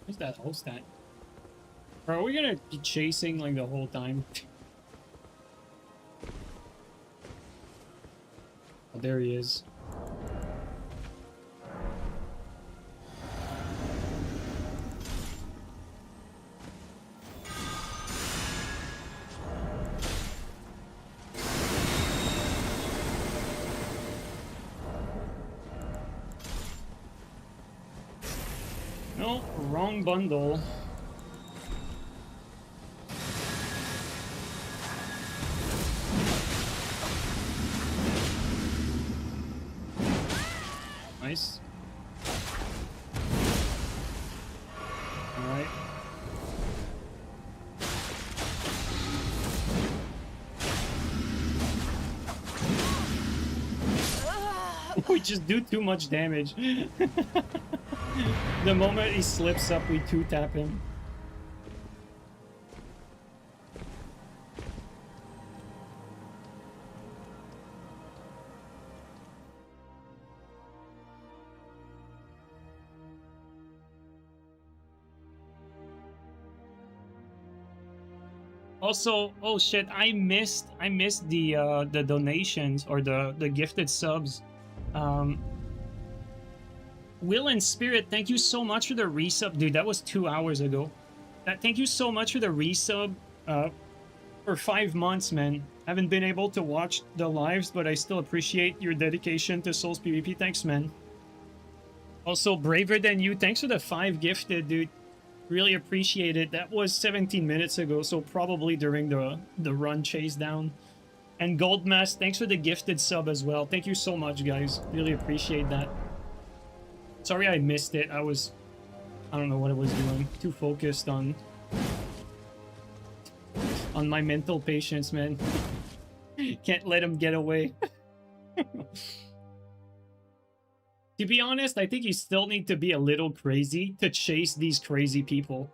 Where's that host at? Bro, are we gonna be chasing like the whole time? Oh, there he is. Wrong bundle. Nice. Alright. We just do too much damage. The moment he slips up, we 2-tap him. Also, oh shit, I missed the donations or the gifted subs. Will and Spirit, thank you so much for the resub, dude. That was 2 hours ago. Thank you so much for the resub. For 5 months, man. Haven't been able to watch the lives, but I still appreciate your dedication to Souls PvP. Thanks, man. Also, Braver Than You, thanks for the 5 gifted, dude. Really appreciate it. That was 17 minutes ago, so probably during the run chase down. And Goldmask, thanks for the gifted sub as well. Thank you so much, guys. Really appreciate that. Sorry I missed it. I don't know what I was doing. Too focused on my mental patience, man. Can't let him get away. To be honest, I think you still need to be a little crazy to chase these crazy people.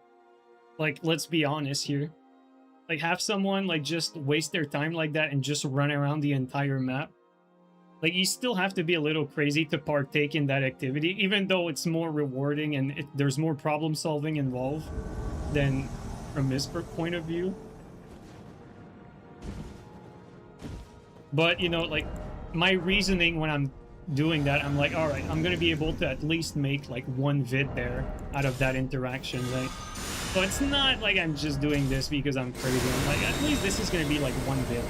Like, let's be honest here. Like, have someone, like, just waste their time like that and just run around the entire map. Like, you still have to be a little crazy to partake in that activity, even though it's more rewarding and there's more problem solving involved than from this point of view. But, you know, like, my reasoning when I'm doing that, I'm like, alright, I'm gonna be able to at least make, like, one vid there out of that interaction, right? So it's not like I'm just doing this because I'm crazy. I'm like, at least this is gonna be, like, one vid.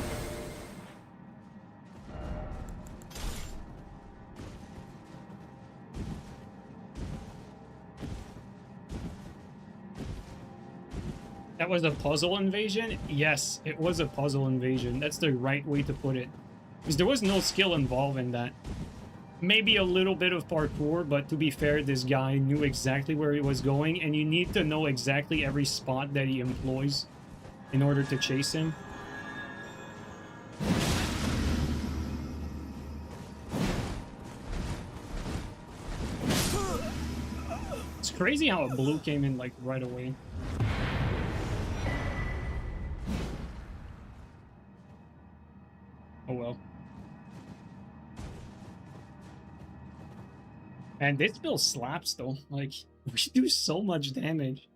That was a puzzle invasion? Yes, it was a puzzle invasion. That's the right way to put it. Because there was no skill involved in that. Maybe a little bit of parkour, but to be fair, this guy knew exactly where he was going, and you need to know exactly every spot that he employs in order to chase him. It's crazy how a blue came in, like, right away. Oh well. And this build slaps though. Like, we do so much damage.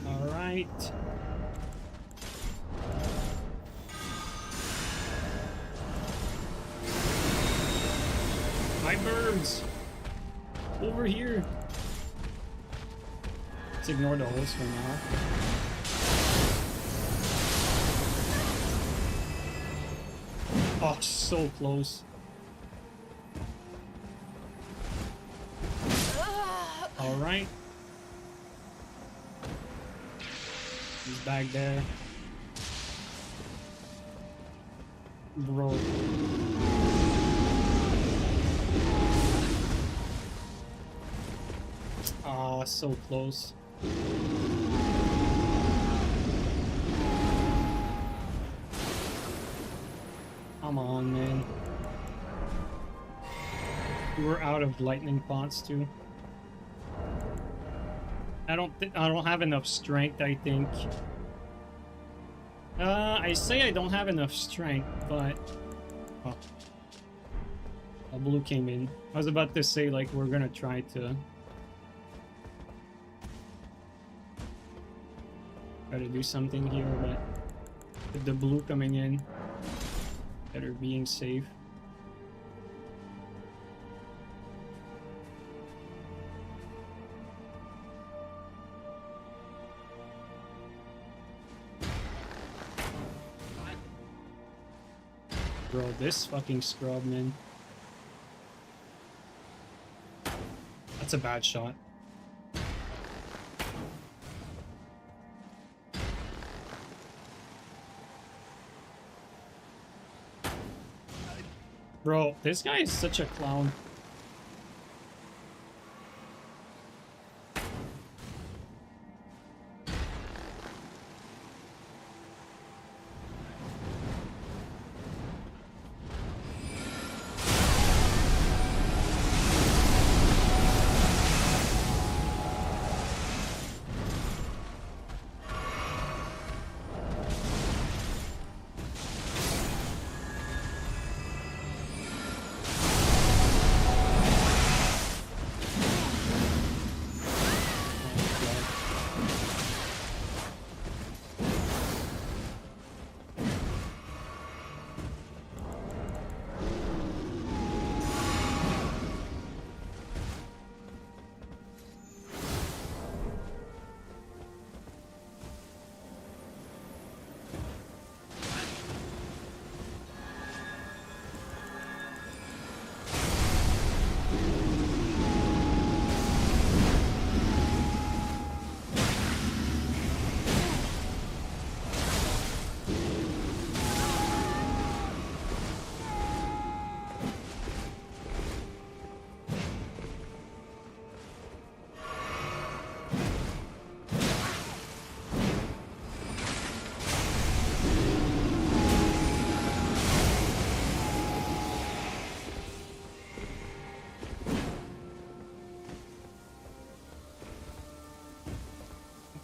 Alright. My birds! Over here! Let's ignore the host for now. Oh, so close. Alright. He's back there. Bro. Ah, so close. Come on, man. We're out of lightning pots, too. I don't have enough strength, I think. I say I don't have enough strength, but oh, a blue came in. I was about to say like we're gonna try to do something here, but with the blue coming in, better being safe. Bro, this fucking scrub, man. That's a bad shot. Bro, this guy is such a clown.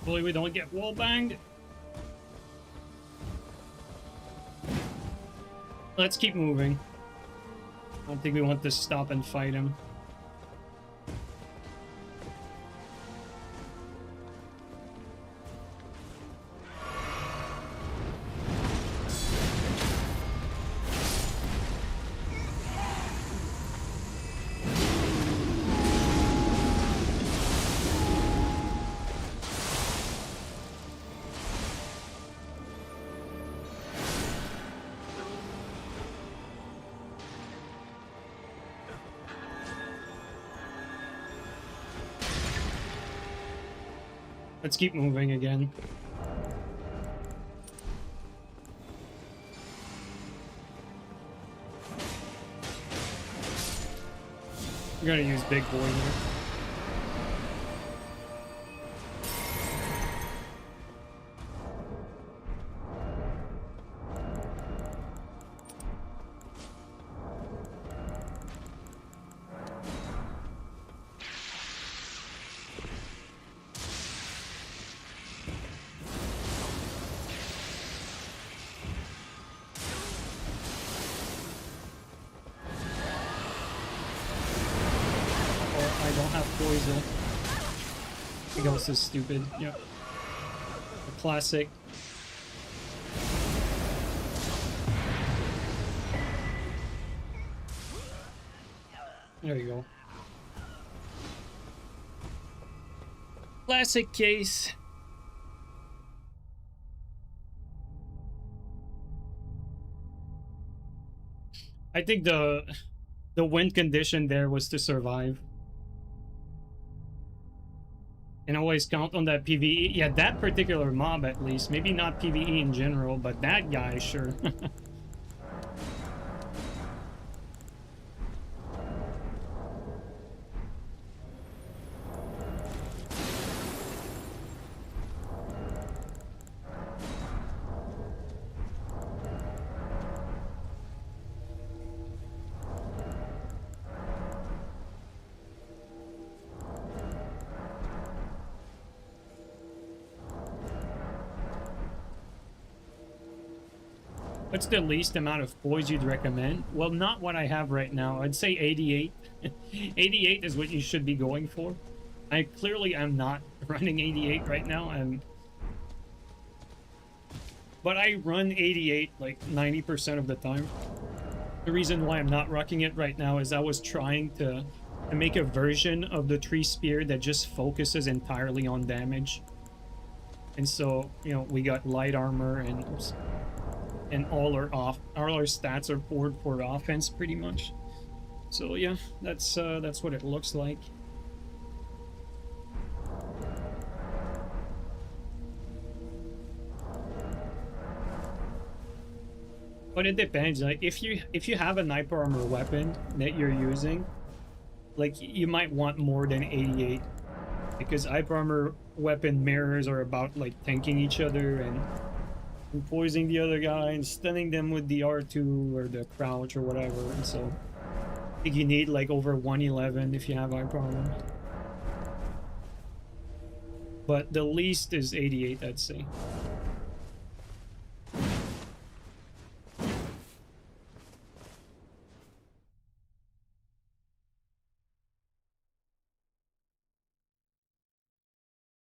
Hopefully we don't get wall banged. Let's keep moving. I don't think we want to stop and fight him. Let's keep moving again. We're gonna use big boy here. This is stupid. Yep. A classic. There you go. Classic case. I think the win condition there was to survive. And always count on that PvE. Yeah, that particular mob at least. Maybe not PvE in general, but that guy, sure. What's the least amount of poise you'd recommend? Well, not what I have right now. I'd say 88. 88 is what you should be going for. I clearly am not running 88 right now. But I run 88 like 90% of the time. The reason why I'm not rocking it right now is I was trying to make a version of the tree spear that just focuses entirely on damage. And so, you know, we got light armor and all our stats are poured for offense pretty much. So yeah, that's what it looks like. But it depends. Like if you have a hyper armor weapon that you're using, like you might want more than 88, because hyper armor weapon mirrors are about like tanking each other and poisoning the other guy and stunning them with the R2 or the crouch or whatever. And so I think you need like over 111 if you have hyper armor. But the least is 88, I'd say.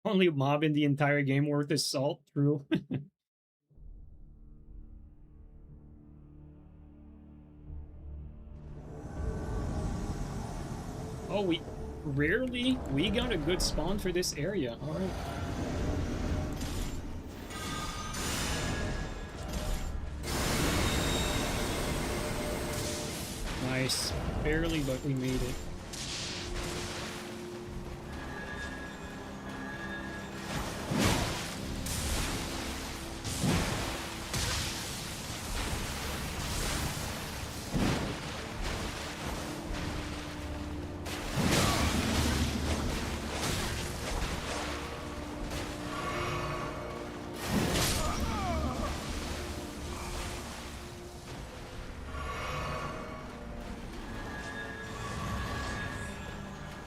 Only mob in the entire game worth is salt, true. Oh, we got a good spawn for this area. All right. Nice. Barely, but we made it.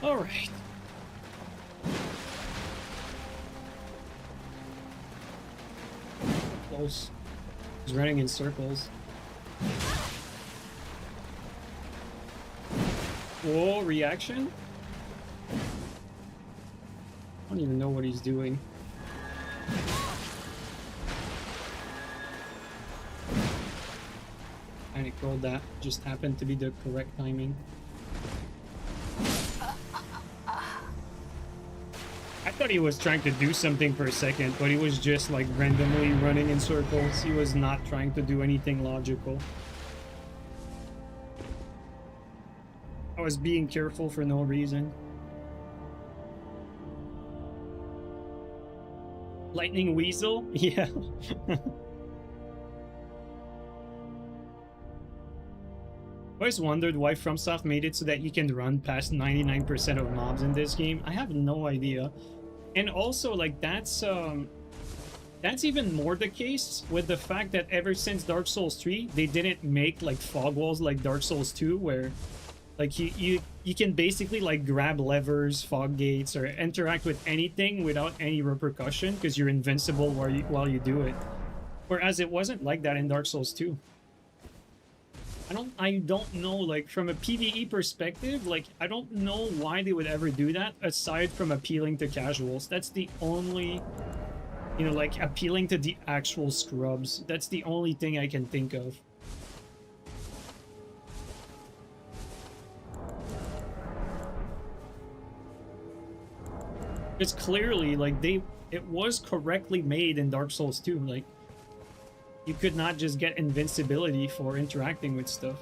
All right. Close. He's running in circles. Whoa, reaction? I don't even know what he's doing. Panic rolled that. Just happened to be the correct timing. I thought he was trying to do something for a second, but he was just like randomly running in circles. He was not trying to do anything logical. I was being careful for no reason. Lightning Weasel? Yeah. I always wondered why FromSoft made it so that you can run past 99% of mobs in this game. I have no idea. And also, like, that's even more the case with the fact that ever since Dark Souls 3, they didn't make, like, fog walls like Dark Souls 2, where, like, you can basically, like, grab levers, fog gates, or interact with anything without any repercussion, because you're invincible while you do it. Whereas it wasn't like that in Dark Souls 2. I don't know, like, from a PvE perspective, like, I don't know why they would ever do that, aside from appealing to casuals. That's the only, you know, like, appealing to the actual scrubs. That's the only thing I can think of. It's clearly, like, it was correctly made in Dark Souls 2, like, you could not just get invincibility for interacting with stuff.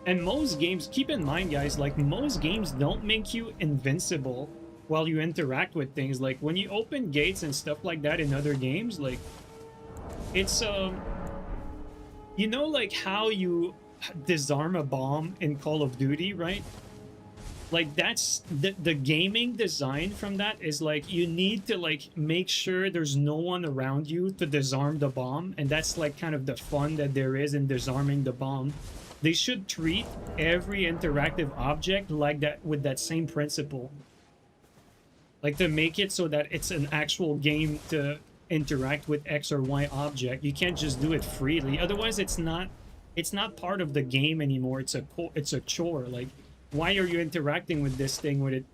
And most games, keep in mind, guys, like, most games don't make you invincible while you interact with things. Like, when you open gates and stuff like that in other games, like, it's, you know, like, how you disarm a bomb in Call of Duty, right? Like, that's the gaming design from that is like, you need to, like, make sure there's no one around you to disarm the bomb, and that's like kind of the fun that there is in disarming the bomb. They should treat every interactive object like that, with that same principle. Like to make it so that it's an actual game to interact with X or Y object. You can't just do it freely. Otherwise, it's not part of the game anymore. It's a chore. Like, why are you interacting with this thing when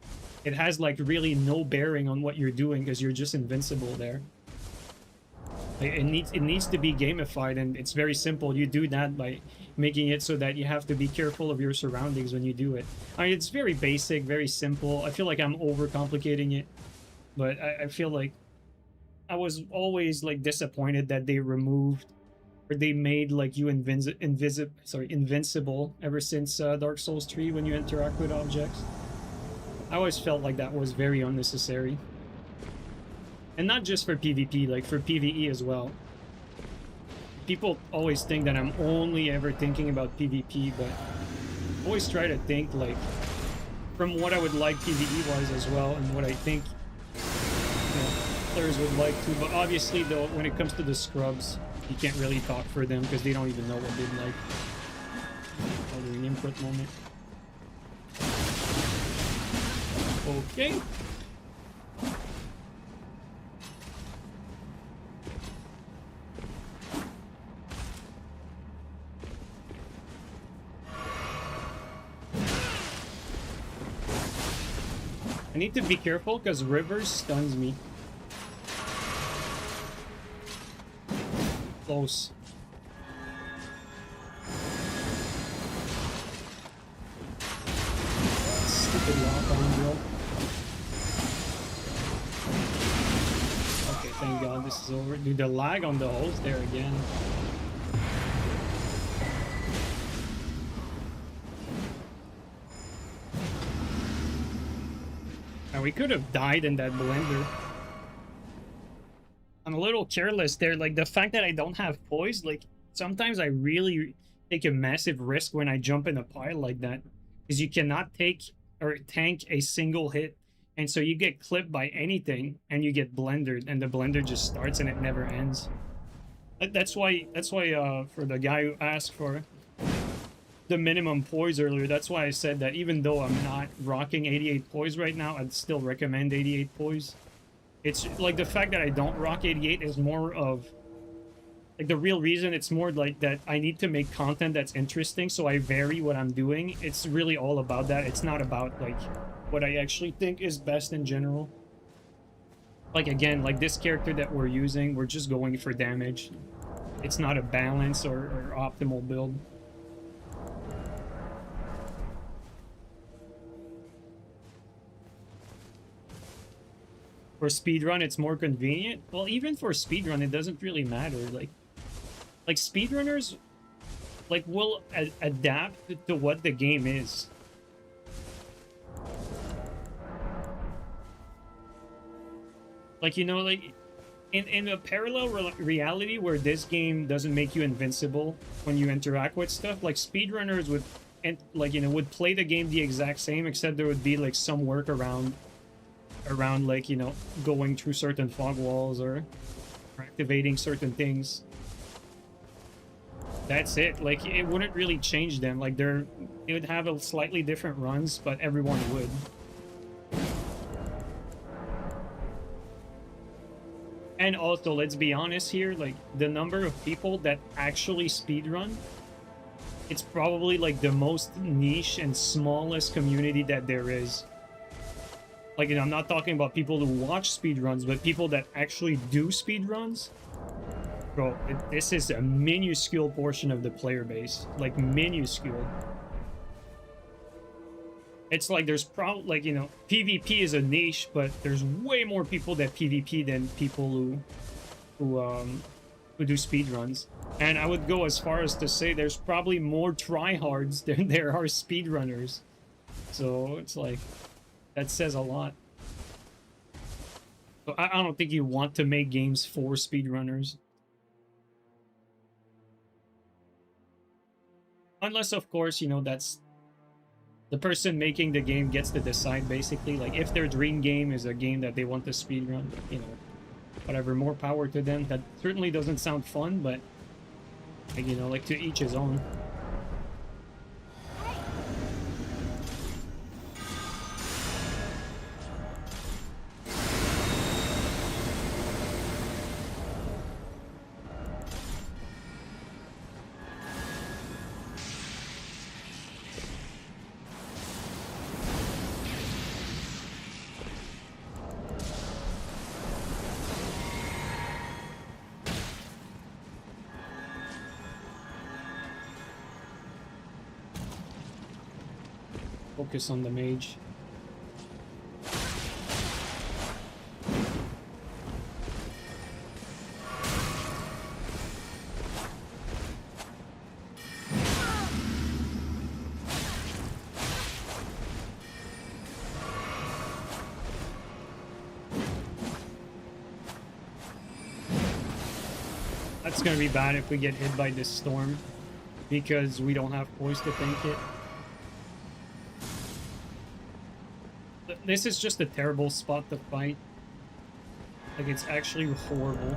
it has like really no bearing on what you're doing because you're just invincible there. Like, it needs to be gamified, and it's very simple. You do that by making it so that you have to be careful of your surroundings when you do it. I mean, it's very basic, very simple. I feel like I'm overcomplicating it, but I feel like I was always like disappointed that they removed or they made like you invincible ever since Dark Souls 3 when you interact with objects. I always felt like that was very unnecessary. And not just for PvP, like for PvE as well. People always think that I'm only ever thinking about PvP, but I always try to think like from what I would like PvE wise as well, and what I think, you know, players would like to. But obviously though, when it comes to the scrubs, you can't really talk for them because they don't even know what they'd like. An input moment. Okay. I need to be careful because Rivers stuns me. Close. Stupid lock on, bro. Okay, thank God this is over. Dude, the lag on the host there again. And we could have died in that blender. I'm a little careless there. Like, the fact that I don't have poise, like, sometimes I really take a massive risk when I jump in a pile like that. Because you cannot take or tank a single hit. And so you get clipped by anything, and you get blendered, and the blender just starts and it never ends. That's why, for the guy who asked for the minimum poise earlier, that's why I said that even though I'm not rocking 88 poise right now, I'd still recommend 88 poise. It's like the fact that I don't rock 88 is more of like the real reason. It's more like that I need to make content that's interesting, so I vary what I'm doing. It's really all about that. It's not about like what I actually think is best in general. Like again, like this character that we're using, we're just going for damage. It's not a balance or optimal build. For speedrun, it's more convenient. Well, even for speedrun, it doesn't really matter. Like speedrunners, like will adapt to what the game is. Like, you know, like in a parallel reality where this game doesn't make you invincible when you interact with stuff, like speedrunners would, and like, you know, would play the game the exact same, except there would be like some workaround around, like, you know, going through certain fog walls or activating certain things. That's it. Like, it wouldn't really change them. Like, they would have a slightly different runs, but everyone would. And also, let's be honest here, like, the number of people that actually speedrun, it's probably like the most niche and smallest community that there is. Like, you know, I'm not talking about people who watch speedruns, but people that actually do speedruns. Bro, this is a minuscule portion of the player base. Like, minuscule. It's like there's probably, like, you know, PvP is a niche, but there's way more people that PvP than people who do speedruns. And I would go as far as to say there's probably more tryhards than there are speedrunners. So it's like, that says a lot. So I don't think you want to make games for speedrunners. Unless, of course, you know, that's the person making the game gets to decide, basically. Like, if their dream game is a game that they want to speedrun, you know, whatever, more power to them. That certainly doesn't sound fun, but, like, you know, like, to each his own. Focus on the mage. That's gonna be bad if we get hit by this storm, because we don't have poise to tank it. This is just a terrible spot to fight. Like, it's actually horrible.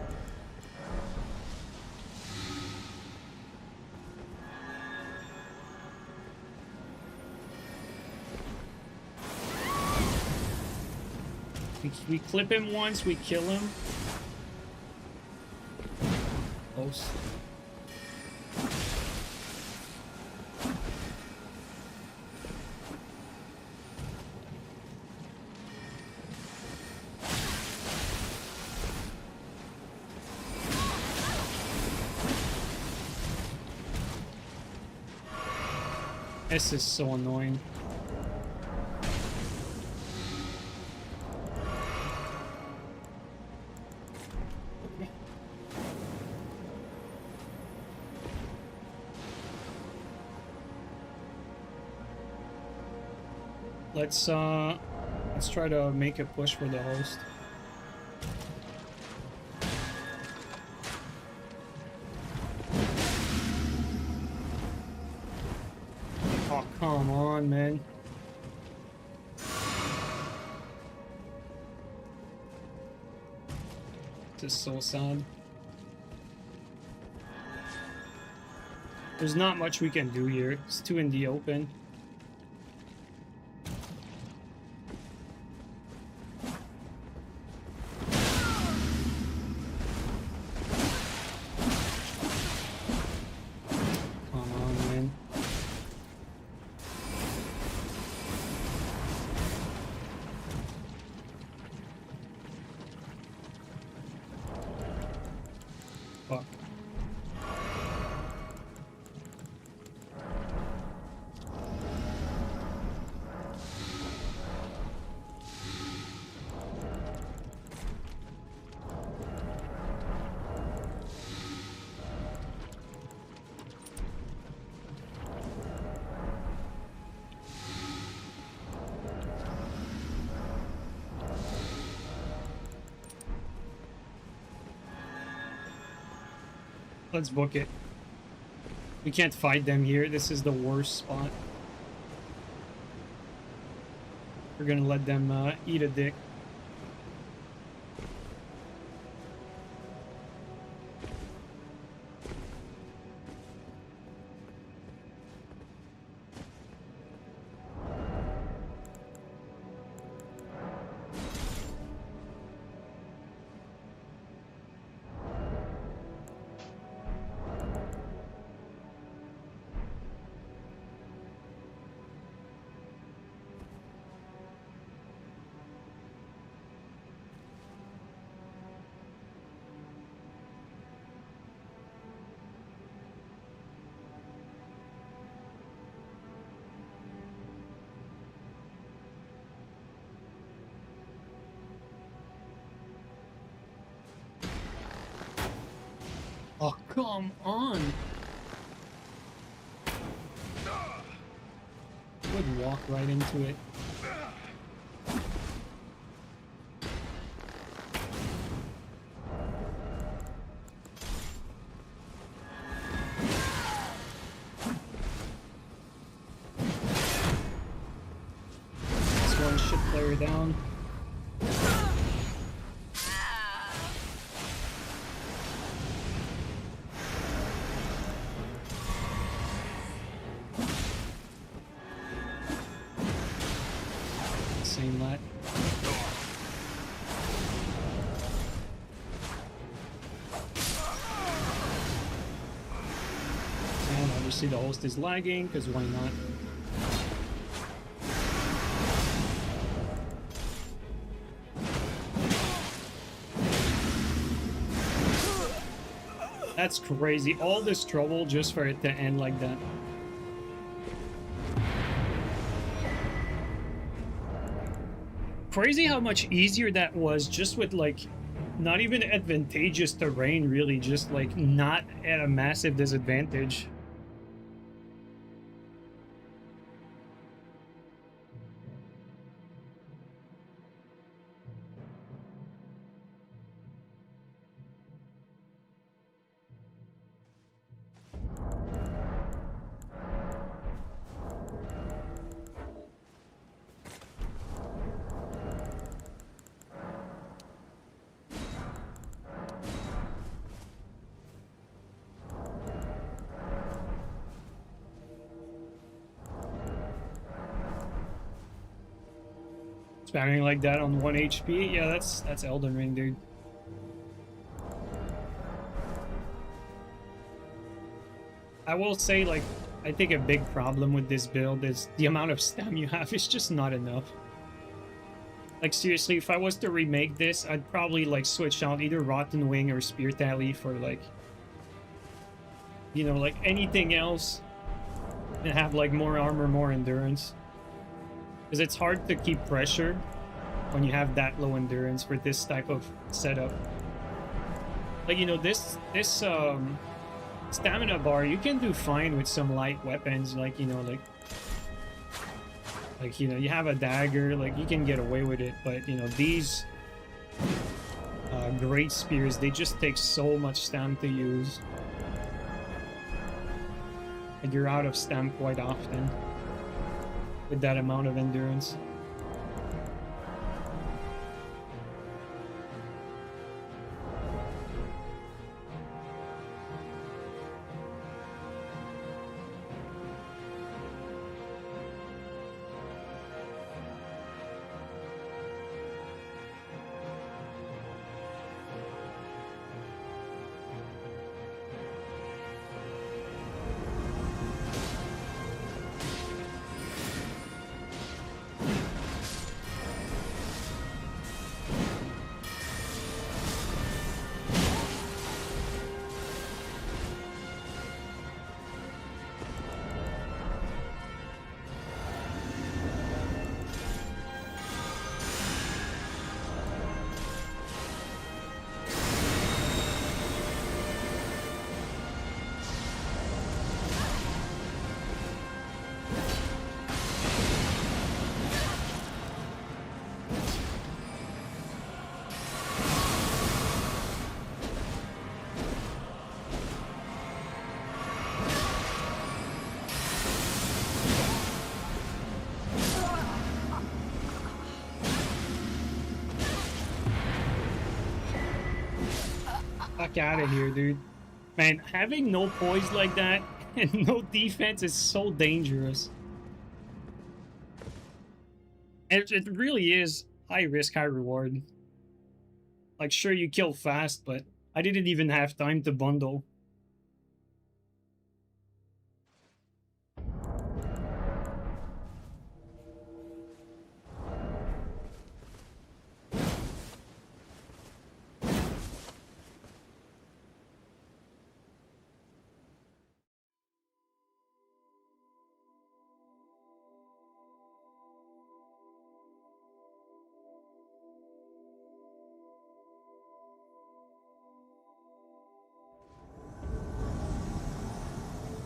We clip him once, we kill him. Close. This is so annoying. Let's try to make a push for the host. Oh, come on, man. This is so sad. There's not much we can do here. It's too in the open. Let's book it. We can't fight them here. This is the worst spot. We're gonna let them eat a dick. Oh, come on! Would walk right into it. This one should player down. See, the host is lagging, because why not? That's crazy. All this trouble just for it to end like that. Crazy how much easier that was just with like not even advantageous terrain, really, just like not at a massive disadvantage. Spamming like that on 1 HP? Yeah, that's Elden Ring, dude. I will say, like, I think a big problem with this build is the amount of stam you have is just not enough. Like, seriously, if I was to remake this, I'd probably, like, switch out either Rotten Wing or Spear Tally for, like, you know, like, anything else and have, like, more armor, more endurance. Because it's hard to keep pressure when you have that low endurance for this type of setup. Like, you know, this stamina bar, you can do fine with some light weapons, like, you know, like, you know, you have a dagger, like, you can get away with it, but, you know, these great spears, they just take so much stam to use. And you're out of stam quite often with that amount of endurance. Fuck out of here, dude. Man, having no poise like that and no defense is so dangerous. And it really is high risk, high reward. Like, sure, you kill fast, but I didn't even have time to bundle.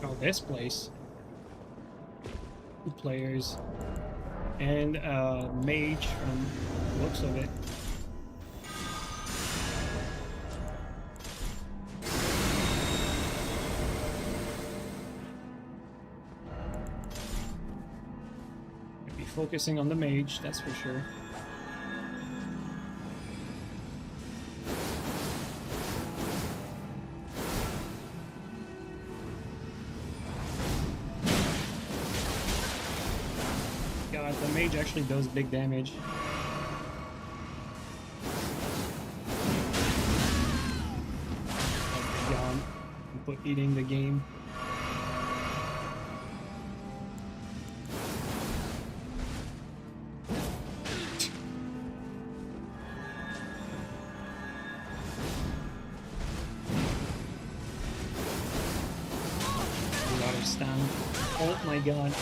Oh, this place. 2 players. And mage from the looks of it. I'd be focusing on the mage, that's for sure. God, the mage actually does big damage. Oh my God, I'm put eating the game. A lot of stun. Oh my God.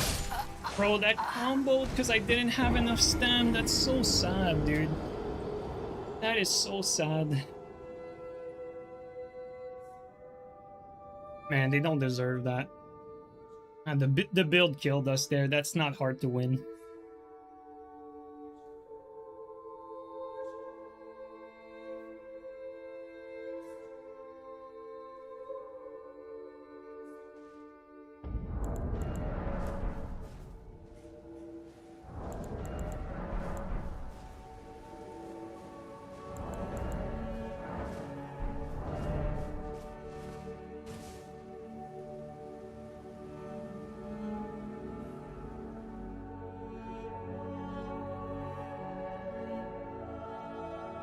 Bro, that combo because I didn't have enough stam. That's so sad, dude. That is so sad. Man, they don't deserve that. And the build killed us there. That's not hard to win.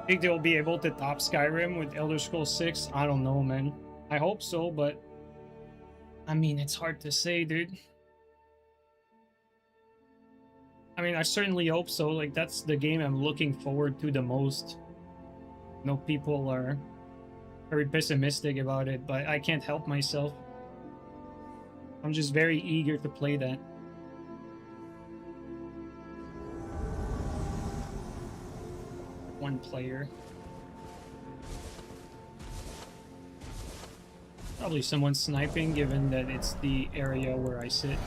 Think they'll be able to top Skyrim with Elder Scrolls 6? I don't know, man. I hope so, but I mean, it's hard to say, dude. I mean, I certainly hope so. Like, that's the game I'm looking forward to the most. I know people are very pessimistic about it, but I can't help myself. I'm just very eager to play that. One player. Probably someone sniping, given that it's the area where I sit.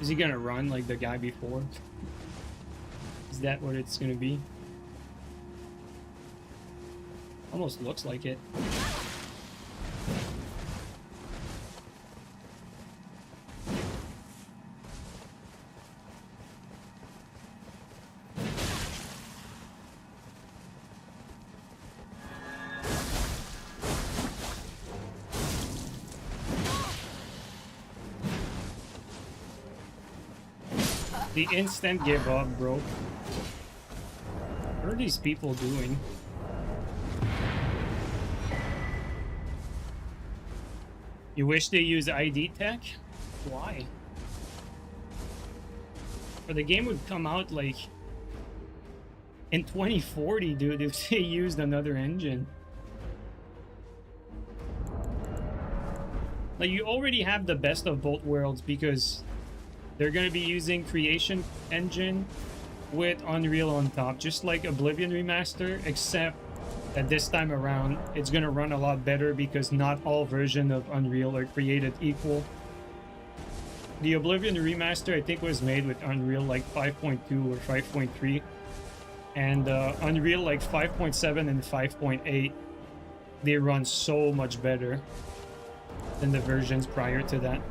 Is he gonna run like the guy before? Is that what it's gonna be? Almost looks like it. The instant give up, bro. What are these people doing? You wish they used ID tech? Why? Or the game would come out like in 2040, dude, if they used another engine. Like, you already have the best of both worlds because they're going to be using Creation Engine with Unreal on top, just like Oblivion Remaster, except that this time around it's going to run a lot better because not all versions of Unreal are created equal. The Oblivion Remaster, I think, was made with Unreal like 5.2 or 5.3, and Unreal like 5.7 and 5.8, they run so much better than the versions prior to that.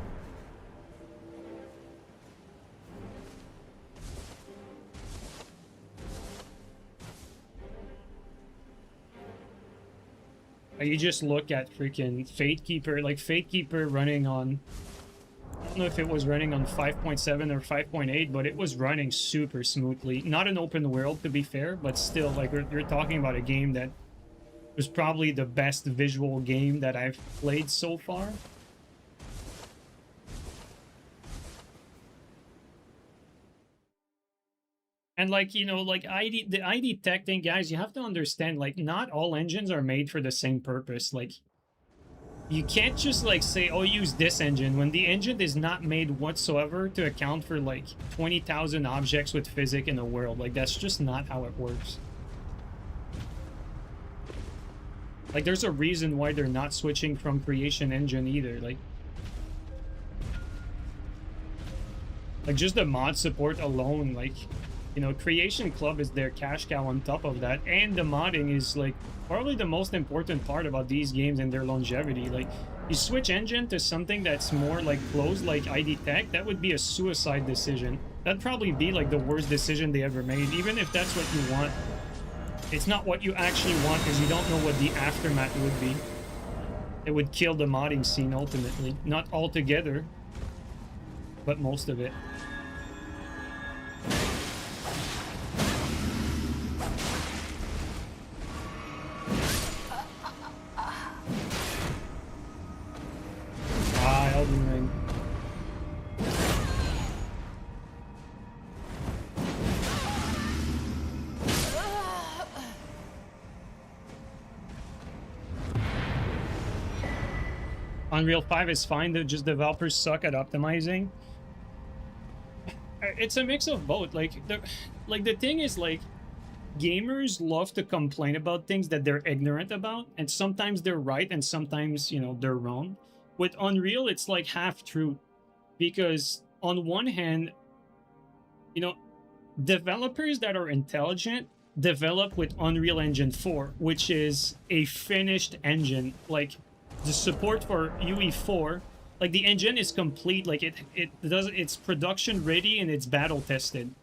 You just look at freaking Fatekeeper, like Fatekeeper running on, I don't know if it was running on 5.7 or 5.8, but it was running super smoothly. Not an open world, to be fair, but still, like, you're talking about a game that was probably the best visual game that I've played so far. And like, you know, like the ID tech thing, guys, you have to understand, like, not all engines are made for the same purpose. Like, you can't just like say, oh, use this engine when the engine is not made whatsoever to account for like 20,000 objects with physics in a world. Like, that's just not how it works. Like, there's a reason why they're not switching from Creation Engine either. Like just the mod support alone, like, you know, Creation Club is their cash cow on top of that, and the modding is like probably the most important part about these games and their longevity. Like, you switch engine to something that's more like closed, like ID Tech, that would be a suicide decision. That'd probably be like the worst decision they ever made, even if that's what you want. It's not what you actually want because you don't know what the aftermath would be. It would kill the modding scene ultimately. Not altogether, but most of it. Elden Ring. Unreal 5 is fine, though just developers suck at optimizing. It's a mix of both. Like the thing is, like, gamers love to complain about things that they're ignorant about, and sometimes they're right and sometimes, you know, they're wrong. With Unreal, it's like half truth, because on one hand, you know, developers that are intelligent develop with Unreal Engine 4, which is a finished engine. Like, the support for UE4, like, the engine is complete. Like, it's production ready and it's battle tested.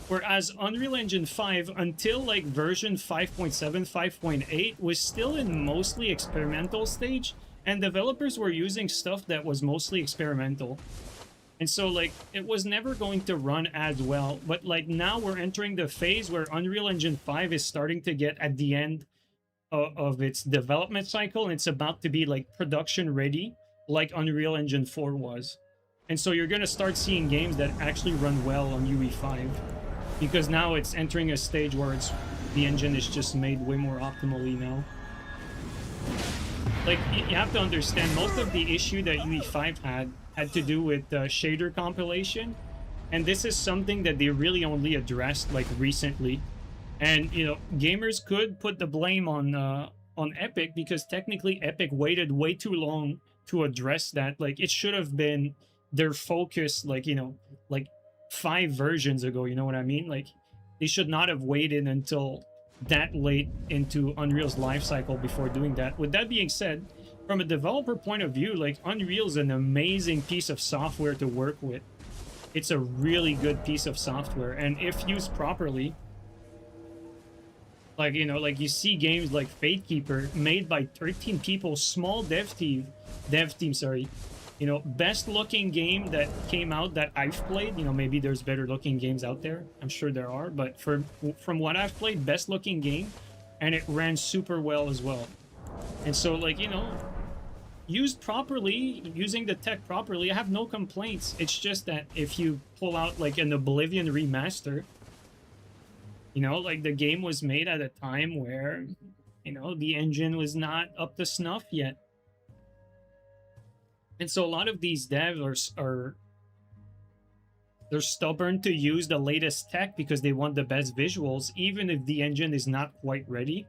Whereas Unreal Engine 5, until like version 5.7, 5.8, was still in mostly experimental stage, and developers were using stuff that was mostly experimental. And so, like, it was never going to run as well. But, like, now we're entering the phase where Unreal Engine 5 is starting to get at the end of its development cycle, and it's about to be, like, production ready, like Unreal Engine 4 was. And so you're going to start seeing games that actually run well on UE5, because now it's entering a stage where the engine is just made way more optimally now. Like, you have to understand, most of the issue that UE5 had to do with shader compilation, and this is something that they really only addressed like recently. And, you know, gamers could put the blame on Epic, because technically Epic waited way too long to address that. Like, it should have been their focus, like, you know, like 5 versions ago, you know what I mean? Like, they should not have waited until that late into Unreal's life cycle before doing that. With that being said, from a developer point of view, like, Unreal is an amazing piece of software to work with. It's a really good piece of software, and if used properly, like, you know, like, you see games like Fatekeeper made by 13 people, small dev team, sorry. You know, best looking game that came out that I've played. You know, maybe there's better looking games out there. I'm sure there are, but from what I've played, best looking game, and it ran super well as well. And so, like, you know, used properly, using the tech properly, I have no complaints. It's just that if you pull out like an Oblivion remaster, you know, like, the game was made at a time where, you know, the engine was not up to snuff yet. And so a lot of these devs they're stubborn to use the latest tech because they want the best visuals, even if the engine is not quite ready.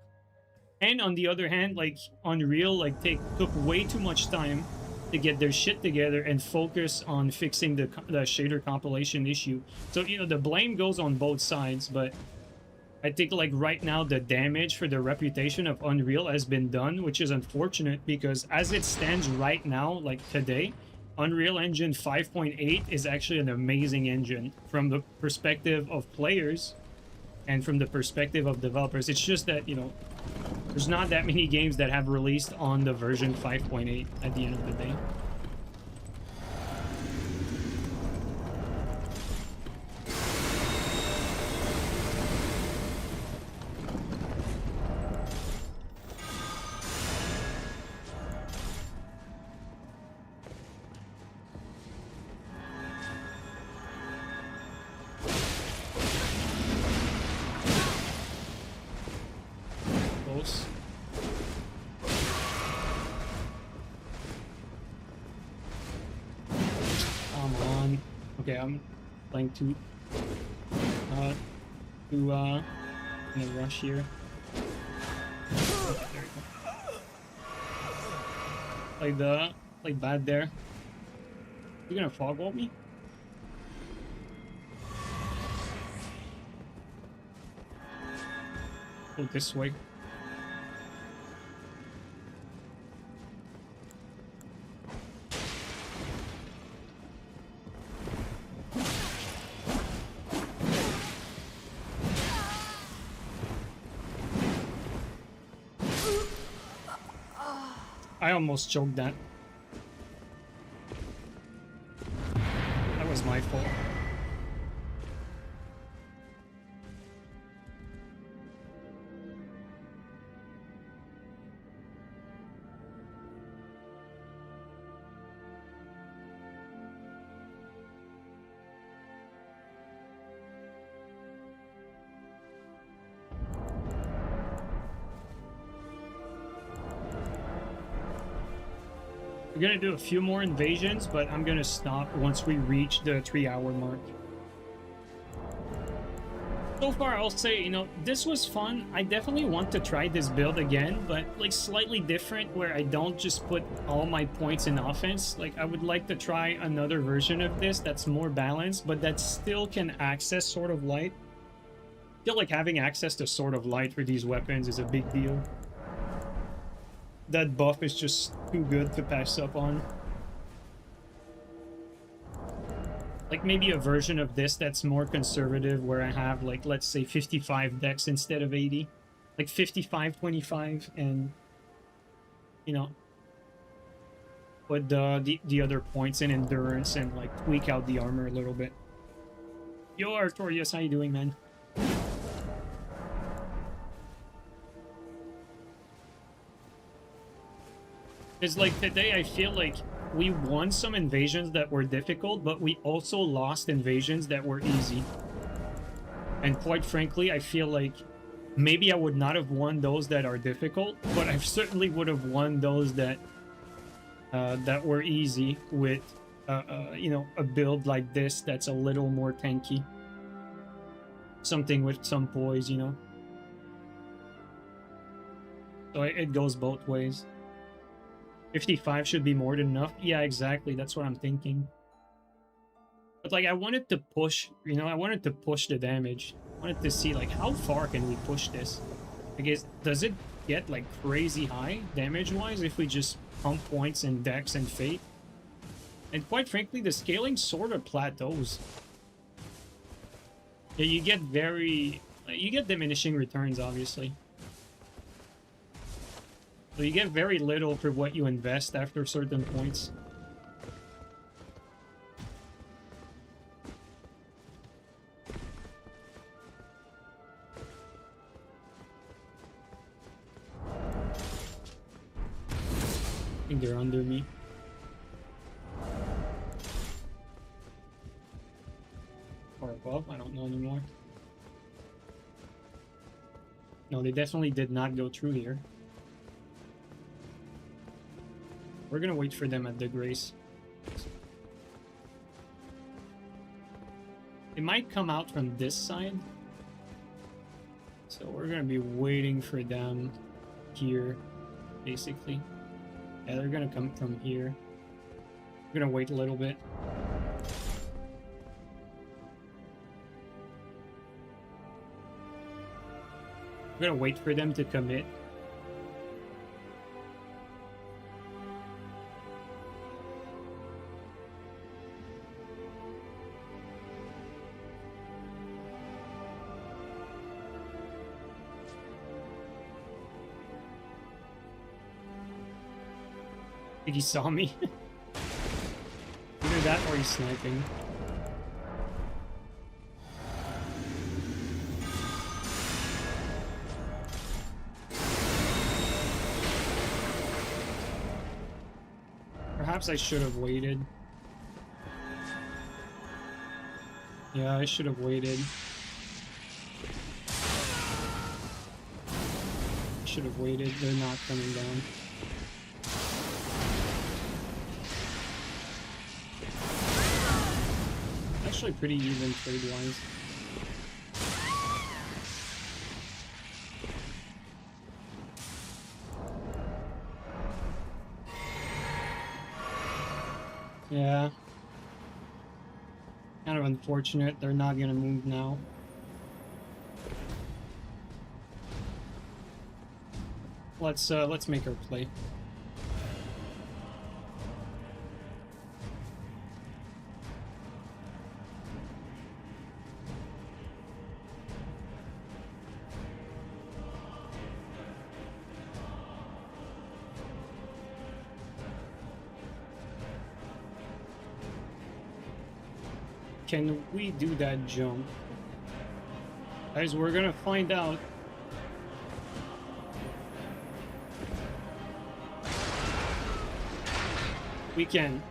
And on the other hand, like, Unreal, like, took way too much time to get their shit together and focus on fixing the shader compilation issue. So, you know, the blame goes on both sides, but I think, like, right now the damage for the reputation of Unreal has been done, which is unfortunate, because as it stands right now, like today, Unreal Engine 5.8 is actually an amazing engine from the perspective of players and from the perspective of developers. It's just that, you know, there's not that many games that have released on the version 5.8 at the end of the day. Close. Come on. Okay, I'm playing too in a rush here. Okay, there we go. Like bad there. You gonna fog wall me? Go this way. I almost choked that. That was my fault. We're gonna do a few more invasions, but I'm gonna stop once we reach the 3-hour mark. So far, I'll say, you know, this was fun. I definitely want to try this build again, but like slightly different where I don't just put all my points in offense. Like I would like to try another version of this that's more balanced, but that still can access Sword of Light. I feel like having access to Sword of Light for these weapons is a big deal. That buff is just too good to pass up on. Like maybe a version of this that's more conservative where I have like, let's say 55 dex instead of 80. Like 55, 25 and, you know, put the other points in endurance and like tweak out the armor a little bit. Yo, Artorius, how you doing, man? It's like today I feel like we won some invasions that were difficult, but we also lost invasions that were easy. And quite frankly, I feel like maybe I would not have won those that are difficult, but I certainly would have won those that that were easy with, you know, a build like this that's a little more tanky. Something with some poise, you know. So it goes both ways. 55 should be more than enough. Yeah, exactly. That's what I'm thinking. But like I wanted to push, you know, I wanted to push the damage. I wanted to see like how far can we push this? I guess does it get like crazy high damage wise if we just pump points in dex and fate? And quite frankly, the scaling sort of plateaus. Yeah, you get diminishing returns, obviously. So you get very little for what you invest after certain points. I think they're under me. Or above, I don't know anymore. No, they definitely did not go through here. We're gonna wait for them at the Grace. They might come out from this side. So we're gonna be waiting for them here, basically. Yeah, they're gonna come from here. We're gonna wait a little bit. We're gonna wait for them to commit. I think he saw me. Either that or he's sniping. Perhaps I should have waited. Yeah, I should have waited. I should have waited. They're not coming down. Actually pretty even trade-wise. Yeah. Kind of unfortunate they're not gonna move now. Let's make our play. Can we do that jump? Guys, we're gonna find out. We can.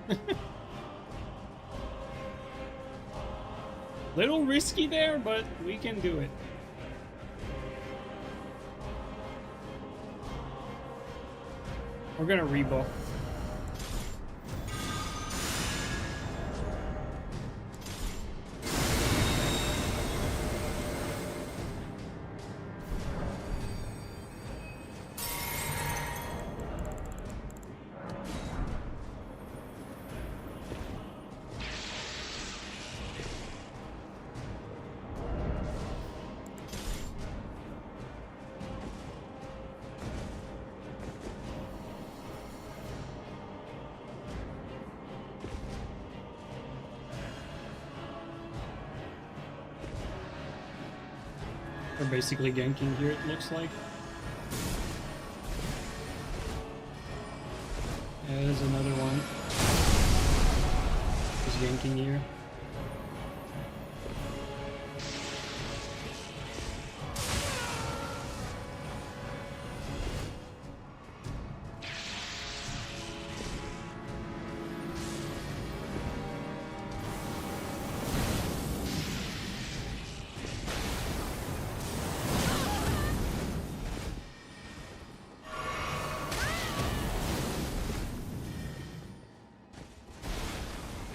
Little risky there, but we can do it. We're gonna rebuff. We're basically ganking here, it looks like. Yeah, there's another one. Just ganking here.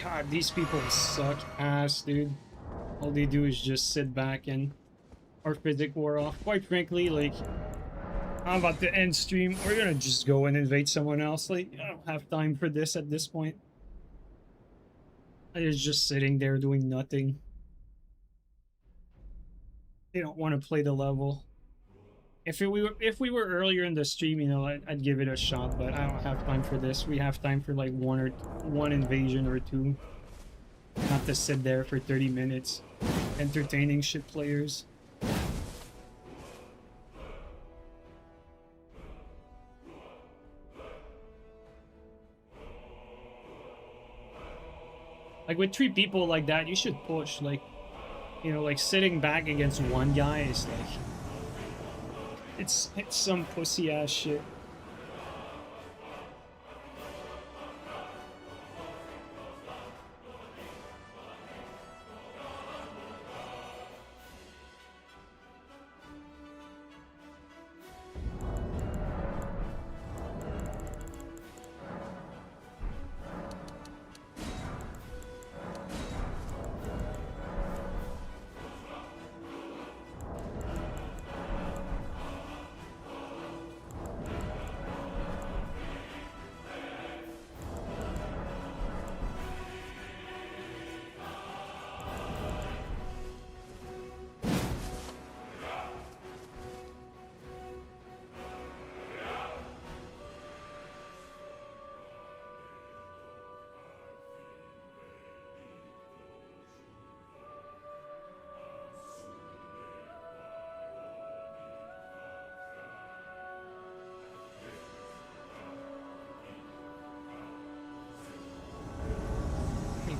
God, these people suck ass, dude. All they do is just sit back and our physic wore off. Quite frankly, like, I'm about to end stream. We're gonna just go and invade someone else. Like, I don't have time for this at this point. They're just sitting there doing nothing. They don't want to play the level. If we were earlier in the stream, you know, I'd give it a shot, but I don't have time for this. We have time for like one invasion or two. Not to sit there for 30 minutes entertaining shit players. Like with 3 people like that, you should push. Like, you know, like sitting back against one guy is like, it's some pussy ass shit.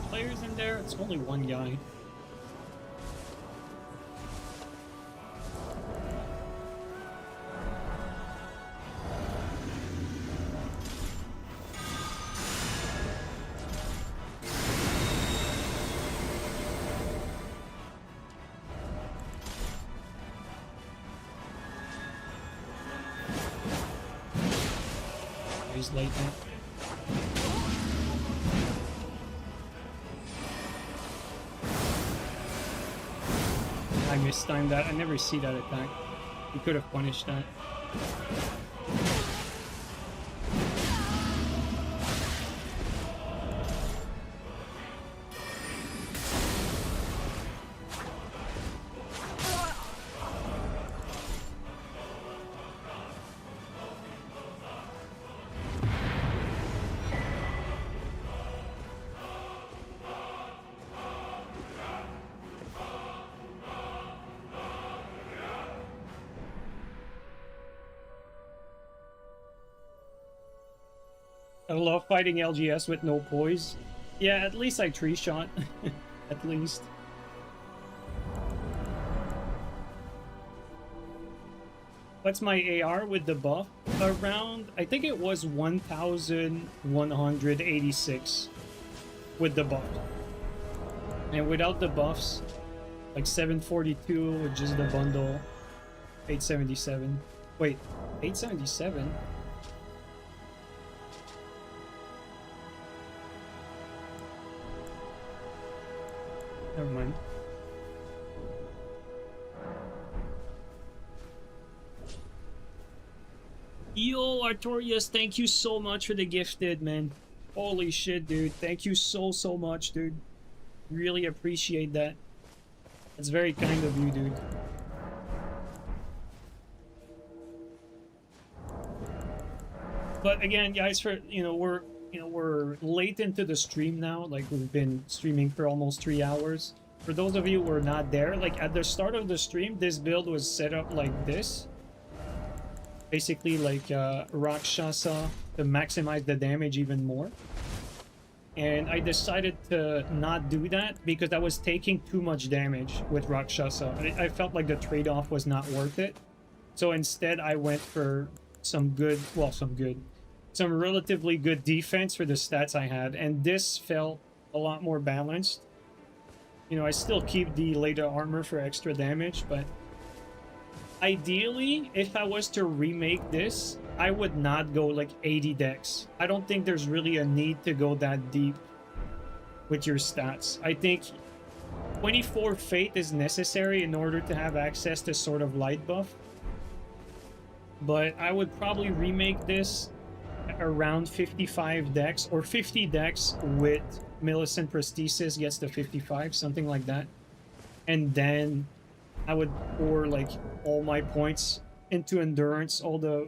Players in there? It's only one guy. He's late now. I mistimed that. I never see that attack. You could have punished that. I love fighting LGS with no poise. Yeah, at least I 3-shot. At least. What's my AR with the buff? Around, I think it was 1,186 with the buff. And without the buffs, like 742 with just the bundle, 877. Wait, 877? Never mind. Yo, Artorias, thank you so much for the gifted, man. Holy shit, dude. Thank you so much, dude. Really appreciate that. That's very kind of you, dude. But again, guys, for we're late into the stream now. Like we've been streaming for almost 3 hours. For those of you who were not there, like at the start of the stream, this build was set up like this. Basically like Rakshasa to maximize the damage even more. And I decided to not do that because I was taking too much damage with Rakshasa. I felt like the trade-off was not worth it. So instead I went for some relatively good defense for the stats I had. And this felt a lot more balanced. You know, I still keep the later armor for extra damage, but ideally, if I was to remake this, I would not go like 80 dex. I don't think there's really a need to go that deep with your stats. I think 24 Fate is necessary in order to have access to sort of light buff. But I would probably remake this around 55 dex or 50 dex with Millicent Prosthesis gets to 55, something like that. And then I would pour like all my points into endurance, all the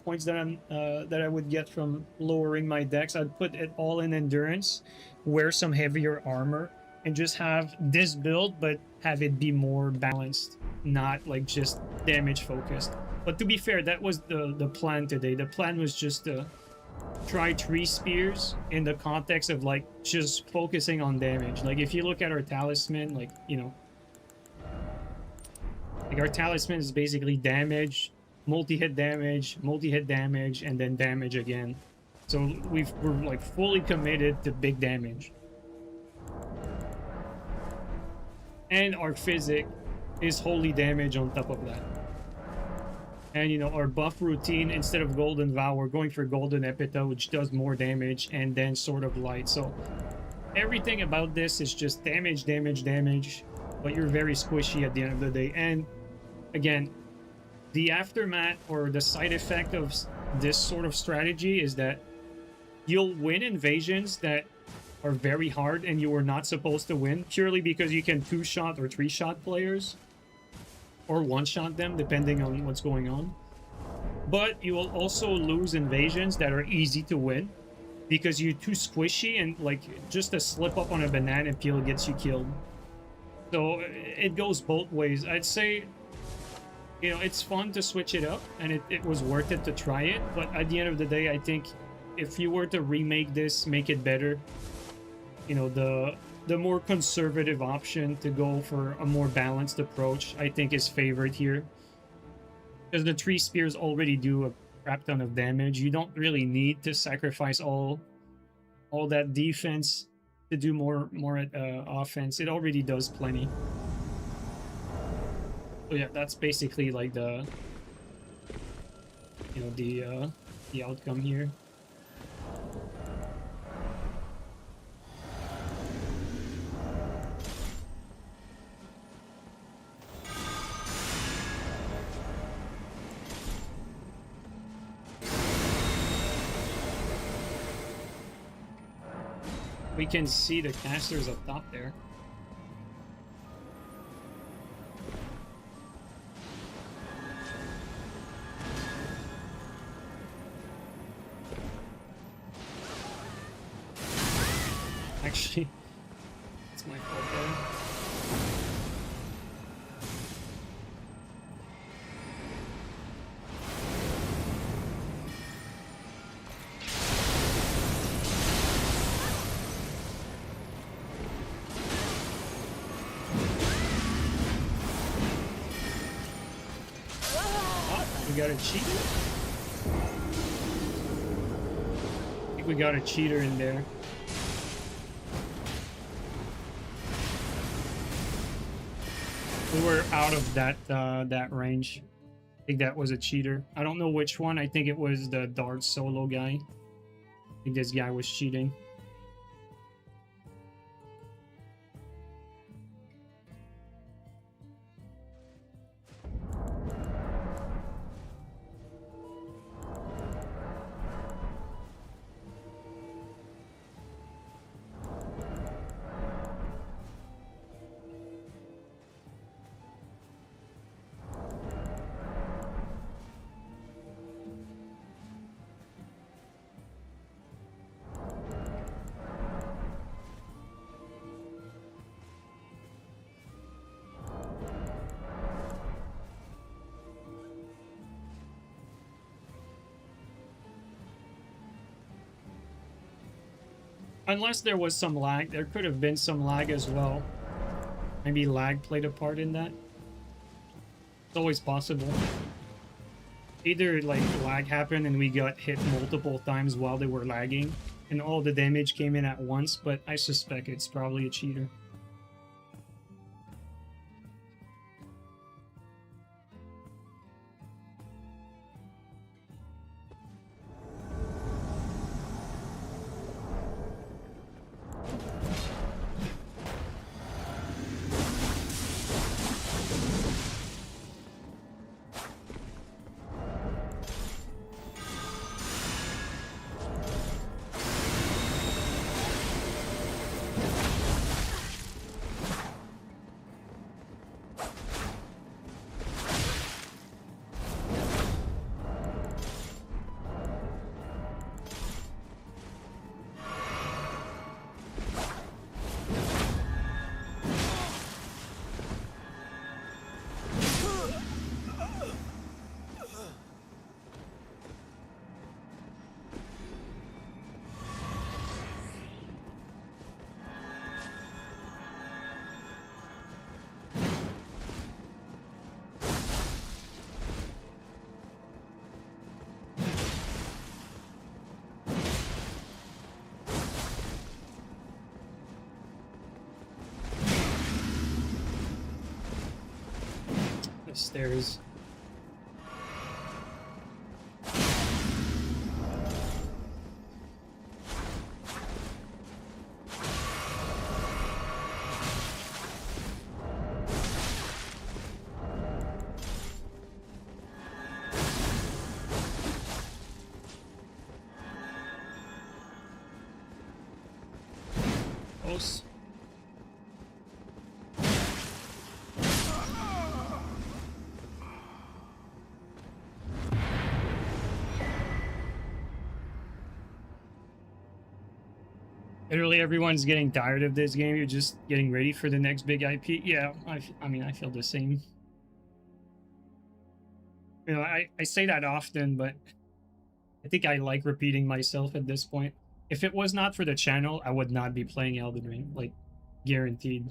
points that I would get from lowering my dex. I'd put it all in endurance, wear some heavier armor, and just have this build, but have it be more balanced, not like just damage focused. But to be fair, that was the plan today. The plan was just to try 3 spears in the context of like just focusing on damage. Like if you look at our talisman, like, you know, like our talisman is basically damage, multi-hit damage, and then damage again. So we're like fully committed to big damage. And our physic is holy damage on top of that. And, you know, our buff routine, instead of Golden Vow, we're going for Golden Epita, which does more damage, and then Sword of Light. So everything about this is just damage, damage, damage, but you're very squishy at the end of the day. And again, the aftermath or the side effect of this sort of strategy is that you'll win invasions that are very hard and you were not supposed to win, purely because you can 2-shot or 3-shot players, or 1-shot them, depending on what's going on. But you will also lose invasions that are easy to win because you're too squishy, and like just a slip up on a banana peel gets you killed. So it goes both ways. I'd say, you know, it's fun to switch it up, and it was worth it to try it. But at the end of the day, I think if you were to remake this, make it better, you know, the more conservative option to go for a more balanced approach, I think, is favored here. Because the 3 spears already do a crap ton of damage. You don't really need to sacrifice all that defense to do more offense. It already does plenty. So yeah, that's basically like the, you know, the outcome here. We can see the casters up top there. Actually, it's my fault there. We got a cheater? I think we got a cheater in there. We were out of that range. I think that was a cheater. I don't know which one. I think it was the Dart solo guy. I think this guy was cheating. Unless there was some lag. There could have been some lag as well. Maybe lag played a part in that. It's always possible. Either like lag happened and we got hit multiple times while they were lagging and all the damage came in at once, but I suspect it's probably a cheater. The stairs. Close. Literally everyone's getting tired of this game. You're just getting ready for the next big IP. Yeah, I mean, I feel the same. You know, I say that often, but I think I like repeating myself at this point. If it was not for the channel, I would not be playing Elden Ring, like, guaranteed.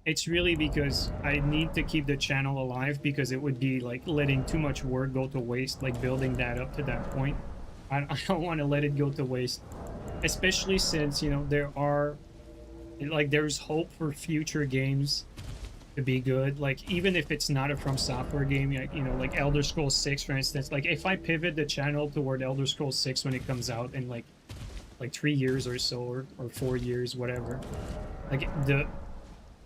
It's really because I need to keep the channel alive because it would be, like, letting too much work go to waste, like, building that up to that point. I don't want to let it go to waste. Especially since, you know, there's hope for future games to be good. Like, even if it's not a From Software game, like, you know, like Elder Scrolls 6, for instance. Like, if I pivot the channel toward Elder Scrolls 6 when it comes out in, like 3 years or so, or 4 years, whatever. Like,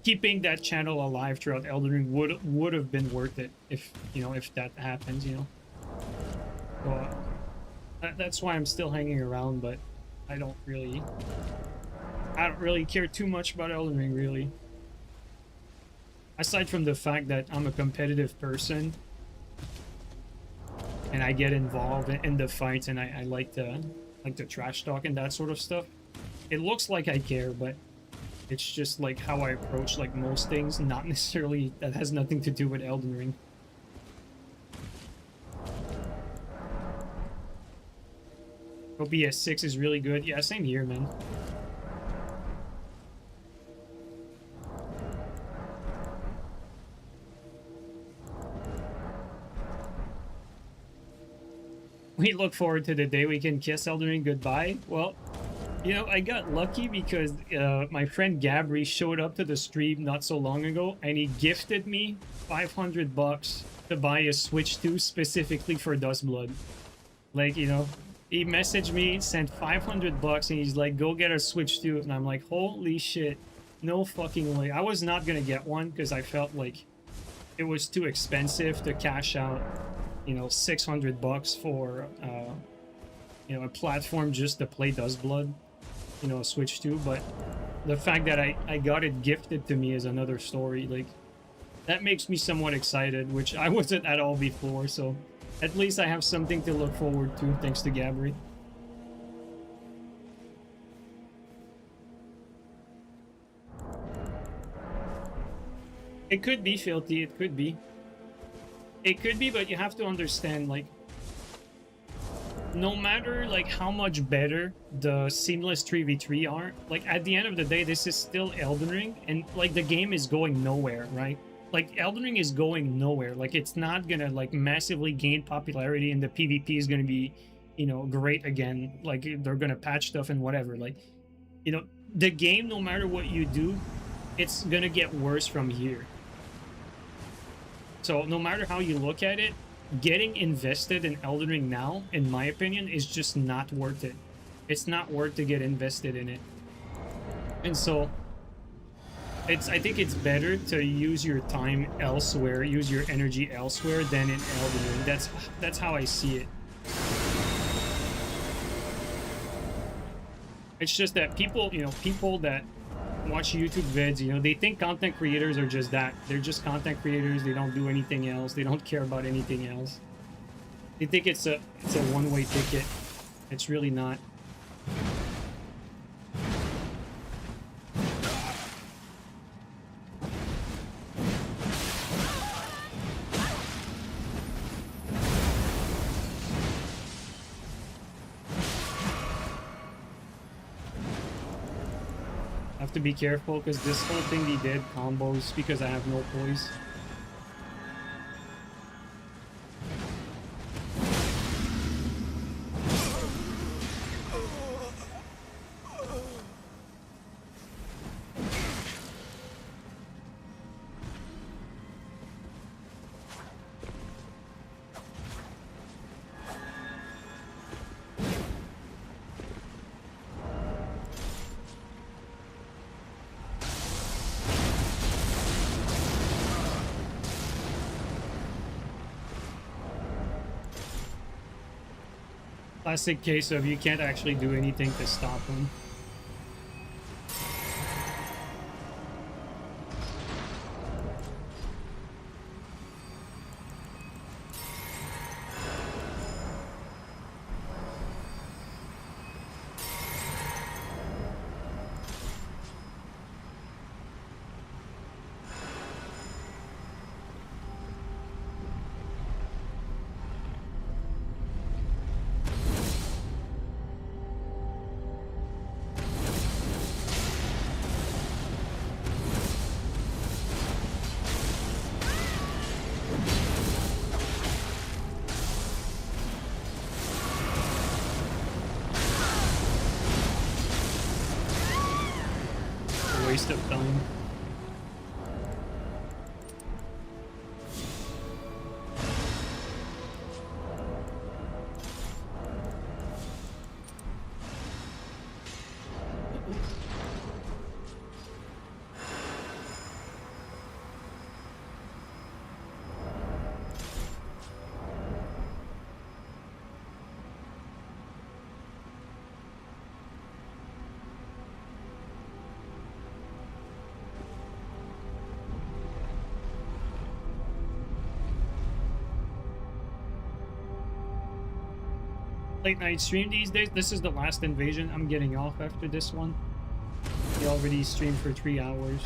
keeping that channel alive throughout Elden Ring would have been worth it if, you know, if that happens, you know. So, that's why I'm still hanging around, but I don't really care too much about Elden Ring, really. Aside from the fact that I'm a competitive person and I get involved in the fights and I like to trash talk and that sort of stuff. It looks like I care, but it's just like how I approach like most things, not necessarily, that has nothing to do with Elden Ring. OBS 6 is really good. Yeah, same here, man. We look forward to the day we can kiss Elden Ring goodbye. Well, you know, I got lucky because my friend Gabri showed up to the stream not so long ago and he gifted me $500 to buy a Switch 2 specifically for Duskblood. Like, you know, he messaged me, sent $500, and he's like, go get a Switch 2. And I'm like, holy shit, no fucking way. I was not gonna get one because I felt like it was too expensive to cash out, you know, $600 for, you know, a platform just to play Duskblood, you know, a Switch 2. But the fact that I got it gifted to me is another story. Like, that makes me somewhat excited, which I wasn't at all before, so at least I have something to look forward to, thanks to Gabri. It could be filthy, it could be. It could be, but you have to understand, like, no matter like how much better the seamless 3v3 are, like at the end of the day, this is still Elden Ring, and like the game is going nowhere, right? Like Elden Ring is going nowhere. Like it's not gonna like massively gain popularity, and the PvP is gonna be, you know, great again. Like they're gonna patch stuff and whatever. Like, you know, the game, no matter what you do, it's gonna get worse from here. So no matter how you look at it, getting invested in Elden Ring now, in my opinion, is just not worth it. It's not worth to get invested in it. And so I think it's better to use your time elsewhere, use your energy elsewhere than in Elden Ring. That's how I see it. It's just that people, you know, people that watch YouTube vids, you know, they think content creators are just that. They're just content creators. They don't do anything else. They don't care about anything else. They think it's a one-way ticket. It's really not. I have to be careful because this whole thing he did combos because I have no poise. Classic case of you can't actually do anything to stop him. Waste of time. Late night stream these days. This is the last invasion. I'm getting off after this one. We already streamed for 3 hours.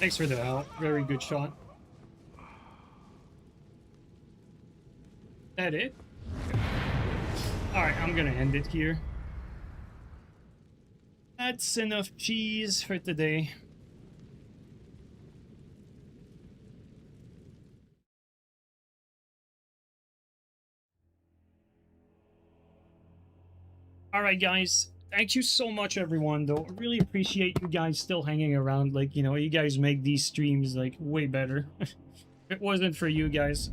Thanks for the help. Very good shot. That it? Alright, I'm gonna end it here. That's enough cheese for today. Alright, guys. Thank you so much, everyone, though. I really appreciate you guys still hanging around. Like, you know, you guys make these streams, like, way better. If it wasn't for you guys,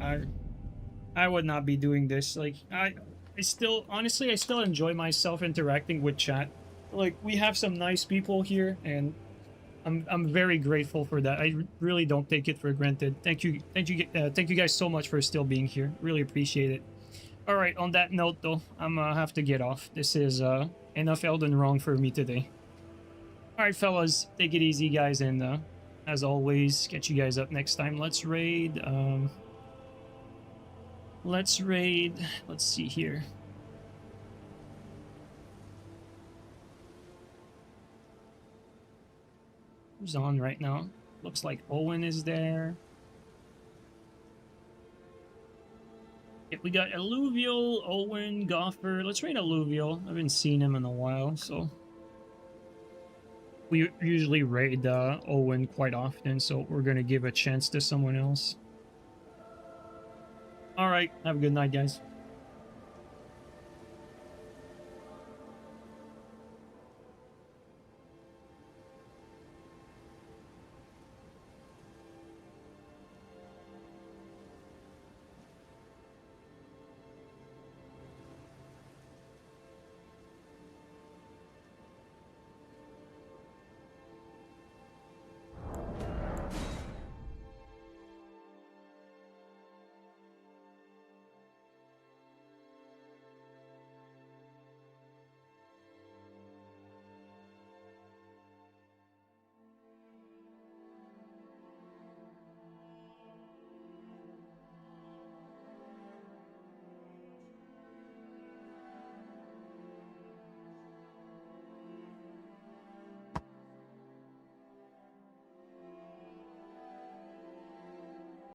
I would not be doing this. Like, I still, honestly, I still enjoy myself interacting with chat. Like, we have some nice people here, and I'm very grateful for that. I really don't take it for granted. Thank you, thank you guys so much for still being here. Really appreciate it. All right, on that note, though, I'm have to get off. This is enough Elden Ring for me today. All right, fellas, take it easy, guys, and as always, catch you guys up next time. Let's raid. Let's raid. Let's see here. Who's on right now? Looks like Owen is there. Yeah, we got Alluvial, Owen, Goffer. Let's raid Alluvial. I haven't seen him in a while, so we usually raid Owen quite often, so we're gonna give a chance to someone else. All right, have a good night, guys.